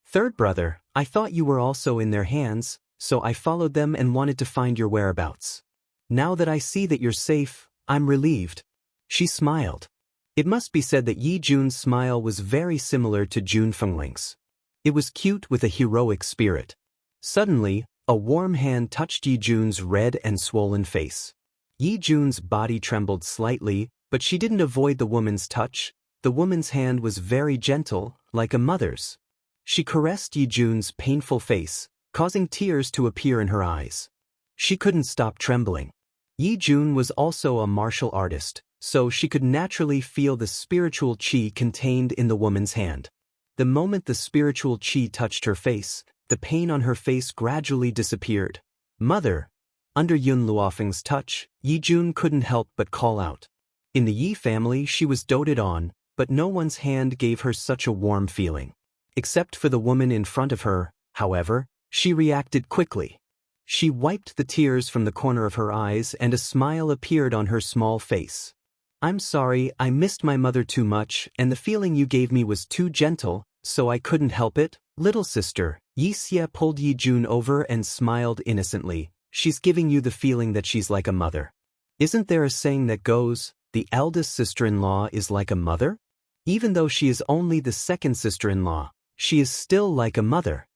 A: Third brother, I thought you were also in their hands, so I followed them and wanted to find your whereabouts. Now that I see that you're safe, I'm relieved. She smiled. It must be said that Yi Jun's smile was very similar to Jun Fengling's. It was cute with a heroic spirit. Suddenly, a warm hand touched Yi Jun's red and swollen face. Yi Jun's body trembled slightly, but she didn't avoid the woman's touch. The woman's hand was very gentle, like a mother's. She caressed Yi Jun's painful face, causing tears to appear in her eyes. She couldn't stop trembling. Yi Jun was also a martial artist, so she could naturally feel the spiritual qi contained in the woman's hand. The moment the spiritual qi touched her face, the pain on her face gradually disappeared. Mother! Under Yun Luofeng's touch, Yi Jun couldn't help but call out. In the Yi family she was doted on, but no one's hand gave her such a warm feeling. Except for the woman in front of her, however, she reacted quickly. She wiped the tears from the corner of her eyes and a smile appeared on her small face. I'm sorry, I missed my mother too much and the feeling you gave me was too gentle, so I couldn't help it. Little sister, Yixia pulled Yi Jun over and smiled innocently. She's giving you the feeling that she's like a mother. Isn't there a saying that goes, the eldest sister-in-law is like a mother? Even though she is only the second sister-in-law, she is still like a mother.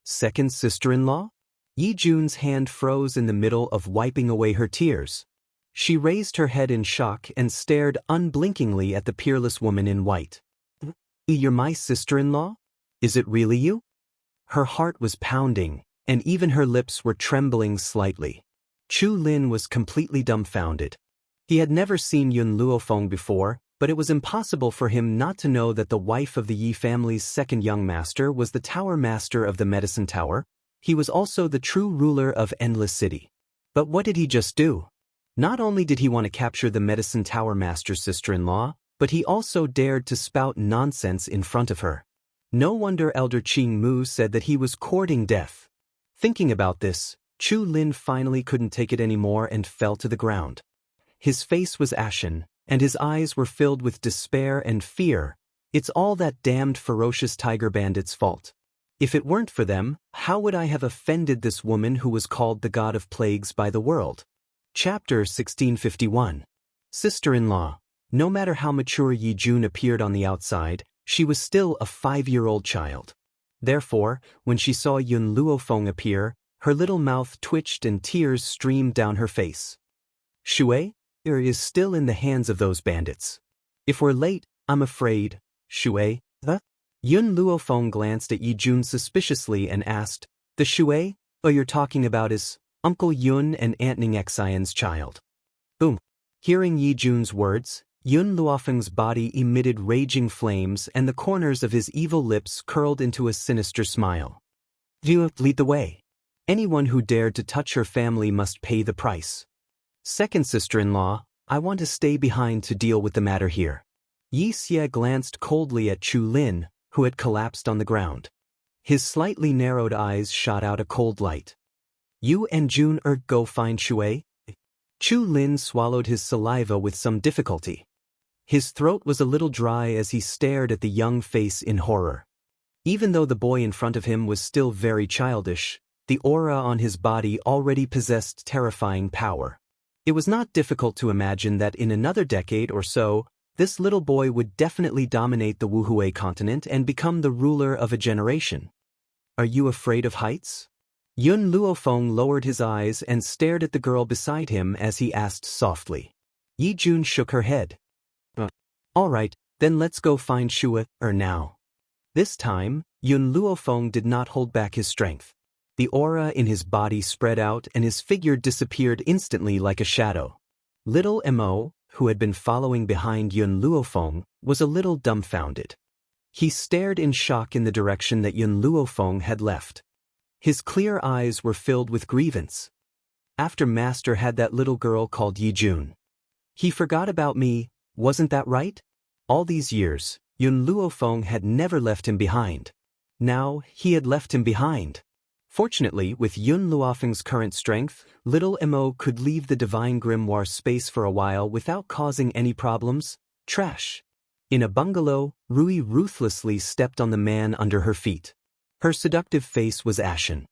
A: Second sister-in-law? Yi Jun's hand froze in the middle of wiping away her tears. She raised her head in shock and stared unblinkingly at the peerless woman in white. You're my sister-in-law? Is it really you? Her heart was pounding, and even her lips were trembling slightly. Chu Lin was completely dumbfounded. He had never seen Yun Luofeng before, but it was impossible for him not to know that the wife of the Yi family's second young master was the tower master of the medicine tower. He was also the true ruler of Endless City. But what did he just do? Not only did he want to capture the medicine tower master's sister-in-law, but he also dared to spout nonsense in front of her. No wonder Elder Qing Mu said that he was courting death. Thinking about this, Chu Lin finally couldn't take it anymore and fell to the ground. His face was ashen, and his eyes were filled with despair and fear. It's all that damned ferocious tiger bandits' fault. If it weren't for them, how would I have offended this woman who was called the god of plagues by the world? Chapter 1651. Sister-in-law. No matter how mature Yi Jun appeared on the outside, she was still a 5-year-old child. Therefore, when she saw Yun Luofeng appear, her little mouth twitched and tears streamed down her face. Shui is still in the hands of those bandits. If we're late, I'm afraid. Shui, Yun Luofeng glanced at Yi Jun suspiciously and asked, the Shui you're talking about is Uncle Yun and Aunt Ning Xian's child. Boom. Hearing Yi Jun's words, Yun Luofeng's body emitted raging flames and the corners of his evil lips curled into a sinister smile. You lead the way. Anyone who dared to touch her family must pay the price. Second sister-in-law, I want to stay behind to deal with the matter here. Yixia glanced coldly at Chu Lin, who had collapsed on the ground. His slightly narrowed eyes shot out a cold light. You and Jun go find Shui? Chu Lin swallowed his saliva with some difficulty. His throat was a little dry as he stared at the young face in horror. Even though the boy in front of him was still very childish, the aura on his body already possessed terrifying power. It was not difficult to imagine that in another decade or so, this little boy would definitely dominate the Wuhui continent and become the ruler of a generation. Are you afraid of heights? Yun Luofeng lowered his eyes and stared at the girl beside him as he asked softly. Yi Jun shook her head. All right, then let's go find Shui now. This time, Yun Luofeng did not hold back his strength. The aura in his body spread out and his figure disappeared instantly like a shadow. Little Mo, who had been following behind Yun Luofeng, was a little dumbfounded. He stared in shock in the direction that Yun Luofeng had left. His clear eyes were filled with grievance. After Master had that little girl called Yijun. He forgot about me, wasn't that right? All these years, Yun Luofeng had never left him behind. Now, he had left him behind. Fortunately, with Yun Luofeng's current strength, little Mo could leave the Divine Grimoire space for a while without causing any problems. Trash. In a bungalow, Rui ruthlessly stepped on the man under her feet. Her seductive face was ashen.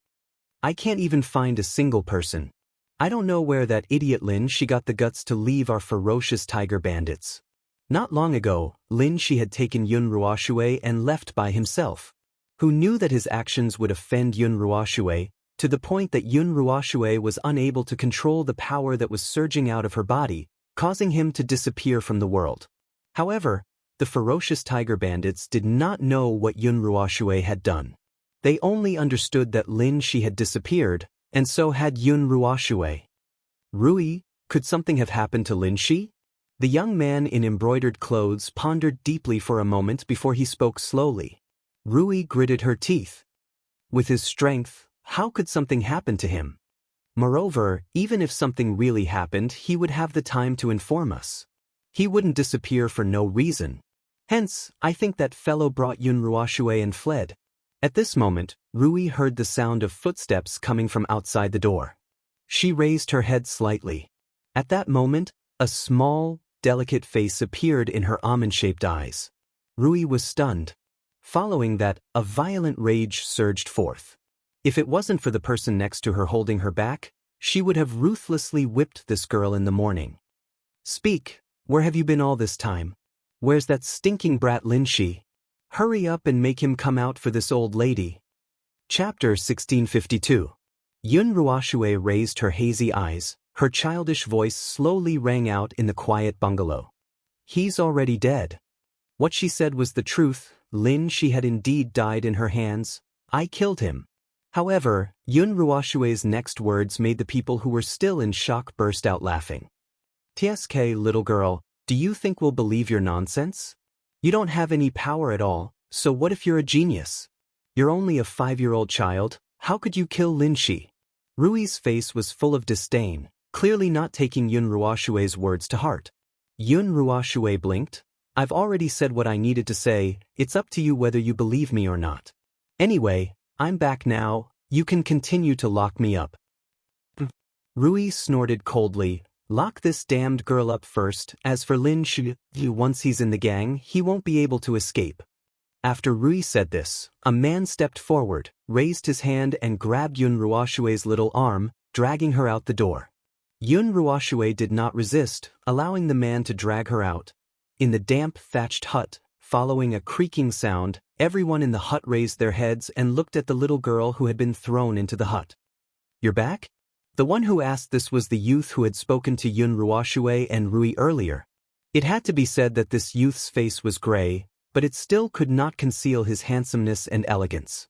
A: I can't even find a single person. I don't know where that idiot Lin she got the guts to leave our ferocious tiger bandits. Not long ago, Lin she had taken Yun Ruoxue and left by himself. Who knew that his actions would offend Yun Ruoxue, to the point that Yun Ruoxue was unable to control the power that was surging out of her body, causing him to disappear from the world. However, the ferocious tiger bandits did not know what Yun Ruoxue had done. They only understood that Lin she had disappeared, and so had Yun Ruoxue. Rui, could something have happened to Lin Shi? The young man in embroidered clothes pondered deeply for a moment before he spoke slowly. Rui gritted her teeth. With his strength, how could something happen to him? Moreover, even if something really happened, he would have the time to inform us. He wouldn't disappear for no reason. Hence, I think that fellow brought Yun Ruoxue and fled. At this moment, Rui heard the sound of footsteps coming from outside the door. She raised her head slightly. At that moment, a small, delicate face appeared in her almond-shaped eyes. Rui was stunned. Following that, a violent rage surged forth. If it wasn't for the person next to her holding her back, she would have ruthlessly whipped this girl in the morning. Speak, where have you been all this time? Where's that stinking brat Lin Shi? Hurry up and make him come out for this old lady. Chapter 1652. Yun Ruoxue raised her hazy eyes, her childish voice slowly rang out in the quiet bungalow. He's already dead. What she said was the truth. Lin Shi had indeed died in her hands. I killed him. However, Yun Ruoxue's next words made the people who were still in shock burst out laughing. TSK, little girl, do you think we'll believe your nonsense? You don't have any power at all, so what if you're a genius? You're only a 5-year-old child, how could you kill Lin Shi? Rui's face was full of disdain, clearly not taking Yun Ruoxue's words to heart. Yun Ruoxue blinked. I've already said what I needed to say, it's up to you whether you believe me or not. Anyway, I'm back now, you can continue to lock me up. Rui snorted coldly. Lock this damned girl up first. As for Lin Shi, once he's in the gang, he won't be able to escape. After Rui said this, a man stepped forward, raised his hand and grabbed Yun Ruoxue's little arm, dragging her out the door. Yun Ruoxue did not resist, allowing the man to drag her out. In the damp, thatched hut, following a creaking sound, everyone in the hut raised their heads and looked at the little girl who had been thrown into the hut. You're back? The one who asked this was the youth who had spoken to Yun Ruoxue and Rui earlier. It had to be said that this youth's face was gray, but it still could not conceal his handsomeness and elegance.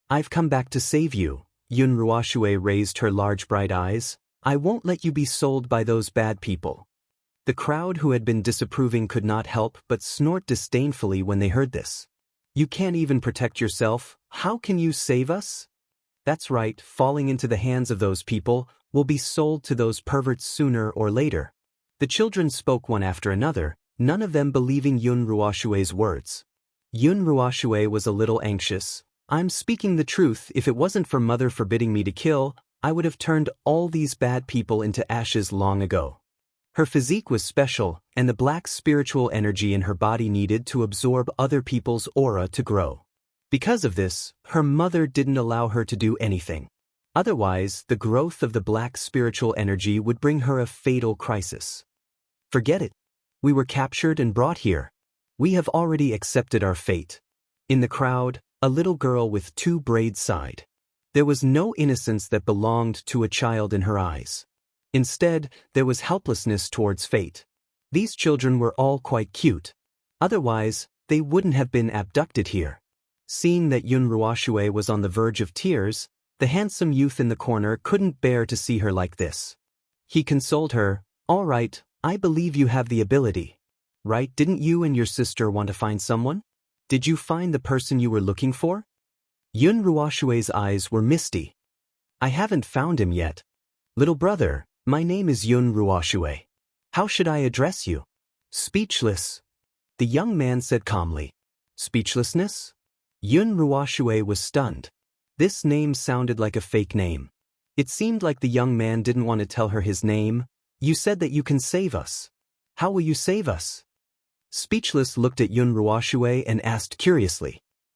A: I've come back to save you. Yun Ruoxue raised her large bright eyes. I won't let you be sold by those bad people. The crowd who had been disapproving could not help but snort disdainfully when they heard this. You can't even protect yourself, how can you save us? That's right, falling into the hands of those people, will be sold to those perverts sooner or later. The children spoke one after another, none of them believing Yun Ruoxue's words. Yun Ruoxue was a little anxious. I'm speaking the truth. If it wasn't for Mother forbidding me to kill, I would have turned all these bad people into ashes long ago. Her physique was special, and the black spiritual energy in her body needed to absorb other people's aura to grow. Because of this, her mother didn't allow her to do anything. Otherwise, the growth of the black spiritual energy would bring her a fatal crisis. Forget it. We were captured and brought here. We have already accepted our fate. In the crowd, a little girl with 2 braids sighed. There was no innocence that belonged to a child in her eyes. Instead, there was helplessness towards fate. These children were all quite cute. Otherwise, they wouldn't have been abducted here. Seeing that Yun Ruoxue was on the verge of tears, the handsome youth in the corner couldn't bear to see her like this. He consoled her, all right, I believe you have the ability. Right, didn't you and your sister want to find someone? Did you find the person you were looking for? Yun Ruoshue's eyes were misty. I haven't found him yet. Little brother, my name is Yun Ruoshue. How should I address you? Speechless. The young man said calmly. Speechlessness? Yun Ruoshue was stunned. This name sounded like a fake name. It seemed like the young man didn't want to tell her his name. You said that you can save us. How will you save us? Speechless looked at Yun Ruoshue and asked curiously.